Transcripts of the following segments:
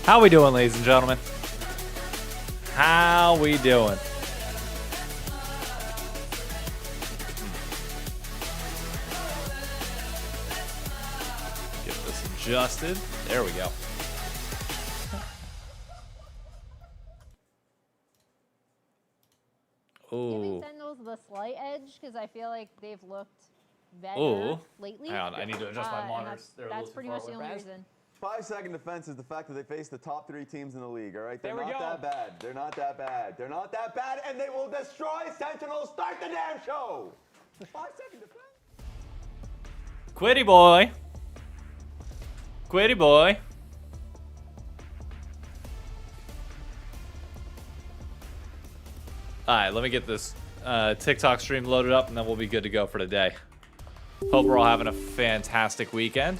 How we doing, ladies and gentlemen? How we doing? Get this adjusted. There we go. Giving Sentinels the slight edge because I feel like they've looked better lately. Hang on, I need to adjust my monitors. That's pretty much the only reason. 5-second defense is the fact that they face the top 3 teams in the league, all right? They're not that bad. They're not that bad. They're not that bad, and they will destroy Sentinels. Start the damn show! 5-second defense. Quitty boy. Quitty boy. Alright, let me get this TikTok stream loaded up, and then we'll be good to go for today. Hope we're all having a fantastic weekend.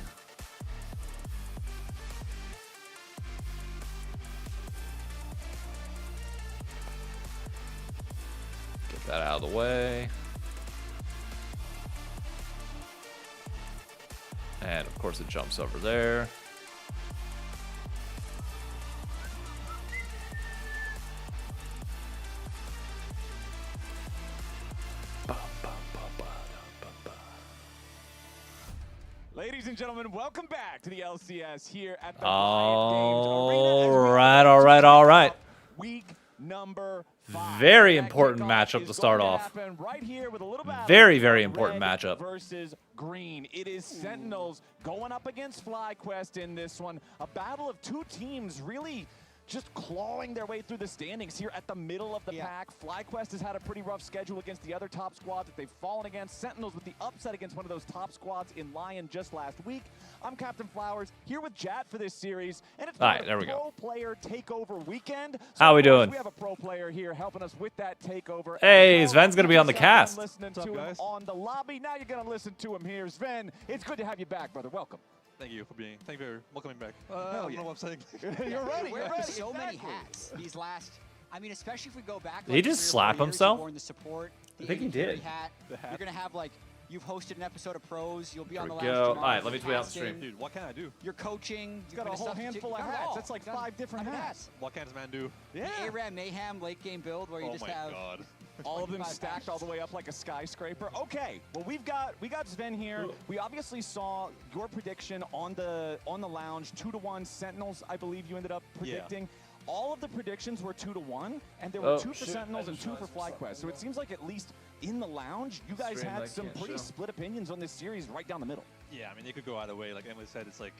That out of the way. And of course it jumps over there. Ladies and gentlemen, welcome back to the LCS here at the All right. Week number 5. Very important matchup to start off. Right here with a little very important matchup. Versus green. It is Sentinels going up against FlyQuest in this one. A battle of 2 teams really just clawing their way through the standings here at the middle of the pack. FlyQuest has had a pretty rough schedule against the other top squads that they've fallen against. Sentinels with the upset against one of those top squads in Lion just last week. I'm Captain Flowers here with Jat for this series, and it's pro player takeover weekend. So how we doing? We have a pro player here helping us with that takeover. Hey, Sven's gonna be on the cast. Listening to him on the lobby. Now you're gonna listen to him here. Sven, it's good to have you back, brother. Welcome. Thank you for welcoming back. I don't know what I'm saying. You're ready. We're ready. So many hats these last. I mean, especially if we go back. Did he just slap himself? I think he did. You're gonna have like. You've hosted an episode of Pros. You'll be on the last. All right, let me tweet out the stream. Dude, what can I do? You're coaching. You've got a whole handful of hats. That's like 5 different hats. What can this man do? Yeah. The ARAM Mayhem late game build where you just have all of them stacked all the way up like a skyscraper. Okay, well we got Sven here. We obviously saw your prediction on the lounge, 2-1 Sentinels. I believe you ended up predicting. Yeah. All of the predictions were 2-1, and there were 2 for Sentinels and 2 for FlyQuest. So it seems like at least in the lounge, you guys had some pretty split opinions on this series right down the middle. Yeah, I mean, it could go either way. Like Emily said, it's like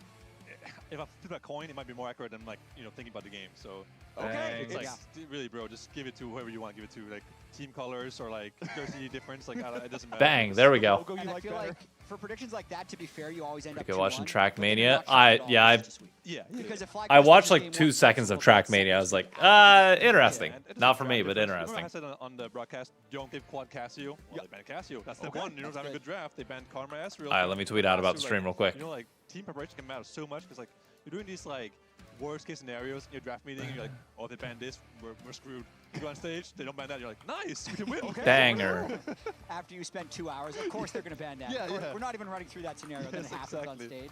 if I flip a coin, it might be more accurate than like thinking about the game. So Okay. it's like really, bro, just give it to whoever you want to give it to, like team colors or like jersey difference. Like it doesn't matter. Bang, there we go. Logo you And I like feel better? like for predictions like that, to be fair, you always end up Pretty good watching 2-1, Trackmania. but then you're not sure at all, yeah, it's just sweet. Yeah. Because if I FlyQuest watched wins like game 2 one, seconds of it's a little bit Trackmania. I was like, after interesting. Yeah, and Not for me, draft but difference. interesting. Remember I said on the broadcast, don't give quad Casio. Well, they banned Casio. That's the one. That's Having a good. good draft. They banned Karma Ezreal. All right, let me tweet out about the So, stream real quick. Like team preparation can matter so much because like you're doing these like worst case scenarios in your draft meeting. And you're like, oh, if they ban this, we're screwed. You go on stage, they don't ban that. You're like, nice, we can win. Banger. After you spend 2 hours, of course they're going to ban that. Yeah, yeah. We're not even running through that scenario. Then it Yes, happens on exactly. stage.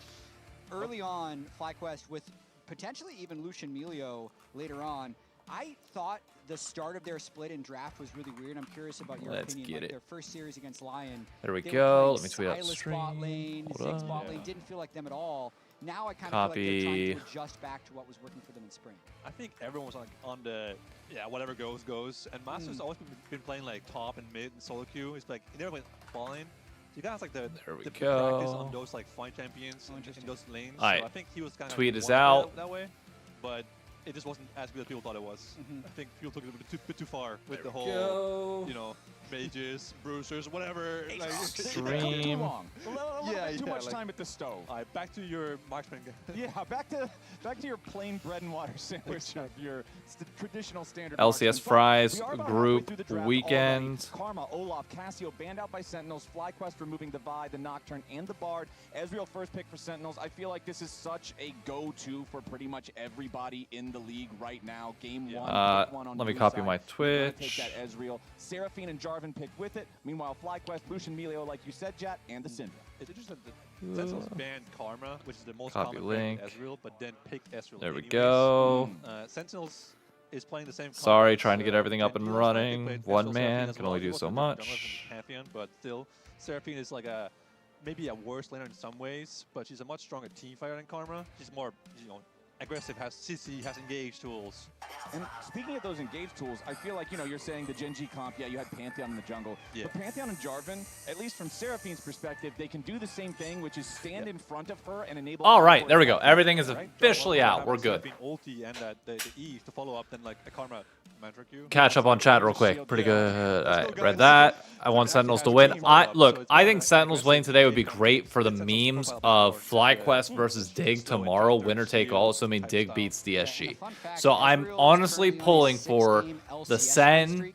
Early on, FlyQuest with potentially even Lucian Melio later on, I thought the start of their split in draft was really weird. I'm curious about your Let's opinion. get Like it. their first series against Lion. There we they go. were Let me tweet out the Silas spot stream. lane, Hold Zig on. spot lane. Didn't feel like them at all. Now I kind of feel like they're Copy. trying to adjust back to what was working for them in spring. I think everyone was on the whatever goes. And Master's always been playing like top and mid and solo queue. It's like he never went balling. You guys like the There we the go. practice on those like flying champions in interesting. those lanes. Alright. So I think he was kind of Tweet is out. that way, but it just wasn't as good as people thought it was. I think people took it a bit too far with the whole mages, bruisers, whatever. Like, Stream. A little bit too much like- time at the stove. Alright, back to your marksman. Yeah, back to your plain bread and water sandwich of your traditional standard. LCS marksman. But fries, we are about group, halfway through the draft weekend. already. Karma, Olaf, Cassio banned out by Sentinels. FlyQuest removing the Vi, the Nocturne, and the Bard. Ezreal first pick for Sentinels. I feel like this is such a go-to for pretty much everybody in the league right now. Game one. pick one on Let me blue copy side. my We're gonna Twitch. Take that Ezreal. Seraphine and Jarvan picked with it. Meanwhile, FlyQuest, Lucian Melio, like you said, Jat, and the Syndra. It's interesting that Sentinels banned Karma, which is the most Copy common link. ban Ezreal, but then picked Ezreal. There we anyways. go. Sentinels is playing the same. Sorry, cards, trying to get everything up and Duos, they running. played One Ezreal, man Seraphine as can well. only He do was so the much. jungler from the Pantheon, but still, Seraphine is like maybe a worse laner in some ways, but she's a much stronger team fighter than Karma. She's more, aggressive, has CC, has engage tools. And speaking of those engage tools, I feel like, you're saying the Gen G comp, yeah, you had Pantheon in the jungle. Yeah. But Pantheon and Jarvan, at least from Seraphine's perspective, they can do the same thing, which is stand in front of her and enable... All right, there we go. Everything is Right? officially Well, out. We're good. Seraphine ulti and the Eve to follow up, then like a Karma mantra Q. Catch up on chat real quick. Pretty good. I read that. I want Sentinels to win. I think Sentinels winning today would be great for the memes of FlyQuest versus Dig tomorrow, winner take all, assuming Dig beats DSG. So I'm honestly pulling for the SEN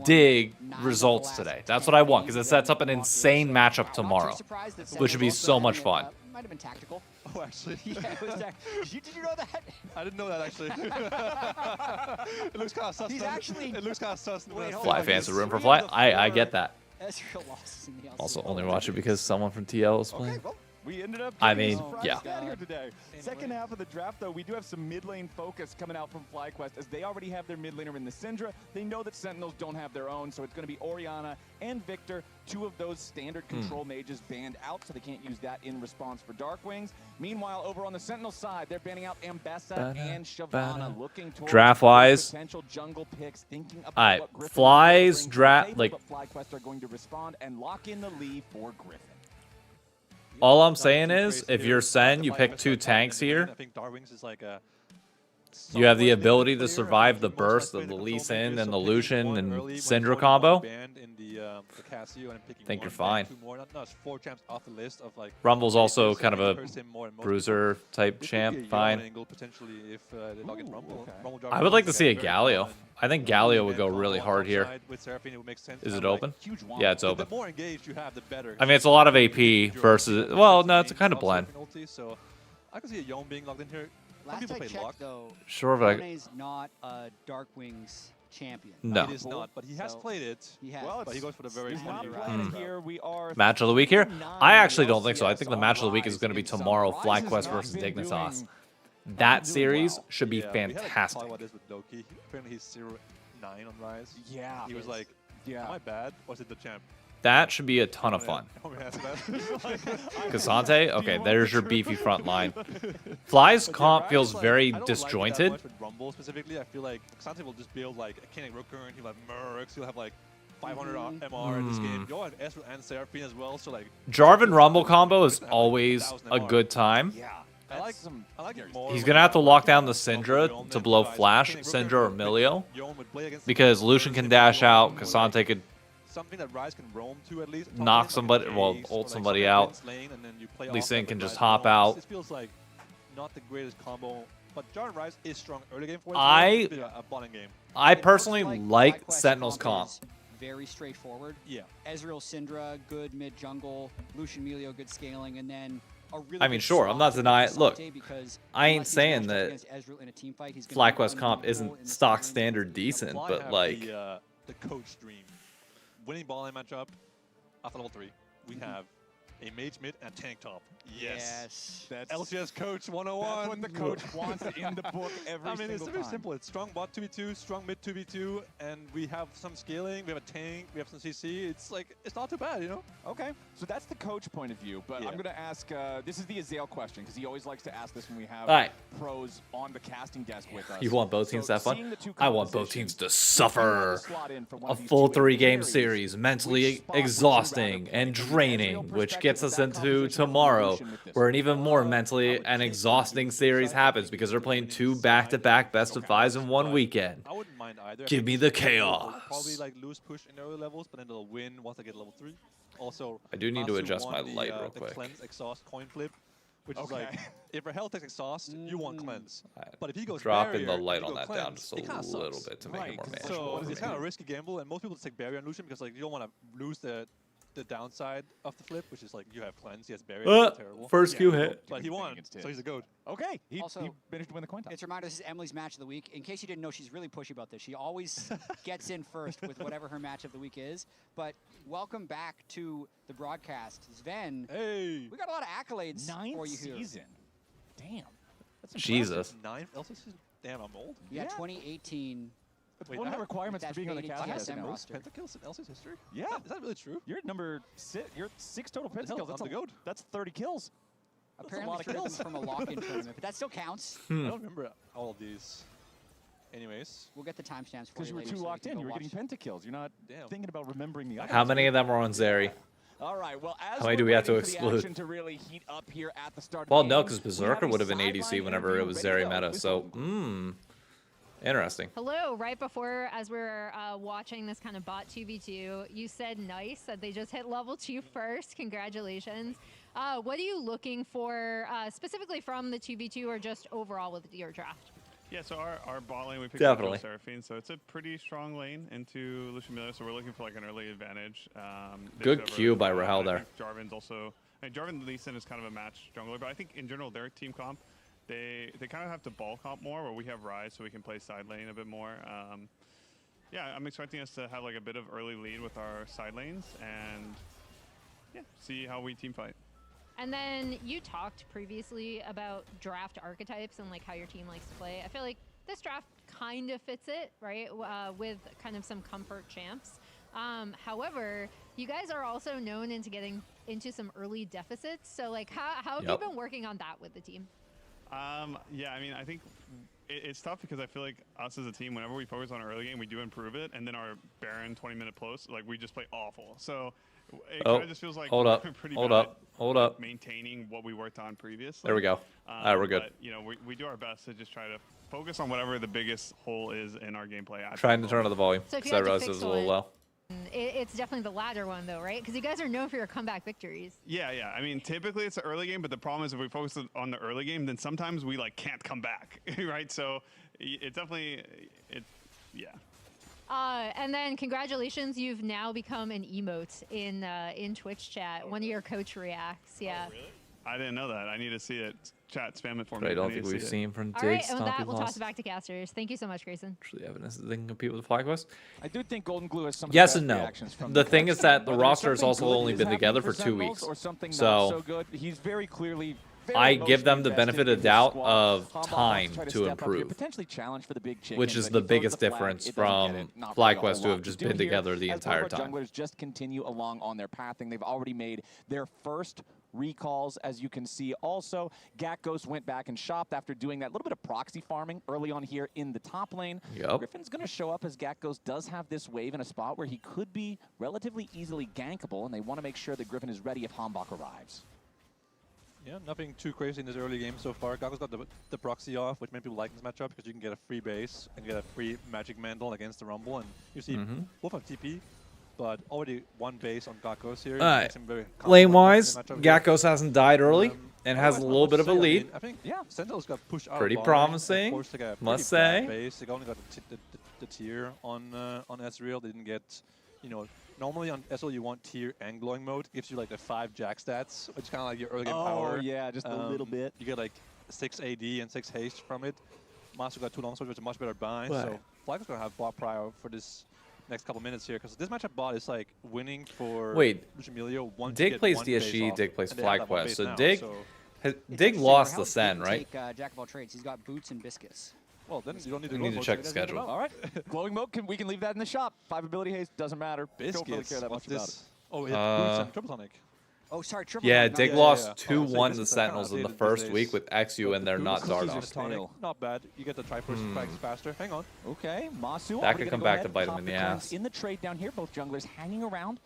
Dig results today. That's what I want because it sets up an insane matchup tomorrow, which would be so much fun. Might have been tactical. Oh, actually. Yeah, it was did you know that? I didn't know that actually. It looks kind of sus. He's man. actually- It looks kind of sus. Wait, hold Fly on. fans, a room for Three Fly. of the I four get that. Ezreal losses in the LCS. Also, only watch it because someone from TL is Okay, playing. well, we ended up I getting a mean, surprise yeah. stat here today. Second half of the draft, though, we do have some mid lane focus coming out from FlyQuest, as they already have their mid laner in the Syndra. They know that Sentinels don't have their own, so it's going to be Orianna and Victor, two of those standard control mages banned out, so they can't use that in response for Darkwings. Meanwhile, over on the Sentinel side, they're banning out Ambessa and Shyvana, looking towards Draft-wise, potential jungle picks, thinking about alright, what Griffin Fly's brings to the draft- table, like- but FlyQuest are going to respond and lock in the lead for Griffin. All I'm saying is, if you're Sen, you pick 2 tanks here. I think Darwings is like a. You have the ability to survive the burst of the Lee Sin and the Lucian and Syndra combo. Think you're fine. Rumble's also kind of a bruiser type champ. Fine. I would like to see a Galio. I think Galio would go really hard here. Is it open? Yeah, it's open. The more engaged you have, the better. I mean, it's a lot of AP versus. Well, no, it's a kind of blend. So I can see a Yone being locked in here. Some Last people I play checked, lock. though, Sure, but Yone's not a Darkwings champion. No. It is not, but he has So- played it. He has. Well, But he goes for the very he's not funny playing round. here. We are Match of the week here? 39 I actually in the don't think so. I LCS think the match of the week is on going to be Rise. tomorrow, Rise has FlyQuest not versus been Dignitas. doing- That doing series well. should be Yeah, we had a fantastic. talk about this with Loki. Apparently he's 0-9 on Rise. Yeah. He was like, Yeah. am I bad? Or is it the champ? That should be a ton of fun. Kasante? Okay, there's your beefy front line. Fly's comp feels very disjointed. With Rumble specifically, I feel like Xante will just build like a Kinect Rooker, he'll have Mercs, he'll have like 500 MR in this game. You'll have Ezreal and Seraphine as well, so like... Jarvan Rumble combo is always a good time. Yeah. I like it more. He's when gonna you have to lock down the Yone Syndra to than blow Ryze. Flash, I think Syndra River or Milio, Yone would play against because the Lucian can Yone dash out, or Kasante like could something that Ryze can roam to at least. top knock lane, like somebody, an well, Ace, ult or somebody something out. against lane, and then you play Lee off Sin that can with just Ryze hop roams. out. This feels like not the greatest combo, but Jarvan Ryze is strong early game for it. I a bottom game. I It looks personally like FlyQuest Sentinel's comp. is very straightforward. Yeah. Ezreal, Syndra, good mid jungle. Lucian, Melio, good scaling, and then a really I mean, good sure, I'm not slot denying. for Look, Kasante because I ain't unless he's saying matched up that against Ezreal in a team fight, he's gonna be FlyQuest comp unbeatable isn't in the stock lane. standard decent, Fly but have like, the coach dream. Winning ball line matchup after level 3. We have a mage mid and a tank top. Yes. That's LCS coach 101. That's what the coach wants in the book every I mean, it's single very time. simple. It's strong bot 2v2, strong mid 2v2, and we have some scaling, we have a tank, we have some CC. It's like, it's not too bad, you know? Okay, so that's the coach point of view, but Yeah. I'm going to ask, this is the Azael question, because he always likes to ask this when we have All right. pros on the casting desk with us. you want both teams to have seeing fun? the two I want both compositions, teams to if you suffer. had to slot in for one A of these full two 3-game carries, series, which mentally spot would you rather exhausting play? and From an draining, Ezreal which gets perspective, us that into composition of tomorrow, evolution with this where one. an even more I mentally would and think exhausting you series decide happens to because they're playing Slide 2 back-to-back inside best of the 5s in one but weekend. I wouldn't mind either. I Give think me the Ezreal will chaos. Probably like lose push in early levels, but then they'll win once they get level 3. Also, I do need to Masu adjust won my the, light real the quick. cleanse exhaust coin flip, which is Okay. like, if Rahel takes exhaust, you want cleanse. Alright, But if he goes dropping barrier, the light if on you go that cleanse, down just it kinda a little sucks. bit to make it more Right, manageable. So for it's me. kind of a risky gamble, and most people take barrier on Lucian because like you don't want to lose the downside of the flip, which is like you have cleanse, he has barrier, that's terrible. First Q hit. But he won, against so he's a goat. Okay, he Also, managed to win the coin toss. It's a reminder, this is Emily's match of the week. In case you didn't know, she's really pushy about this. She always gets in first with whatever her match of the week is. But welcome back to the broadcast. Sven, Hey! we got a lot of accolades for you here. season. Damn. That's Jesus. 9th LCS season? Damn, I'm old. Yeah, Yeah. 2018. That's Wait, one of I the have- requirements for that's being on the faded cast. to desk SM now. roster. Pentakills in LCS history? Yeah. Is that really true? You're number 6. You're 6 total the hell? pentakills. That's I'm the goat. That's 30 kills. Apparently lot of 3 of them kills. from a lock-in tournament, but that still counts. I don't remember all of these. Anyways, We'll get the timestamps for Because you you were later too so locked can in. go You were getting watch. pentakills. You're not Damn. thinking about remembering the items. How many of them are on Zeri? All right. Well, as How many we're do we have to waiting for the exclude? action to really heat up here at the start of Well, the no, game, because we Berserker have a would have been ADC sideline whenever it interview was ready to Zeri go meta. with So, Golden. interesting. Hello, right before, as we were watching this kind of bot 2v2, you said nice, that they just hit level 2 first. Congratulations. What are you looking for specifically from the 2v2 or just overall with your draft? Yeah, so our bot lane, we picked Definitely. up Seraphine, so it's a pretty strong lane into Lucian Miller, so we're looking for like an early advantage. They Good should have Q early by control. Rahel I there. think Jarvan's also, I mean, Jarvan Lee Sin is kind of a match jungler, but I think in general their team comp, they kind of have to ball comp more, where we have Ryze, so we can play side lane a bit more. Yeah, I'm expecting us to have like a bit of early lead with our side lanes, and yeah, see how we team fight. And then you talked previously about draft archetypes and like how your team likes to play. I feel like this draft kind of fits it, right? With kind of some comfort champs. However, you guys are also known into getting into some early deficits. So like how have you been working on that with the team? Yeah, I mean, I think it's tough because I feel like us as a team, whenever we focus on our early game, we do improve it, and then our Baron 20-minute post, like we just play awful. So it kind of just feels like hold up, we're pretty hold bad up, hold at up. maintaining what we worked on previously. There we go. All right, we're good. But, you know, we do our best to just try to focus on whatever the biggest hole is in our gameplay. Trying to turn on the volume So if because you I had to realized it fix was a little one- low. It's definitely the latter one though, right? Because you guys are known for your comeback victories. Yeah. I mean, typically it's the early game, but the problem is if we focus on the early game, then sometimes we like can't come back, right? So it definitely, yeah. And then congratulations, you've now become an emote in Twitch chat. One of your coach reacts, yeah. Oh, really? I didn't know that. I need to see it. Chat, spam it for me. But I don't need think to we've see it. seen from All Dig right, and stop with that, you we'll toss lost. it back to casters. Thank you so much, Grayson. Actually, evidence that they can compete with FlyQuest. I do think Golden Glue has some of Yes the and best no. reactions from The thing is that the Whether roster has something also good only is been happening together for 2 Sentinels weeks. Or something So, not so good. He's very clearly very I give them the emotionally benefit invested of in doubt his squad. of Hamba time wants try to step up here, improve, potentially challenge for the big chicken, which is but the he throws biggest flag, difference it doesn't get from it. Not really a whole FlyQuest, who lot have to just do been here together the as both entire our time. junglers just continue along on their pathing. They've already made their first recalls, as you can see. Also, Gakgos went back and shopped after doing that little bit of proxy farming early on here in the top lane. Yep. Griffin's going to show up as Gakgos does have this wave in a spot where he could be relatively easily gankable, and they want to make sure that Griffin is ready if Hambach arrives. Yeah, nothing too crazy in this early game so far. Gago's got the proxy off, which many people like this matchup because you can get a free base and get a free magic mantle against the Rumble, and you see both have TP, but already one base on Gakos here. Alright, lane-wise, Gakos hasn't died early and has a little bit of a lead. I think, yeah, Sentinels got pushed out. Pretty of promising, forced, like, must pretty bad say. Base. They only got the tier on Ezreal. They didn't get, you know, normally on Ezreal you want tier and glowing mode. Gives you like the 5 jack stats, which is kind of like your early game power. Oh yeah, just a little bit. You get like 6 AD and 6 haste from it. Master got 2 longswords, which is a much better buy. So Fly's gonna have bot prior for this next couple minutes here, because this matchup bot is like winning for Emilio. Dig plays DSG, Dig plays FlyQuest. So Dig lost the SEN, right? Jack of all trades. He's got boots and biscuits. Well, then you don't need to, we need to check the schedule. All right, glowing mode. We can leave that in the shop. 5 ability haste doesn't matter. Don't really care that much about it. Oh, he had boots and triple tonic. Oh, sorry, triple. Yeah, tonic, Dig not- lost Yeah. 2-1 to Sentinels in the first week with XU, and they're not Zardoz. Not bad. You get the Triforce tracks faster. Hang on. Okay, Masu. That could come back to bite him in the ass. In the trade down here, both junglers hanging around.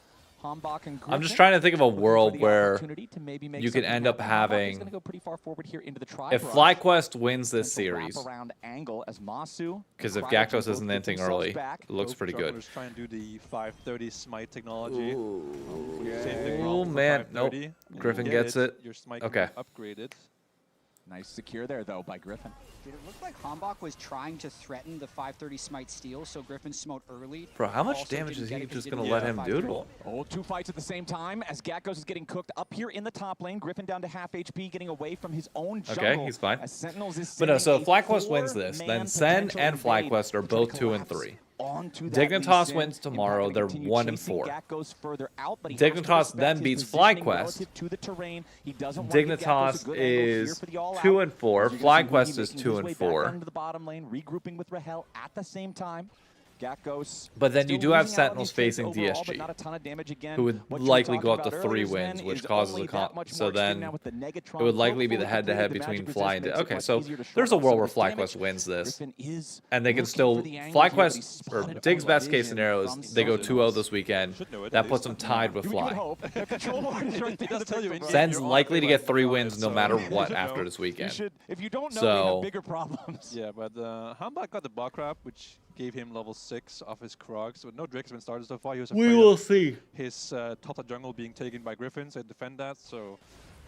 Hambach and I'm just Griffin trying to think of a looking for world the where opportunity to maybe make you could something end up happen. Hambach is having, gonna go pretty far forward here into the if tri-brush. FlyQuest wins this Potential series, wraparound angle as Masu because if and Cryogenic Gakos both isn't get inting themselves early, back. it looks Both pretty good. jugglers try and do the 530 smite technology. Yeah. Same thing Oh, for man, nope. 530. You Griffin get gets it. Your smite can Okay. be upgraded. Nice secure there though by Griffin. Did it look like Hambach was trying to threaten the 530 smite steal, so Griffin smote early? Bro, how much Also damage didn't is get he it 'cause just he going to didn't let get him 530. doodle? Oh, 2 fights at the same time as Gakos is getting cooked up here in the top lane. Griffin down to half HP, getting away from his own jungle. Okay, he's fine. As Sentinels is But no, so if sending a FlyQuest wins this, then 4-man Sen potential and invade FlyQuest are to both try 2 and collapse 3. onto that Dignitas Lee wins Sin. tomorrow, Impact they're to continue 1 and chasing 4. Gakos further out, but he Dignitas has to respect then his beats positioning FlyQuest. relative to the terrain. He doesn't want to give Gakos a Dignitas good angle here is for the all-out. 2 and 4. As you can see, Wookie FlyQuest is making 2 his and way back 4. down to the bottom lane, regrouping with Rahel at the same time. Gakos But then you still do have losing out on Sentinels these trades facing overall, DSG, but not a ton of damage again. who would What you were likely go talking up to about 3 earlier, wins, Sven, which is causes only a that much so more extreme then now with the Negatron it would likely be foot the forward head-to-head the between magic Fly and resist makes it Okay, much so easier to shore there's a up world some where of his damage. FlyQuest wins this, Griffin is and they can looking still for the angle here, but he FlyQuest or spotted Dig's all best the case vision scenario is from they go 2-0 Sentinels. this weekend. Should know it, at That least. puts them tied with You would Fly. hope. The control board is right there. does tell you in game. Sen's You're likely to get automatically 3 on wins it, no so matter you what should after know. this You weekend. should, if you don't know, So- we have bigger problems. Yeah, but Hambach got the Buckrap, which gave him level 6 off his Krog. So no Drake's been started so far. He was afraid of see. his top jungle being taken by Griffin, so defend that. So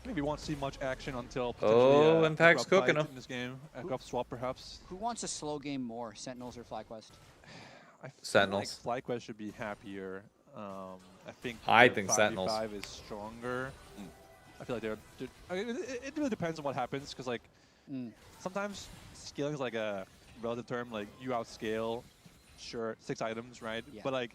I think we won't see much action until potentially Impact's a grub cooking fight him. in this game. A grub swap perhaps. Who wants a slow game more, Sentinels or FlyQuest? I feel Sentinels. like FlyQuest should be happier. I think I the think 5v5 Sentinels. is stronger. I feel like I mean, it really depends on what happens, because like sometimes scaling is like a relative term. Like you outscale, sure, 6 items, right? Yeah. But like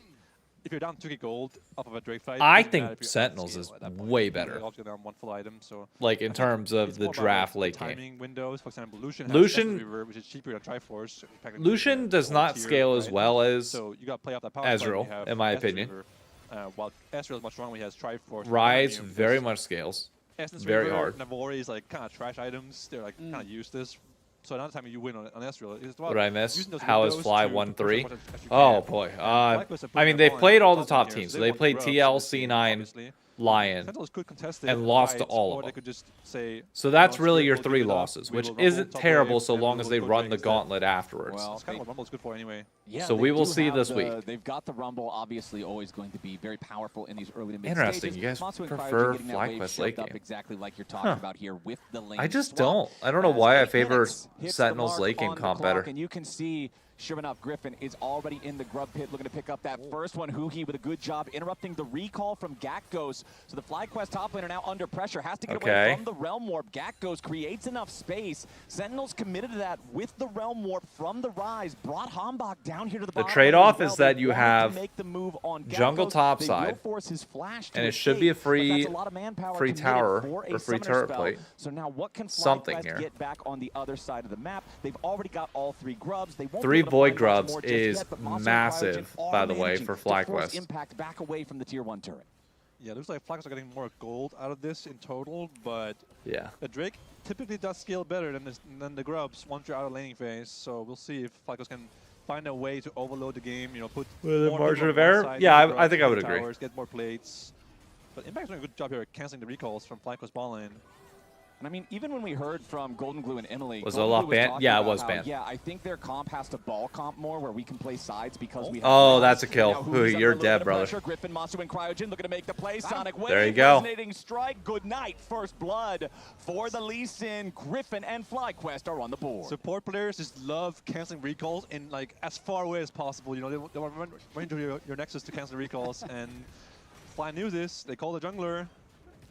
if you're down 2k gold off of a Drake fight, I it doesn't think matter if you Sentinels outscale is at that point. way You're better. also down 1 full item, so Like in terms of it's the more about, draft like, late the game. timing windows. For example, Lucian has Lucian- Essence Reverb, which is cheaper than Triforce. Lucian does not scale as well as So you got to play off that power Ezreal, play when you have in my Essence opinion. Reverb. While Ezreal is much stronger when he has Triforce. Rise Premium, very because much scales. Essence very Reverb, hard. Navori is like kind of trash items. They're like kind of useless. So another time you win on Ezreal is What did I miss? using those How is windows Fly to 1-3? push as much as you Oh can. boy. FlyQuest are I putting mean, they've their played all the ball top in here, teams. so So they want played grubs TL, this game, C9, obviously. Lion. Sentinels could contest it and lost to fights, all of or they them. could just say, So that's "No, really screw it, your we'll 3 give it up. losses, We which will rumble isn't top terrible wave, so and long we as will they go run Drake the instead." gauntlet afterwards. Well, That's kind of what Rumble's good for anyway. Yeah, So they we will do see have this the- week. They've got the Rumble, obviously always going to be very powerful in these early to mid Interesting. stages. You guys Masu and Cryogen prefer getting that wave FlyQuest shoved late up game. exactly like you're talking Huh. about here with the lane I just swap. don't. I don't know As why I 8 favor minutes hits the Sentinel's mark late game on the comp clock, better. And you can see, sure enough, Griffin is already in the grub pit looking to pick up that first one. Huhi with a good job interrupting the recall from Gakos. So the FlyQuest top laner now under pressure, has to get Okay. away from the Realm Warp. Gakos creates enough space. Sentinels committed to that with the Realm Warp from the Rise. Brought Hambach down here to the bottom lane trade-off as well. is that They you wanted to have make the move on jungle Gakos. top They side, will force his flash to and it should be a escape, but that's free- a lot of manpower free committed tower for a or free summoner turret spell. plate. So now what can Something FlyQuest here. get back on the other side of the map? They've already got all 3 grubs. They won't 3 be able to void find much grubs more just is yet, but Masu and massive, Cryogen by are the way, managing for to force FlyQuest. Impact back away from the tier 1 turret. Yeah, looks like FlyQuest are getting more gold out of this in total, but Yeah. the Drake typically does scale better than the grubs once you're out of laning phase. So we'll see if FlyQuest can find a way to overload the game. You know, put With a more margin people of on one error? side, Yeah, get I grubs, think I get would agree. towers, get more plates. But Impact's doing a good job here at canceling the recalls from FlyQuest ball lane. And I mean, even when we heard from Golden Glue and Emily, Was Golden Olaf Glue banned? talking Yeah, it about was how, banned. Yeah, I think their comp has to ball comp more, where we can play sides because we have. Oh, Rails. that's a kill. Now, Ooh, who's you're under a little dead, bit of brother. pressure? Griffin, Masu, and Cryogen looking to make the play. Sonic Wave. There you go. Resonating strike. Good night. First blood for the Lee Sin. Griffin and FlyQuest are on the board. Support players just love canceling recalls in like as far away as possible. You know, they want to run into your nexus to cancel recalls. And Fly knew this. They call the jungler.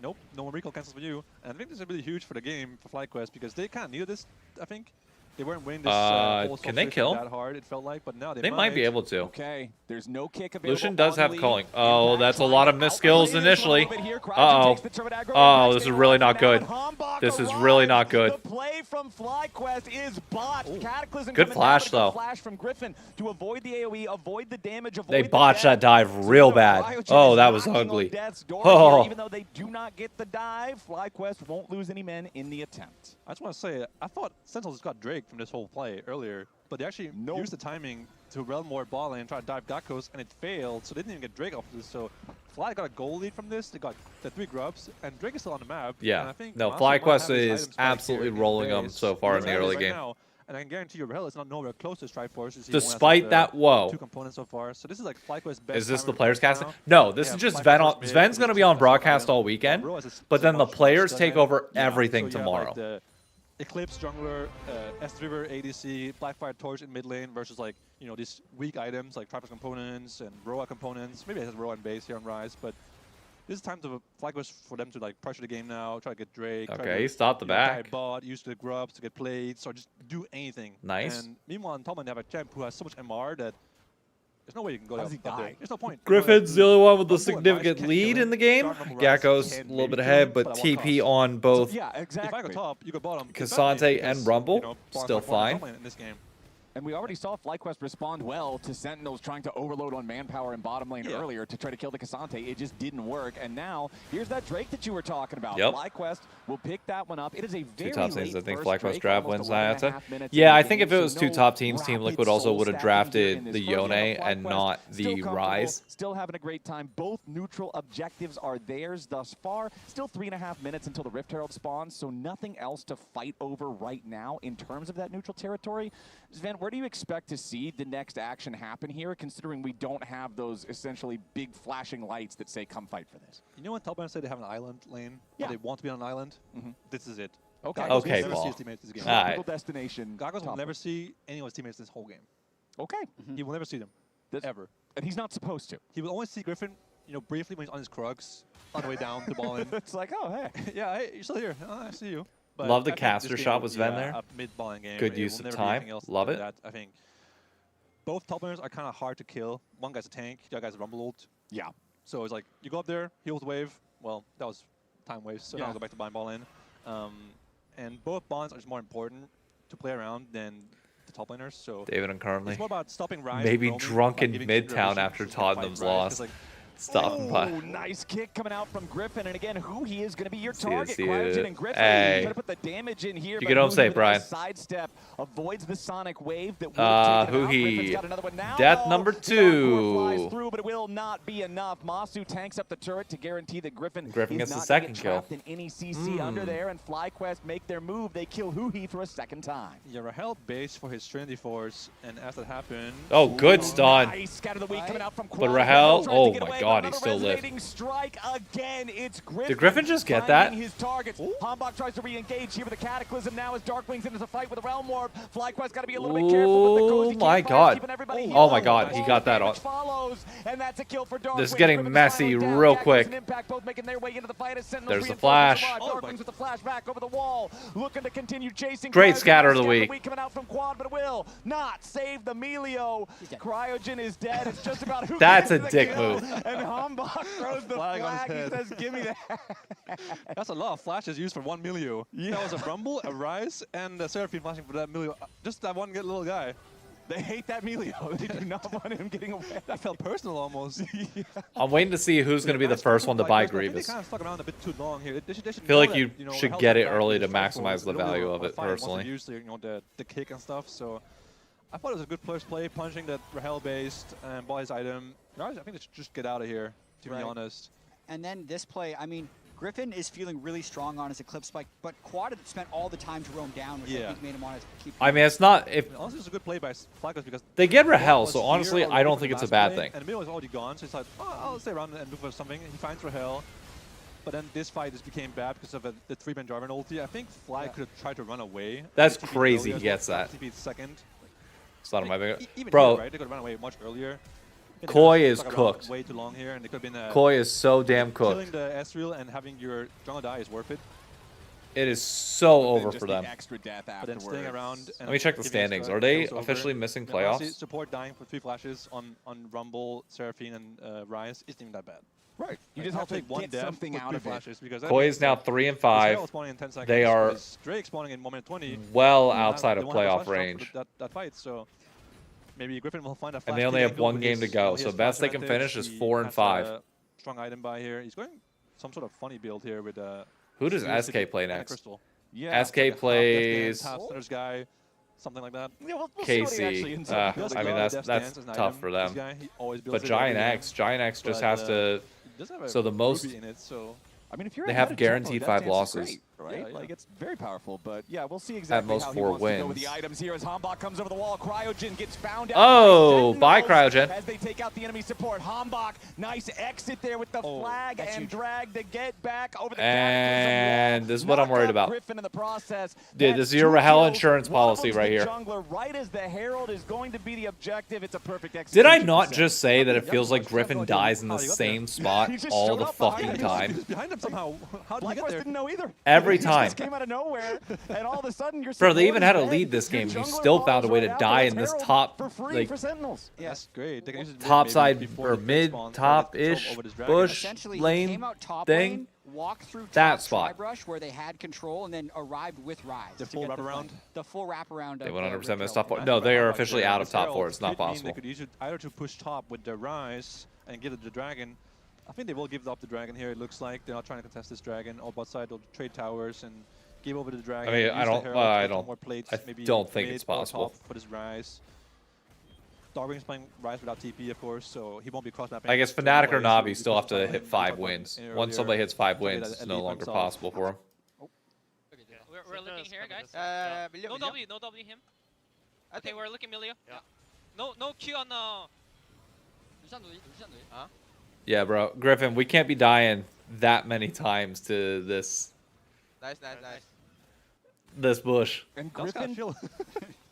Nope, no one recall cancels for you. And I think this is really huge for the game for FlyQuest because they kind of needed this. I think they weren't winning this. Whole can they switch kill? that hard? It felt like, but now They might be able to. Okay, there's no kick available. Lucian does have on the calling. lead. Oh, Impact that's a trying lot to of missed skills outplay this initially. a little bit here. Cryogen Uh-oh. takes the turret aggro. Oh, Impact this is staying really alive not for now, good. and Hambach This is arrives. really not good. The play from FlyQuest is botched. Cataclysm Good coming flash, down, but a though. Flash from Griffin to avoid the AoE, avoid the damage, avoid They the botched death. that dive So real now bad. Cryogen Oh, is that was knocking on ugly. death's door Oh. here. Even though they do not get the dive, FlyQuest won't lose any men in the attempt. I just want to say, I thought Sentinels got Drake from this whole play earlier, but they actually used the timing to realm more ball lane and try to dive Gakos, and it failed, so they didn't even get Drake off this. So Fly got a goal lead from this. They got the 3 grubs, and Drake is still on the map. And Yeah. I think No, Master might FlyQuest have his is items back absolutely here in rolling his them base. so far in the He's early right game. now, and I can guarantee you, Rahel is not nowhere close to Strike Force. Despite that, whoa. 2 components so far. So this is like FlyQuest's best. Is this time the with players Flash casting? now. No, this Yeah, is just FlyQuest Sven. mid, Sven's going to be on broadcast all weekend, Bro has but then the much players done take it. over Yeah, everything so you have, like, tomorrow. the Eclipse jungler, S-River ADC, Blackfire Torch in mid lane versus like, you know, these weak items like Tripos components and Roa components. Maybe it has Roa and base here on Rise, but this is time to FlyQuest for them to like pressure the game now, try to get Drake. try Okay, to, he stopped the you know, dive back. bot, use the grubs to get plates, or just do anything. Nice. And meanwhile, on top of them, they have a champ who has so much MR that there's no way you can go How does he up there. die? There's no point. Griffin's the only one with the Rumble and Rise significant can't lead kill in the him. game. Dark Rumble Rise Gakko's can a little maybe bit kill ahead, him, but at what TP cost? on both Yeah, exactly. If I go top, you go bottom. Cassante and because, Rumble, you know, still Barnes fine. in this game. And we already saw FlyQuest respond well to Sentinels trying to overload on manpower in bottom lane earlier to try to kill the Cassante. It just didn't work. And now, here's that Drake that you were talking about. Yep. FlyQuest will pick that one up. It is a very Two top late teams. I think first FlyQuest Drake, draft almost wins 11 and a that. half minutes Yeah, in I the think game, if it so was 2 no top teams, Team rapid Liquid also soul would have stacking here in drafted this the first Yone game. and FlyQuest not still the comfortable, Rise. Still having a great time. Both neutral objectives are theirs thus far. Still 3.5 minutes until the Rift Herald spawns, so nothing else to fight over right now in terms of that neutral territory. Sven, where do you expect to see the next action happen here, considering we don't have those essentially big flashing lights that say, come fight for this? You know when Top say they have an island lane? Yeah. Or they want to be on an island? This is it. Okay. Gagos Okay, will never see Paul. his teammates this game. All right. Typical destination. Gagos will top never lane. see any of his teammates this whole game. Okay. He will never see them. This- Ever. And he's not supposed to. He will only see Griffin, you know, briefly when he's on his Krugs, on the way down the ball in. It's like, oh, hey. Yeah, hey, you're still here. Oh, I see you. But Love the I think caster this game shot will with be, Sven there. A mid-ball game. Good It use will of never be time. anything else Love than it. That. I think both top laners are kind of hard to kill. One guy's a tank, the other guy's a rumble ult. Yeah. So it's like, you go up there, heal with wave. Well, that was time waste, so now I'll go back to buying ball in. And both bonds are just more important to play around than the top laners. So David and currently. it's more about stopping Rise. Maybe and roaming drunk by in giving Midtown Syndra after vision to fight Tottenham's Rise, 'cause, loss. like, Stopping by. Oh, nice kick coming out from Griffin. And again, who he is going to be your See it, target. see Cryogen it. and Griffin. Hey. Trying to put the damage in here. You but get home Huhi safe, with a Brian. nice sidestep avoids the sonic wave that would have taken him out. Huhi. Griffin's got another one now. Death though. number The encore flies 2. through, but it will not be enough. Masu tanks up the turret to guarantee that Griffin Griffin is gets the not second gonna get kill. trapped in any CC under there. And FlyQuest make their move. They kill Huhi for a second time. Yeah, Rahel base for his Trinity Force, and as that happened, Oh, good stun. Nice scatter the week coming out from But Quad. Rahel, Tries to oh get my away, God, but he another still lived. resonating strike again. It's Griffin. Did Griffin just get finding that? his targets. Hambach tries to re-engage here with the Cataclysm now as Darkwing's into the fight with the Realm Warp. FlyQuest got to be a little bit careful with the cozy my campfires, God. keeping everybody Oh my healed. God, he got that Damage on. follows, and that's a kill for Darkwing. This is getting Griffin's messy finally down. real Jackals quick. and Impact both making their way into the fight as Sentinels There's the reinforcements flash. arrive. Darkwing's with the flash back over the wall, looking to continue chasing. Great Cryogen. scatter of the Scatter week. coming out from Quad, but it will not save the Melio. Cryogen is dead. It's just about who That's gets a the dick kill. move. And Hambach throws the Flag on his flag. He head. says, "Give me that." that's a lot of flashes used for 1 Milio. Yeah. That was a Rumble, a Rise, and a Seraphine flashing for that Milio. Just that one little guy. They hate that Melio. They do not want him getting away. That felt personal almost. I'm waiting to see who's going to be the first one to buy Grievous. They kind of stuck around a bit too long here. They should feel like know you that, should Rahel's get it back early with to strike maximize force. the They don't value really of it, fight once they personally. use the kick and stuff. So I thought it was a good first play, punching that Rahel based and buy his item. I think they should just get out of here, to be honest. And then this play, I mean, Griffin is feeling really strong on his Eclipse spike, but Quad spent all the time to roam down, which I think made him want to keep. I mean, it's not if Honestly, it's a good play by FlyQuest because they get Rahel, was so here honestly, already I don't for think the it's a last bad play, thing. And Emilio is already gone, so he's like, oh, I'll stay around and look for something. He finds Rahel, but then this fight just became bad because of the 3-man Jarvan ulti. I think Fly could have tried to run away. That's TP'd crazy earlier he as well. gets that. TP'd second. It's not on my big. Even Bro, here, right? They could have run away much earlier. Koi is Stuck around cooked. Way too long here, and they could have been. Koi is so damn Killing cooked. the Ezreal and having your jungle die is worth it. It is so Then over just for the them. extra death But then afterwards. staying around. And Let me check the giving extra standings. Are they kills over. officially missing Then honestly, playoffs? support dying for 3 flashes on Rumble, Seraphine, and Ryze isn't even that bad. Right. You Like, just I'll have to take one get death something with out 3 of it. flashes because Koi is now 3 and 5. Spawning in 10 seconds. They are with Drake spawning in 1 minute 20. well They outside of won't have a playoff flash jump range. for That fight, so maybe Griffin will find a flash. And they only kick have angle 1 with game to his- go, with so his best they flash can advantage. finish is He 4 and has 5. a strong item by here. He's going some sort of funny build here with Who does Sphere SK City play and a next? Crystal. Yeah. SK plays Half Center's guy, something like that. Yeah, we'll see what he actually KC. ends up building. I mean, Love that's Death Stance as an tough item. for This them. guy, he always builds But it Giant every game. X just But, has to. He does have a So the most- Ruby in it, so I mean, if you're They ahead have of General, guaranteed Death 5 Dance is losses. great, right? Yeah, yeah. Like, it's very powerful, but yeah, we'll see exactly most how 4 he wants to go with wins. the items here as Hambach comes over the wall. Cryogen gets found out. Oh, by bye, Cryogen. As they take out the enemy support. Hambach, nice exit there with the flag that's and huge. drag to get back over the And this is what I'm worried about. Griffin in the process. Dude, That's this is your 2 Rahel kills. insurance One of policy them's right the here. Jungler, right as the Herald is going to be the objective. It's a perfect execution. Did I not for just say that it Yeah, feels like yeah, Griffin yeah, dies in how the you got same there. spot He just all showed the up behind fucking him. time? He's behind him somehow. How did he get Blackquest there? didn't know either. Every He time. just came out of nowhere, and all of a sudden you're. Bro, they even had a lead this game, and you still found a way to die in this top, for free like, for Sentinels. That's great. They can use it top maybe side before or the mid, spawns, or get top-ish control over this dragon. bush Essentially, he lane came out top thing. lane, walked through That top spot. Tribrush where they had control, and then arrived with Rise. The to full get wraparound? flank. The full wraparound. They of, 100% missed Rick top Hill. four. No, they are Like officially the out of top Herald 4. It's not could mean possible. They could use it either to push top with the Rise and give it the dragon. I think they will give up the dragon here. It looks like they're not trying to contest this dragon. On bot side, they'll trade towers and give over the dragon. I mean, use I the don't- Herald well, to I get some don't- more plates, I maybe don't think mid it's or possible. top for this Rise. Darwin's playing Rise without TP, of course, so he won't be cross-mapping. I guess to Fnatic or anyways, so Navi he still have to pushes hit top 5 lane wins. earlier. Once somebody hits 5 Somebody wins, that it's no elite longer himself. possible for them. We're looking here, guys. Milio, No Milio. W, no W him. I Okay, think we're looking Milio. Yeah. No Q on Lucian Nui, Lucian Nui. Huh? Yeah, bro. Griffin, we can't be dying that many times to this Nice. bush. And Gauss got Griffin, chill.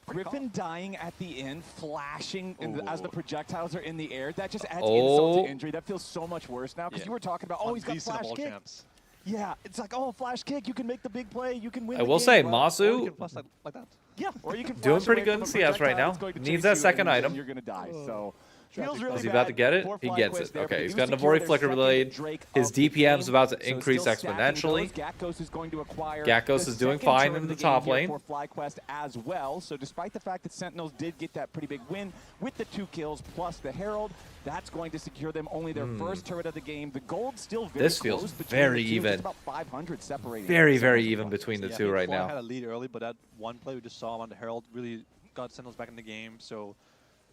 Griffin dying at the end, flashing as the projectiles are in the air. That just adds Oh. insult to injury. That feels so much worse now because Yeah. you were talking about, oh, he's got Unleashed in the flash ball kick. champs. Yeah, it's like, oh, flash kick. You can make the big play. You can win. I the will game. say, Well, Or you Masu, can flash like that. Yeah, or you can Doing flash pretty away good from in a CS right projectile now. that's going to Needs chase that you, second and item. You're gonna die. So feels really Is he about to bad get it? for He gets FlyQuest it. there, Okay, but he's they got do Navori secure Flicker their Blade. second Drake His of the DPM's game, about to so increase still stacking exponentially. those. Gakkos is going to acquire Gakkos the is doing second fine turn in of the game top here lane. for FlyQuest as well. So despite the fact that Sentinels did get that pretty big win with the 2 kills plus the Herald, that's going to secure them only their first turret of the game. The gold still very This feels close between very the two, even. just about 500 separating. Very, Sentinels very and even FlyQuest. between the Yeah, I two mean, right Fly now. had a lead early, but that one play we just saw on the Herald really got Sentinels back in the game. So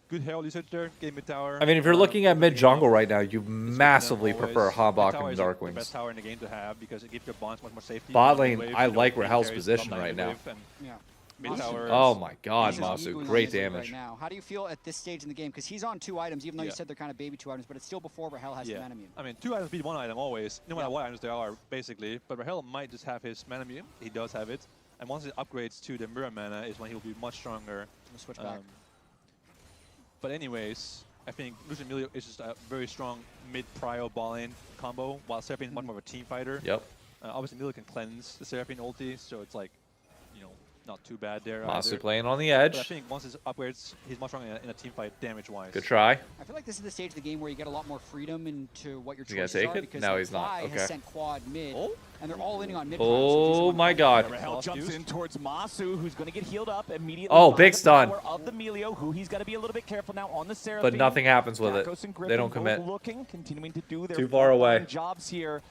good Herald usage there. Game mid tower. I mean, if you're looking at over the mid game. jungle right now, you It's good for them massively always. prefer Mid Harbok tower and is the Darkwings. best tower in the game to have because it gives your bonds much more safety. Bot Mid lane, wave, I you know, like Queen Rahel's carries, position come right down now. mid wave, and Yeah. Mid Masu- tower. Oh my god, He's just Masu. eagling Great on his way damage. Right now. How do you feel at this stage in the game? Because he's on 2 items, even though you Yeah. said they're kind of baby 2 items, but it's still before Rahel has the Manamune. I mean, 2 items beat 1 item always, no matter Yeah. what items they are, basically. But Rahel might just have his mana immune. He does have it. And once it upgrades to the mirror mana is when he'll be much stronger. We'll switch back. But anyways, I think Lucian Emilio is just a very strong mid-prio ball-in combo, while Seraphine is much more of a team fighter. Yep. Obviously, Emilio can cleanse the Seraphine ulti, so it's like, you know, not too bad there Masu either. playing on the But I edge. think once his upgrades, he's much stronger in a team fight damage-wise. Good try. I feel like this is the stage of the game where you get a lot more freedom into what your Is he gonna choices take are it? because No, like, he's not. Fly Okay. has sent quad mid, Oh. and they're all inning on mid. Oh my god. Rahel Lost jumps use. in towards Masu, who's going to get healed up immediately. Oh, by big the stun. power Of the Melio, who he's got to be a little bit careful now on the Seraphine. But nothing happens with it. Gakkos and They Griffin don't both commit. Looking, continuing to do their Too far away. frontline jobs here.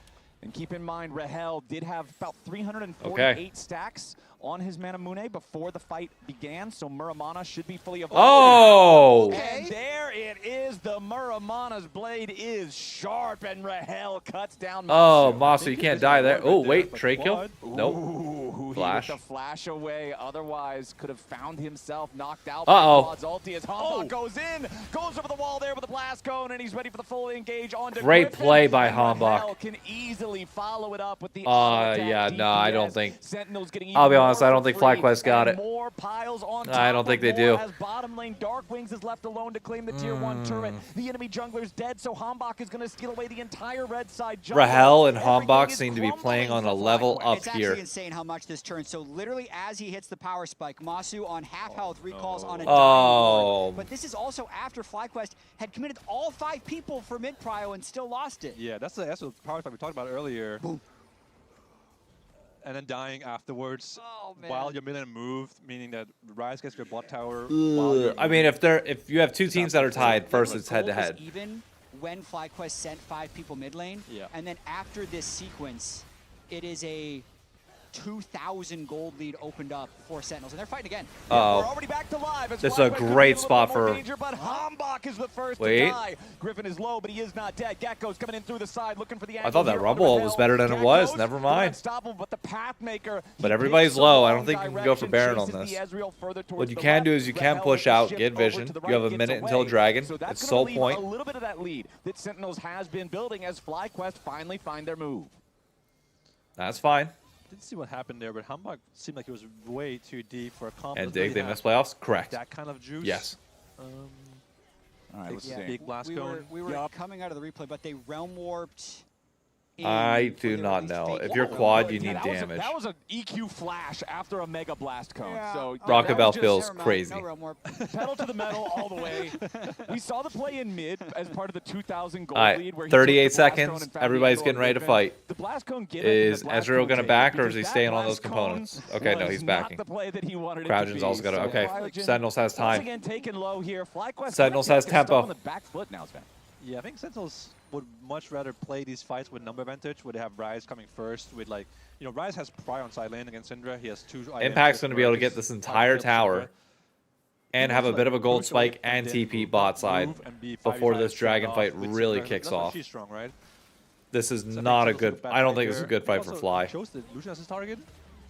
And keep in mind, Rahel did have about 348 Okay. stacks on his Manamune before the fight began, so Muramana should be fully evolved. Oh! And there it is. The Muramana's blade is sharp, and Rahel cuts down Masu. Oh, Masu, you can't die there. Oh, wait, trade kill? Nope. Ooh, Flash. He with the flash away, otherwise could have found himself knocked out Uh-oh. by Quad's ulti as Hanbok goes in, goes over the wall there with a blast cone, and he's ready for the full engage on to Great Griffin. play by And Hanbok. Rahel can easily follow it up with the auto attack Yeah, no, I don't DPS. think. Sentinels getting I'll be even honest, more I don't for think free, FlyQuest got and it. more piles on I don't top think of they more do. As bottom lane Darkwings is left alone to claim the tier 1 turret. The enemy jungler's dead, so Hanbok is going to steal away the entire red side jungle. Rahel and Everything Hanbok is seem to be crumbling playing on for a level FlyQuest. up It's here. actually insane how much this turns. So literally as he hits the power spike, Masu on half health recalls on a dying Oh. ward. But this is also after FlyQuest had committed all 5 people for mid prio and still lost it. Yeah, that's the power spike we talked about earlier. Boom. And then dying afterwards Oh, man. while your minion moved, meaning that Ryze gets your bot tower. While you're I mean, moving. if you have two teams that are tied, first it's head to Gold was head. even when FlyQuest sent 5 people mid lane. Yeah. And then after this sequence, it is a 2,000 gold lead opened up for Sentinels, and they're fighting again. We're Uh-oh. already back to live. as This is a FlyQuest could be great little spot bit more for- danger, but Hanbok is the first Wait. to die. Griffin is low, but he is not dead. Gecko's coming in through the side, looking for the angle I thought that here Rumble on was Rahel. better than it was. Gecko's Never mind. unstoppable, but the Pathmaker, But he everybody's picks the low. I don't wrong think you can go for direction, Baron on chases the this. Ezreal further towards What you the can left. do is you can Rahel push with the out, shift get over vision. to the You have right, a gets minute until away. Dragon. So It's that's sole gonna leave point. a little bit of that lead that Sentinels has been building as FlyQuest finally find their move. That's fine. Didn't see what happened there, but Hanbok seemed like he was way too deep for a comp. And that Dig, really they had missed playoffs? Correct. That kind of juice. Yes. All right, let's see. Big blast cone. We were coming out of the replay, but they realm warped. I before do they not released know. fake If you're Wall. quad, you Yeah, need that was damage. that was an EQ flash after a Mega Blast Cone. Yeah. So Rocket that Bell was just feels Never mind, crazy. No realm warp. pedal to the metal all the way. We saw the play in mid as part of the 2,000 gold All right, lead. Where he 38 took the blast seconds. cone and found the Everybody's angle getting on ready to Griffin. fight. The blast cone given, Is the blast Ezreal cone gonna taken, back, or because is he that staying on those blast cone components? Okay, no, was he's not backing. the play that he wanted it to Kraujin's be. also got to. So Okay, Kraujin Sentinels has once time. again taken low here. FlyQuest Sentinels kinda has getting stuck tempo. on the back foot now, Sven. Yeah, I think Sentinels would much rather play these fights with number advantage, where they have Ryze coming first with like, Ryze has prior on side lane against Syndra. He has 2 Impact's going to be able to get this this entire tower and have a bit of a gold spike and TP bot side before this dragon fight really kicks off. She's strong, right? This is So I think not a Sentinels good. with bad I don't think fight this is a here. good fight He for also Fly. chose the Lucian as his target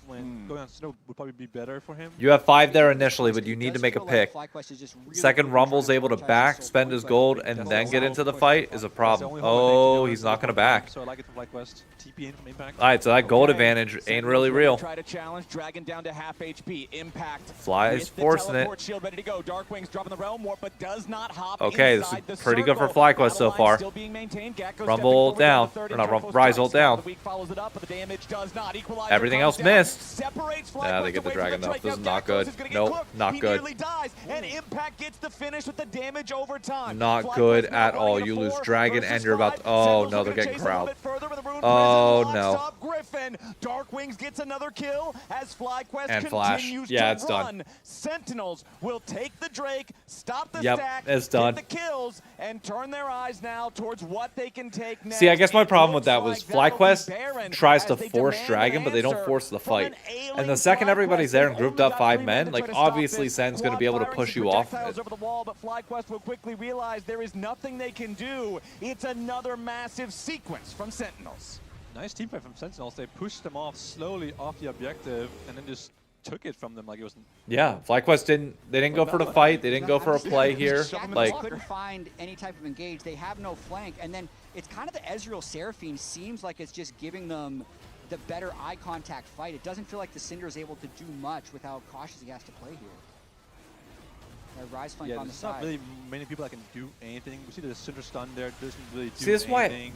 when going on Snow would probably be better for him. You have 5 there initially, but you need to Does make a feel pick. like FlyQuest is just really Second good Rumble's trying able to prioritize back, his spend soul his point, gold, but and that's then the get whole into the point fight of is a FlyQuest. problem. Oh, he's not going to back. So I like it from FlyQuest. TP in from Impact. All right, so that gold Okay. advantage ain't really real. Try to challenge Dragon down to half HP. Impact. Fly is with the forcing it. teleport shield ready to go. Darkwing's dropping the realm warp, but does not hop Okay, this is inside the pretty good for circle. FlyQuest so Battle line far. still being maintained. Gecko Rumble stepping forward down down. to third, Or not, Interpol Rise strikes ult down. down. The weak follows it up, but the damage does not. Equalizer Everything comes else down, missed. separates Yeah, they FlyQuest get the away from dragon, though. Drake. This is Now not Gecko's good. is gonna get Nope, cooked. not He good. nearly dies, and Impact gets the finish with the damage over time. Not FlyQuest good now at all. running a You lose 4 dragon versus and you're about 5. to. Oh, Sentinels no, are they're gonna getting chase a little crowd. bit further, but the Rune Oh, Prison no. locks up Griffin. Darkwings gets another kill as FlyQuest And Flash. continues Yeah, to it's done. run. Sentinels will take the Drake, stop the Yep, stack, it's done. get the kills, and turn their eyes now towards what they can take next. See, I guess my It problem with looks that was like that'll be FlyQuest Baron tries as to they force demand Dragon, an but they don't answer force the from fight. an And ailing the second FlyQuest. everybody's there and They've grouped only up got 5 3 men, to like try to stop obviously this. Sen's going to Quad be able to firing push some you off. projectiles over the wall, but FlyQuest will quickly realize there is nothing they can do. It's another massive sequence from Sentinels. Nice team fight from Sentinels. They pushed them off slowly off the objective and then just took it from them like it was. Yeah, FlyQuest didn't go for the fight. They didn't go for a play here. Like, couldn't find any type of engage. They have no flank, and then it's kind of the Ezreal Seraphine seems like it's just giving them the better eye contact fight. It doesn't feel like the Cinder is able to do much with how cautious he has to play here. Rise flank Yeah, on the there's not side. really many people that can do anything. We see the Cinder stun there. Doesn't really do see, this is why anything.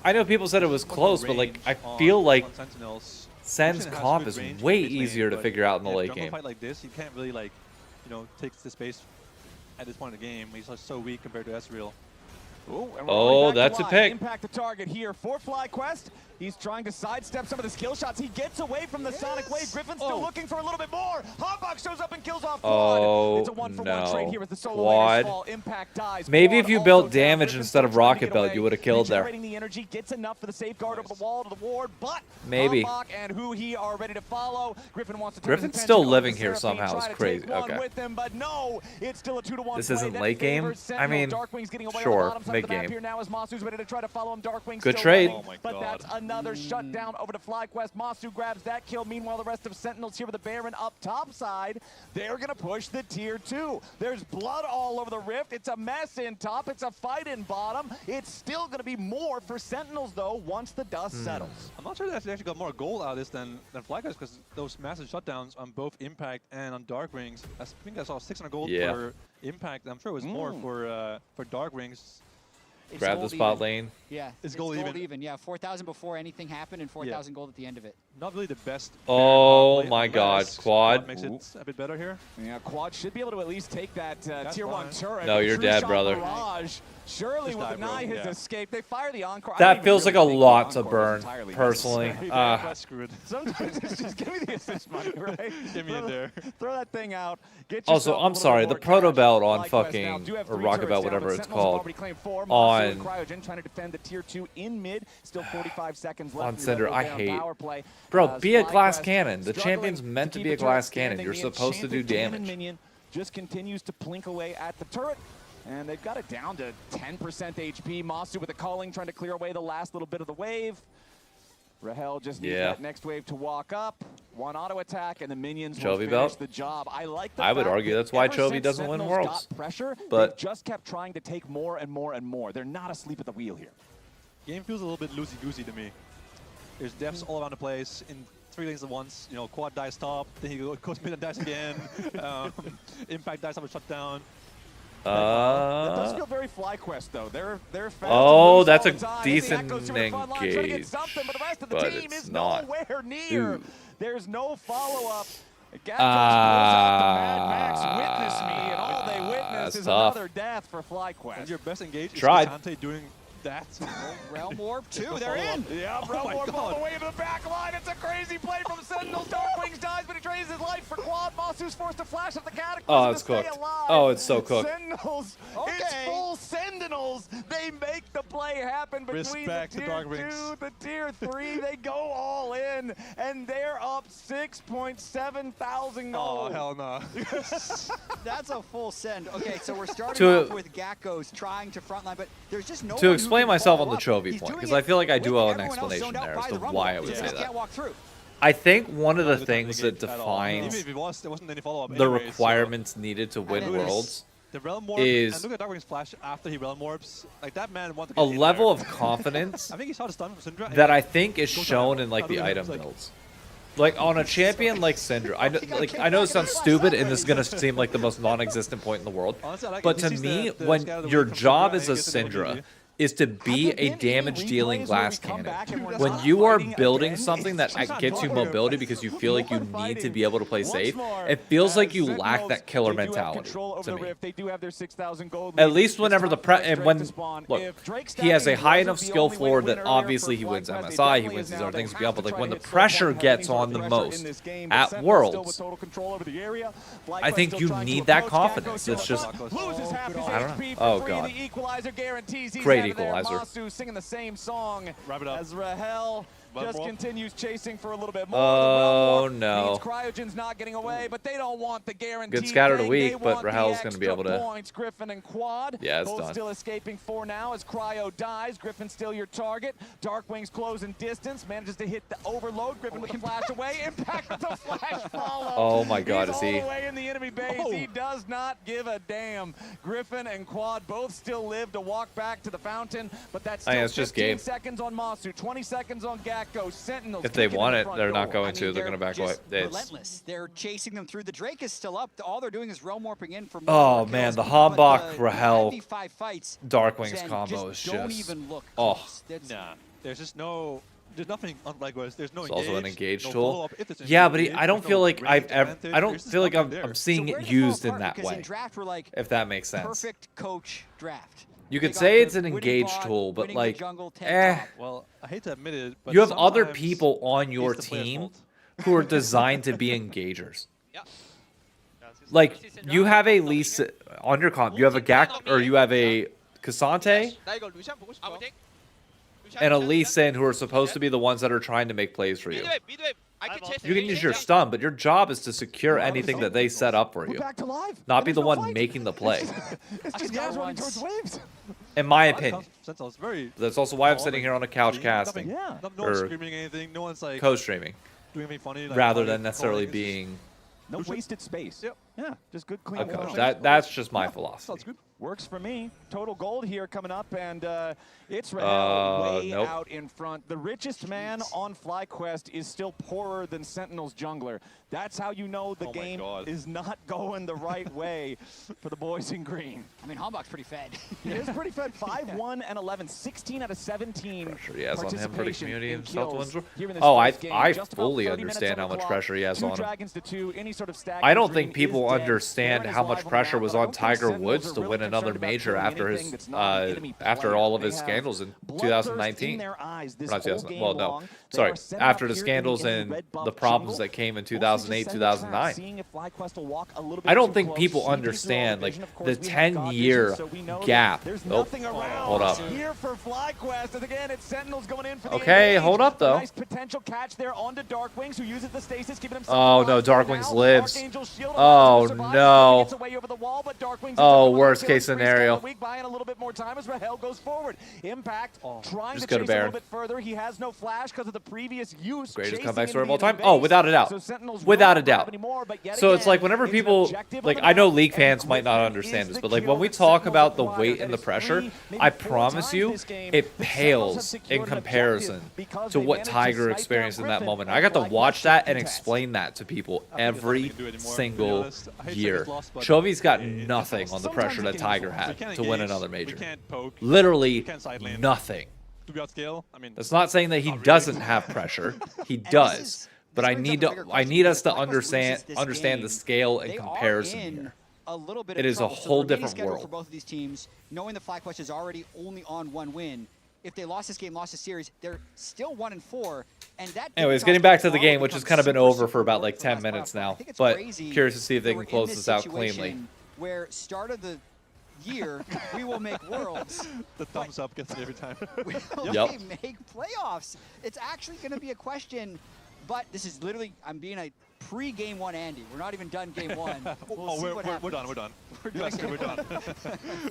I know people said it was close, but like I feel like Sen's Lucian has comp good is range way mid lane, easier to but figure out in the in a late jungle game. fight like this, you can't really like, take the space at this point in the game. He's like so weak compared to Ezreal. Ooh, and we're Oh, already back that's to a live. pick. Impact the target here for FlyQuest. He's trying to sidestep some of the skill shots. He gets away from the Sonic Wave. Griffin's still looking for a little bit more. Hotbox shows up and kills off Quad. Oh, It's a one-for-one trade here with the solo Quad. fall. Impact dies. Maybe Quad if you also built down. damage Griffin's instead still of trying to rocket get belt, away. you would have killed there. Regenerating the energy gets enough for the safeguard over the wall to the ward, but Maybe. Hotbox and Huhi are ready to follow. Griffin wants to turn Griffin's his still attention over living to here Seraphine, somehow. try It's to take crazy. one Okay. with him, but no, it's still a 2-to-1 This play isn't that late game? favors I mean, Sentinel. Darkwing's getting away sure, on the bottom side of the map mid-game. here now as Masu's ready to try to follow him. Darkwing's Good still trade. running, Oh my but God. that's another shutdown over to FlyQuest. Masu grabs that kill. Meanwhile, the rest of Sentinels here with the Baron up top side. They're going to push the tier 2. There's blood all over the rift. It's a mess in top. It's a fight in bottom. It's still going to be more for Sentinels, though, once the dust settles. I'm not sure that they actually got more gold out of this than FlyGuys, because those massive shutdowns on both Impact and on Dark Rings. I think I saw 600 gold for Impact. I'm sure it was more for Dark Rings. It's Grab the gold spot even. lane. Yeah, It's gold even. Yeah, 4,000 before anything happened and 4,000 gold at the end of it. Not really the best. Oh play, my God, unless Quad. Makes it a bit better here. Yeah, Quad should be able to at least take that tier 1 fine. turret. No, you're True dead, shot brother. Barrage surely Just will die, bro. deny his Yeah. escape. They fire the Encore. I That don't even feels like really a think the lot to Encore was burn, entirely personally. necessary. That's screwed. Sometimes it's just give me the assist money, right? Give me in there. Throw that thing out. Get Also, yourself a I'm little sorry, bit the more proto cash. belt on FlyQuest now fucking, do have or 3 rocket turrets belt, down, whatever but it's Sentinels have called, already claimed 4. Masu on- and Cryogen trying to defend the tier 2 in mid. Still 45 seconds left. On in the Cinder, level I down hate- power play. Bro, be a glass FlyQuest cannon. The struggling champion's meant to keep be a the turret glass cannon. standing. You're The supposed to do enchanted cannon damage. minion just continues to plink away at the turret. And they've got it down to 10% HP. Masu with a calling, trying to clear away the last little bit of the wave. Rahel just needs that next wave to walk up. One auto attack, and the minions will Chovy finish belt? the job. I like the I would fact argue that that's why ever Chovy since doesn't win Sentinels Worlds. got pressure, But- they've just kept trying to take more and more and more. They're not asleep at the wheel here. Game feels a little bit loosey-goosey to me. There's deaths all around the place in 3 lanes at once. You know, Quad dies top, then he goes mid and dies again. Impact dies on a shutdown. That does feel very FlyQuest, though. They're fast Oh, and loose that's all a the time. decent Goes through the front line, trying to get engage, something, but the rest of the but team it's is not. nowhere near. Ooh. There's no follow-up. Gatkos pulls out the Mad Max Witness Me, and all they witness That's is tough. another death for And FlyQuest. your best engage Tried. is Kante doing that. Realm Warp 2, they're in. Yeah, Oh Realm my Warp all God. the way to the back line. It's a crazy play from Sentinels. Darkwings dies, but he trades his life for Quad. Masu's forced to flash up the Cataclysm Oh, to it's stay cooked. alive. Oh, it's so cooked. Sentinels, it's Okay. full Sentinels. They make the play happen between Respect the to tier Darkwings. 2, the tier 3. They go all in, and they're up 6.7 thousand Oh, gold. hell no. That's a full send. Okay, so we're starting To- off with Gatkos trying to frontline, but there's just no To one who explain can myself follow on the up. Chovy He's point, doing 'cause I feel like I it do with have an everyone else explanation zoned out there by as the to Rumble. why I would He say just that. can't walk through. I think one of the Not things that negate at all. Even defines if it was, there wasn't any follow-up the anyways, so requirements needed to win then Worlds the Realm Warp, is- and look at Darkwing's flash after he Realm Warps. Like, that man wanted to a get in level there. of confidence I think he saw the stun from Syndra. and that he I think is goes shown down. in like I the look at him, item it's like- builds. Like on a champion like Syndra, I know it sounds stupid and this is gonna seem like the most non-existent point in the world, Honestly, I like but it. to He sees me, the when scatter the your wave from job Syndra as a and gets it Syndra immediately. is to Have be there a been any damage-dealing replays glass where we come back cannon. and we're When not you are fighting building again? something that It's gets you not mobility because you feel like you more need to fighting. be able to play Once safe, more, it feels like as you lack Sentinels, that killer they do have mentality control over to the me. Rift. They do have their 6,000 gold At lead. least It's whenever the time for and Drake when to spawn. look, If Drake he has a stacking high wasn't enough the skill only way floor to that win earlier obviously for he wins FlyQuest, they MSI, he definitely wins is these now. other They things, have but to like try when to the hit pressure Soulbound, gets having on the pressure in most this game, but at Sentinels still with Worlds, total control over the area. I FlyQuest think still you trying to need that approach. confidence. Gatkos It's just loses half his I don't know. HP Oh, for free. God. The equalizer guarantees he's Great out of there. equalizer. Masu singing the same song Wrap it up. as Rahel just Warp. continues chasing for a little bit more. Oh, The Realm Warp no. means Cryogen's not getting away, but they don't want the guaranteed Good scattered a thing. week, They but want the Rahel's gonna be extra able to- points. Griffin and Quad, Yeah, it's both done. still escaping for now as Cryo dies. Griffin still your target. Darkwing's closing distance, manages to hit the overload. Griffin with a flash away. Impact with the flash follow. Oh my God, He's is all he- the way in the enemy base. Oh. He does not give a damn. Griffin and Quad both still live to walk back to the fountain, but that's I think still it's just 15 game. seconds on Masu, 20 seconds on Gakko. Sentinels if they kicking want in it, front they're not door. going I to. mean, They're gonna back away. just It's- relentless. They're chasing them through. The Drake is still up. All they're doing is realm warping in for Oh, more man, kills, the but Hambach the Rahel 5v5 fights, Darkwing's Zen, combo is don't just even look oh. close. That's- Nah, there's just no. There's nothing unlike West. There's no It's engage. also an engage no tool. follow-up. If it's an Yeah, but engage, I don't there's feel no like range I advantage. don't There's just feel like nothing I'm there. seeing So it where did it fall used in apart? that Because way. in draft, we're like If that makes sense. perfect coach draft. You could They got say the it's an winning engage bot, tool, but winning the like, jungle, 10 eh. top. Well, I hate to admit it, but You have other sometimes people on your it's the player's team fault. who are designed to be engagers. Yeah. Like, you have a Lee Sin, on your comp, you have a Gak, or you have a Cassante 나 이거 루시안 보고 I 싶어. would take. and a Lee Sin who are supposed to be the ones that are trying to make plays for you. Midway. I can chase. You can use your stun, but your job is to secure anything that they set up for We're you, back to live. not And be there's the no one fight. making the play. It's just guys running towards waves. In my opinion. Sentinel's very That's also why I'm sitting here on a couch casting, Yeah. No one's Or screaming anything. No one's like co-streaming, doing anything funny. Like, rather funny than necessarily trolling. It's just- being. No wasted space. Yep. Yeah, just good clean Okay, flow. that's just my Sounds philosophy. good. Works for me. Total gold here coming up, and it's Rahel way Nope. out in front. The richest man on FlyQuest is still poorer than Sentinel's jungler. That's how you know the Oh my game God. is not going the right way for the boys in green. I mean, Hambach's pretty fed. He is pretty fed. 5-1 and 11, 16 out of 17. Pressure he has on him for the participation community in and stuff to kills win. here in this Oh, first game. I Just about fully 30 minutes understand on how the much clock. pressure he has 2 on him. dragons to 2. Any sort of stack I don't green think people is dead. understand Baron is how live much on the pressure map, was but I on don't think Tiger Sentinels Woods are to really win another concerned about major killing after anything his that's not an enemy after player. all of They his have scandals in bloodthirst 2019. in their eyes this Not whole 2000. game Well, no, long. They sorry. are setting After up the here in scandals getting and red buff the problems jungle. that came in Mostly just 2008, setting the trap, 2009. seeing if FlyQuest will walk a little bit I don't too think close. people CP through all understand like vision, of the course, we have God 10-year vision, so we know that gap. There's Oh, nothing around hold up. here for FlyQuest. And again, it's Sentinels going in for the Okay, engage. hold up, though. A nice potential catch there onto Darkwings, who uses the stasis, keeping himself Oh, alive no, for Darkwings now. lives. Archangel's shield Oh, allows him to survive. no. He gets away over the wall, but Darkwings ends Oh, up going worst on a case killing spree. scenario. Weak buying a little bit more time as Rahel goes forward. Impact trying Just to go to chase a Baron. little bit further. He has no flash because of the previous use. Greatest chasing comeback story of into all the time? base. Oh, without a doubt. So Sentinels Without a won't grab doubt. anymore, but yet So it's again, like whenever it's an people, objective like on the I know map, League and fans might not Griffin understand is this, the but like kill when we that talk Sentinels about the acquired. weight That and the is pressure, 3, maybe I 4 promise times you, this game. it The Sentinels have pales secured in an comparison objective because to they what managed to Tiger snipe experienced down in that Griffin moment. and I got to FlyQuest watch that and contest. explain that to people I think there's nothing every you can do anymore, to be single honest. I hate to say year. this lost, but Chovey's got it's nothing lost. on the Sometimes pressure the that game is Tiger lost. We had can't to win engage, another We major. can't poke. Literally We can't side lane. nothing. To be outscale, I mean, That's not saying that he Not really. doesn't have pressure. He does. is- But this I brings need up a to bigger I question need us to because FlyQuest loses understand the this scale and They are comparison in here. a little bit It of is a trouble. So whole the remaining different schedule world. for both of these teams, knowing the FlyQuest is already only on 1 win. If they lost this game, lost the series, they're still 1-4, and that. Anyways, didn't getting cost back them to the a game, while which to has become kind of been super, over super for about important like for 10 last minutes playoff. now. I think it's But crazy curious to see if they that can we're in close this this out cleanly. situation Where start of the year, we will make worlds. the thumbs up gets it every time. Will Yep. they make playoffs? It's actually going to be a question, but this is literally, I'm being a pre-game 1 Andy. We're not even done game 1. We'll see what we're done. happens. We're done. We're done Yes, game we're one. done.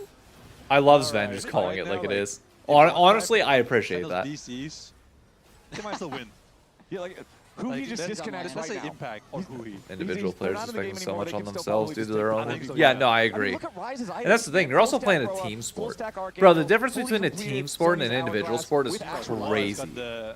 I love Sven Alright. just calling Right it now, like it like, is. Honestly, I appreciate that. DCs, they might still win. Yeah, like who Like, he just let's- disconnected Let's right say now. Impact or Hui. Individual they're players not in the game expecting so anymore, much they on can still themselves probably due to just their do it. own. I think so, Yeah, yeah. no, I I mean, agree. look at Rise's And that's the thing, you're also full playing stack a Roa, team full sport. stack Bro, the Archangel, difference fully between a completed team sport and an Sony's individual Hourglass sport is with actual Got crazy. the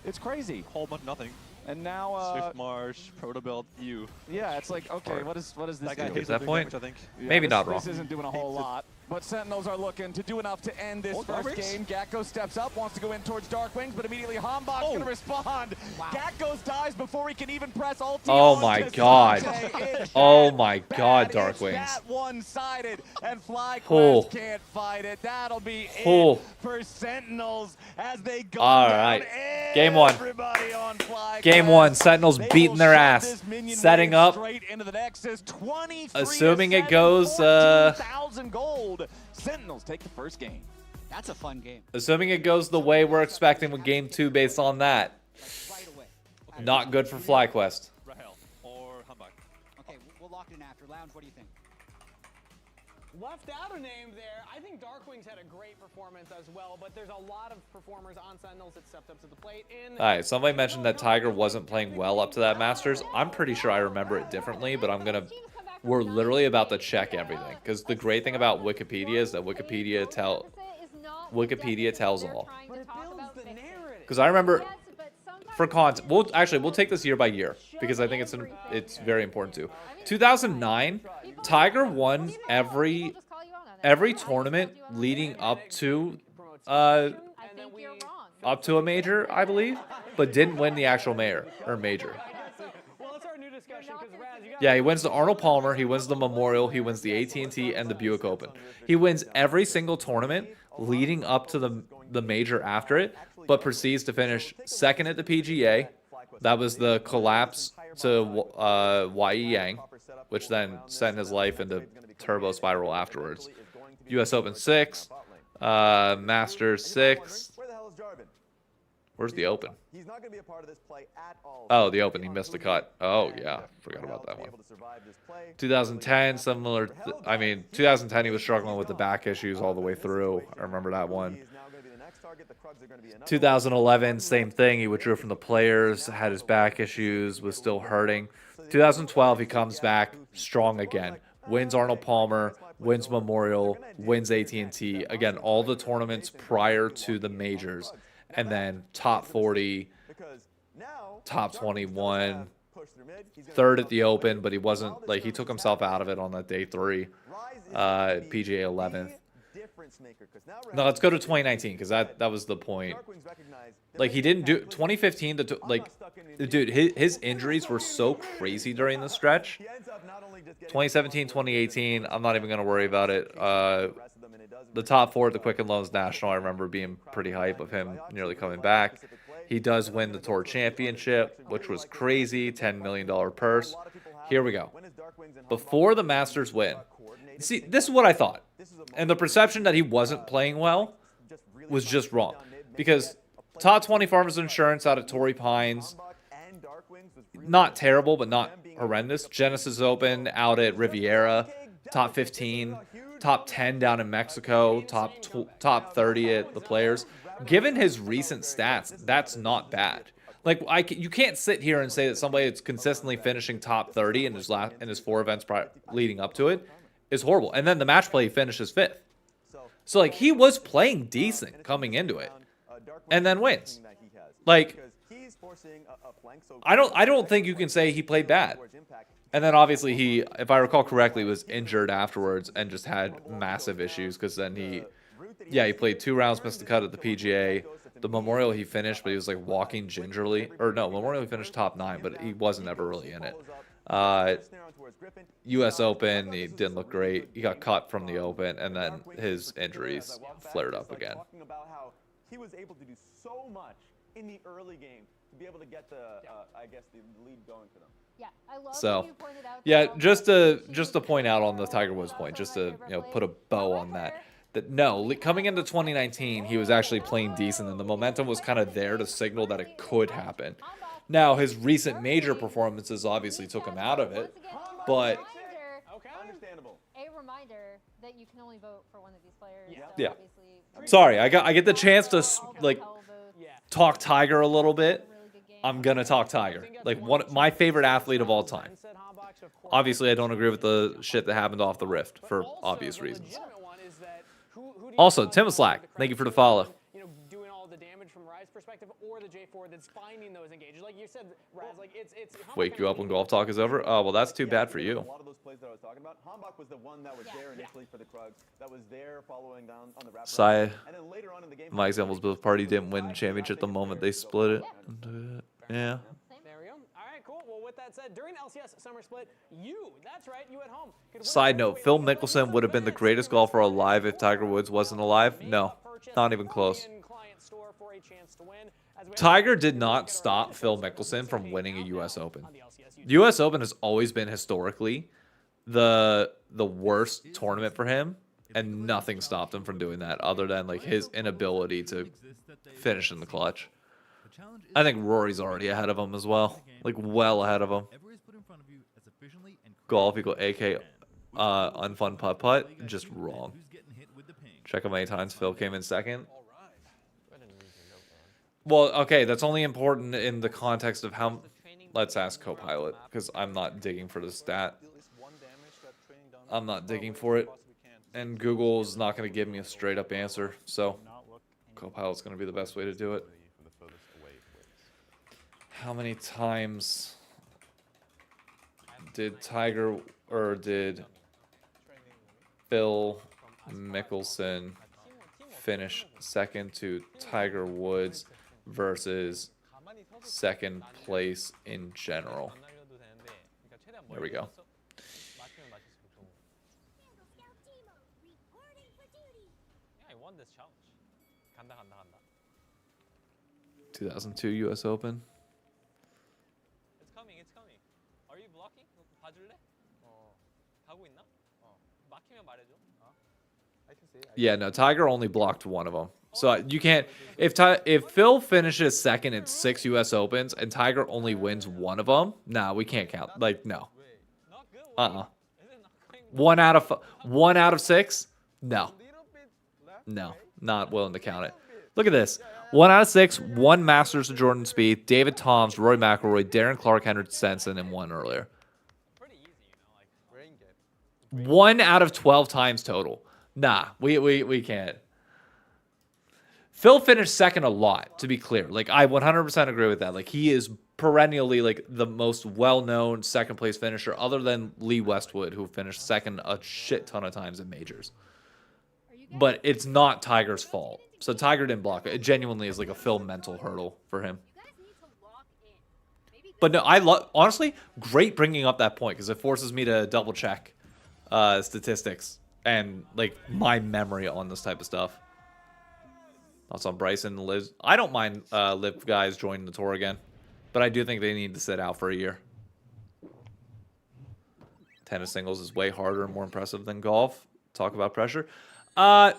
It's crazy. whole month nothing. And now, Swift Marsh, Proto Belt, EU. yeah, it's like, okay, what is this That guy do? hates that that point? damage, I think. Yeah, Maybe this, not wrong. This isn't doing a whole Hates it. lot. But Sentinels are looking to do enough to end this Oh, first Darkwings? game. Gakko steps up, wants to go in towards Darkwings, but immediately Hambach's going to respond. Gakko dies before he can even press ulti. Oh on my to God. Sanjay. It's Oh that my bad. God, It's Darkwings. that one-sided, and FlyQuest Oh. can't fight it. That'll be Oh. it for Sentinels as they go All down right. Game 1. everybody on FlyQuest. Game 1, Sentinels They beating will their shove ass. this minion Setting wave up. straight into the Nexus. 23 Assuming to it 7, goes, 14,000 gold. Sentinels take the first game. That's a fun game. Assuming it goes the way we're expecting with game 2 based on that. Right away. Okay. Not good for FlyQuest. Rahel or Humbug. Okay, we'll lock it in after. Lounge, what do you think? Left out a name there. I think Darkwings had a great performance as well, but there's a lot of performers on Sentinels that stepped up to the plate. Alright, somebody mentioned that Tiger wasn't playing well up to that Masters. I'm pretty sure I remember it differently, but we're literally about to check everything. Because the great thing about Wikipedia is that Wikipedia tells all. But it builds the narrative. Because I remember, for content, we'll take this year by year, because I think it's very important too. 2009, Tiger won every tournament leading up to a major, I believe, but didn't win the actual major. Well, it's our new discussion because Raz, you got Yeah, he wins the Arnold Palmer, he wins the Memorial, he wins the AT&T and the Buick Open. He wins every single tournament leading up to the major after it, but proceeds to finish second at the PGA. That was the collapse to YE Yang, which then sent his life into turbo spiral afterwards. US Open 6, Masters 6. Where the hell is Jarvin? Where's the Open? He's not going to be a part of this play at all. Oh, the Open. He missed the cut. Oh, yeah. Forgot about that one. 2010, similar. I mean, 2010, he was struggling with the back issues all the way through. I remember that one. 2011, same thing. He withdrew from the Players, had his back issues, was still hurting. 2012, he comes back strong again. Wins Arnold Palmer, wins Memorial, wins AT&T. Again, all the tournaments prior to the majors. And then top 40, top 21, third at the Open, but he wasn't, like, he took himself out of it on that day 3. PGA 11th. No, let's go to 2019, because that was the point. Like, he didn't do 2015 to like, dude, his injuries were so crazy during the stretch. 2017, 2018, I'm not even going to worry about it. The top 4 at the Quicken Loans National, I remember being pretty hype of him nearly coming back. He does win the Tour Championship, which was crazy, $10 million purse. Here we go. Before the Masters win, see, this is what I thought. And the perception that he wasn't playing well was just wrong. Because top 20 Farmers Insurance out at Torrey Pines, not terrible, but not horrendous. Genesis Open out at Riviera, top 15. Top 10 down in Mexico, top 30 at the Players. Given his recent stats, that's not bad. Like, you can't sit here and say that somebody that's consistently finishing top 30 in his 4 events leading up to it is horrible. And then the match play, he finishes 5th. So, like, he was playing decent coming into it, and then wins. Like, I don't think you can say he played bad. And then obviously he, if I recall correctly, was injured afterwards and just had massive issues, because then he played 2 rounds, missed the cut at the PGA. The Memorial he finished, but he was like walking gingerly. Or no, Memorial he finished top 9, but he wasn't ever really in it. US Open, he didn't look great. He got cut from the Open, and then his injuries flared up again. He was able to do so much in the early game to be able to get the, I guess, the lead going for them. Yeah, I love So, that you pointed out yeah, that just to point out on the Tiger Woods point, just to put a bow on that. That no, coming into 2019, he was actually playing decent, and the momentum was kind of there to signal that it could happen. Now, his recent major performances obviously took him out of it, but Understandable. a reminder that you can only vote for one of these players. So yeah. obviously, Sorry, I get the chance to like talk Tiger a little bit. I'm gonna talk Tiger, like my favorite athlete of all time. Obviously, I don't agree with the shit that happened off the Rift for obvious reasons. Also, Tim Slack, thank you for the follow. Doing all the damage from Rise perspective, or the J4 that's finding those engages. Like you said, Raz, like it's Wake you up when golf talk is over? Oh, well, that's too bad for you. A lot of those plays that I was talking about, Hambach was the one that was there initially for the Krugs, that was there following down on the wrap. Sai, And then later on in the game, my examples, both party didn't win the championship the moment they split it. Yeah. There we go. All right, cool. Well, with that said, during LCS Summer Split, that's right, you at home. Side note, Phil Mickelson would have been the greatest golfer alive if Tiger Woods wasn't alive. No, not even close. Tiger did not stop Phil Mickelson from winning a U.S. Open. The U.S. Open has always been historically the worst tournament for him, and nothing stopped him from doing that other than like his inability to finish in the clutch. I think Rory's already ahead of him as well, like well ahead of him. Golf equal AK unfun putt-putt, just wrong. Check how many times Phil came in second. Well, okay, that's only important in the context of how... Let's ask Copilot, because I'm not digging for the stat. I'm not digging for it. And Google's not going to give me a straight-up answer, so Copilot's going to be the best way to do it. How many times did Tiger, or did Phil Mickelson finish second to Tiger Woods versus second place in general? There we go. 마시면 맛있을 것 2002 U.S. Open. It's coming, it's coming. Are you blocking? 봐줄래? 가고 있나? 막히면 말해줘. I can see. Yeah, no, Tiger only blocked one of them. So you can't. If Phil finishes second in 6 U.S. Opens and Tiger only wins one of them, nah, we can't count. Like, no. Not good. 1 out of 6? No. No, not willing to count it. Look at this. 1 out of 6, 1 Masters to Jordan Spieth, David Toms, Rory McIlroy, Darren Clark, Henrik Stenson, and 1 earlier. Pretty easy, you know, like 1 out of 12 times total. Nah, we can't. Phil finished second a lot, to be clear. Like, I 100% agree with that. Like, he is perennially, like, the most well-known second-place finisher, other than Lee Westwood, who finished second a shit ton of times in majors. But it's not Tiger's fault. So Tiger didn't block it. It genuinely is like a Phil mental hurdle for him. But no, honestly, great bringing up that point because it forces me to double-check statistics and, like, my memory on this type of stuff. Thoughts on Bryson and Liz? I don't mind Liv guys joining the tour again, but I do think they need to sit out for a year. Tennis singles is way harder and more impressive than golf. Talk about pressure. That's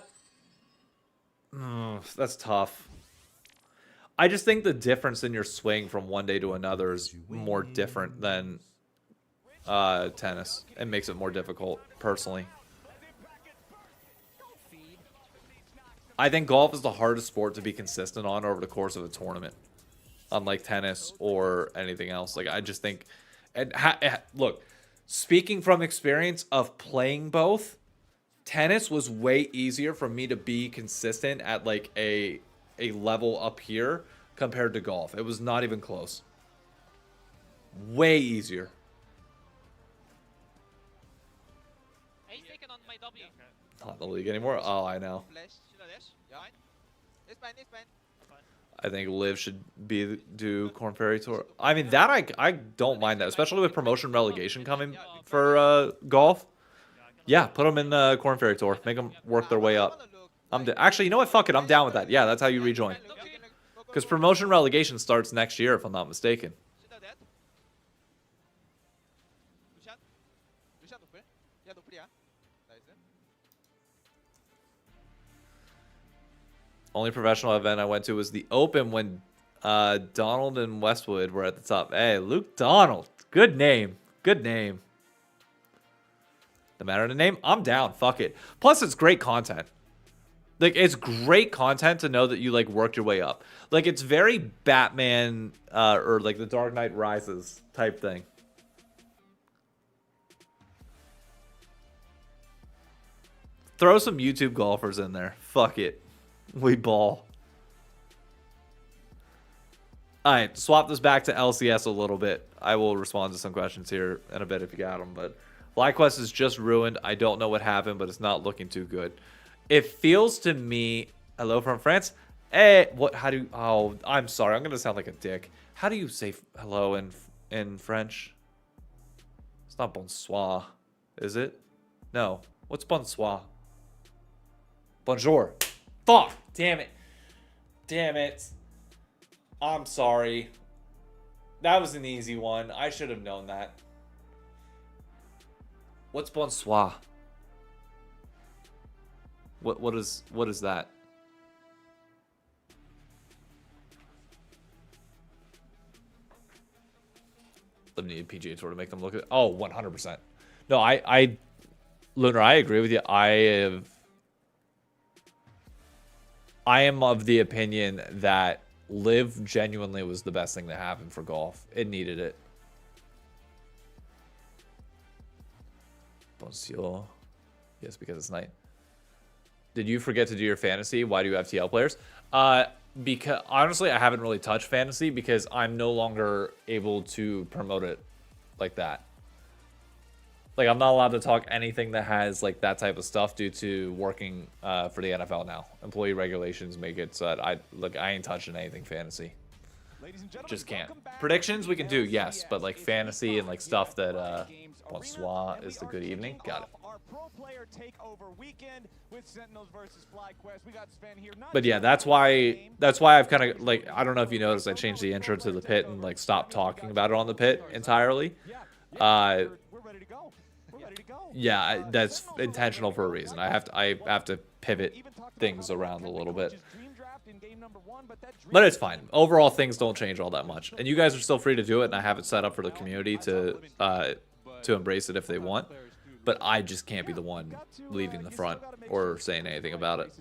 tough. I just think the difference in your swing from one day to another is more different than tennis. It makes it more difficult, personally. I think golf is the hardest sport to be consistent on over the course of a tournament, unlike tennis or anything else. Like, I just think, and look, speaking from experience of playing both, tennis was way easier for me to be consistent at like a level up here compared to golf. It was not even close. Way easier. He's taken on my W. Not in the league anymore. Oh, I know. I think Liv should do Corn Ferry Tour. I mean, that I don't mind that, especially with promotion relegation coming for golf. Yeah, put them in the Corn Ferry Tour. Make them work their way up. Actually, you know what? Fuck it. I'm down with that. Yeah, that's how you rejoin. Because promotion relegation starts next year, if I'm not mistaken. Only professional event I went to was the Open when Donald and Westwood were at the top. Hey, Luke Donald. Good name. Good name. No matter the name, I'm down. Fuck it. Plus, it's great content. Like, it's great content to know that you, like, worked your way up. Like, it's very Batman or, like, the Dark Knight Rises type thing. Throw some YouTube golfers in there. Fuck it. We ball. All right, swap this back to LCS a little bit. I will respond to some questions here in a bit if you got them. But FlyQuest is just ruined. I don't know what happened, but it's not looking too good. It feels to me... Hello from France? Hey, what? How do you... Oh, I'm sorry. I'm going to sound like a dick. How do you say hello in French? It's not bonsoir, is it? No. What's bonsoir? Bonjour. Fuck. Damn it. Damn it. I'm sorry. That was an easy one. I should have known that. What's bonsoir? What is that? Let me need a PGA Tour to make them look at. Oh, 100%. No, Lunar, I agree with you. I am of the opinion that Liv genuinely was the best thing to happen for golf. It needed it. Bonjour. Yes, because it's night. Did you forget to do your fantasy? Why do you have TL players? Because honestly, I haven't really touched fantasy because I'm no longer able to promote it like that. Like, I'm not allowed to talk anything that has like that type of stuff due to working for the NFL now. Employee regulations make it so that I ain't touching anything fantasy. Just can't. Predictions we can do, yes, but like fantasy and like stuff that Bonsoir is the good evening. Got it. Our pro player takeover weekend with Sentinels versus FlyQuest. We got Sven here. But yeah, that's why I've kind of like, I don't know if you noticed, I changed the intro to the pit and like stopped talking about it on the pit entirely. We're ready to go. We're ready to go. Yeah, that's intentional for a reason. I have to pivot things around a little bit. But it's fine. Overall, things don't change all that much. And you guys are still free to do it, and I have it set up for the community to embrace it if they want. But I just can't be the one leaving the front or saying anything about it.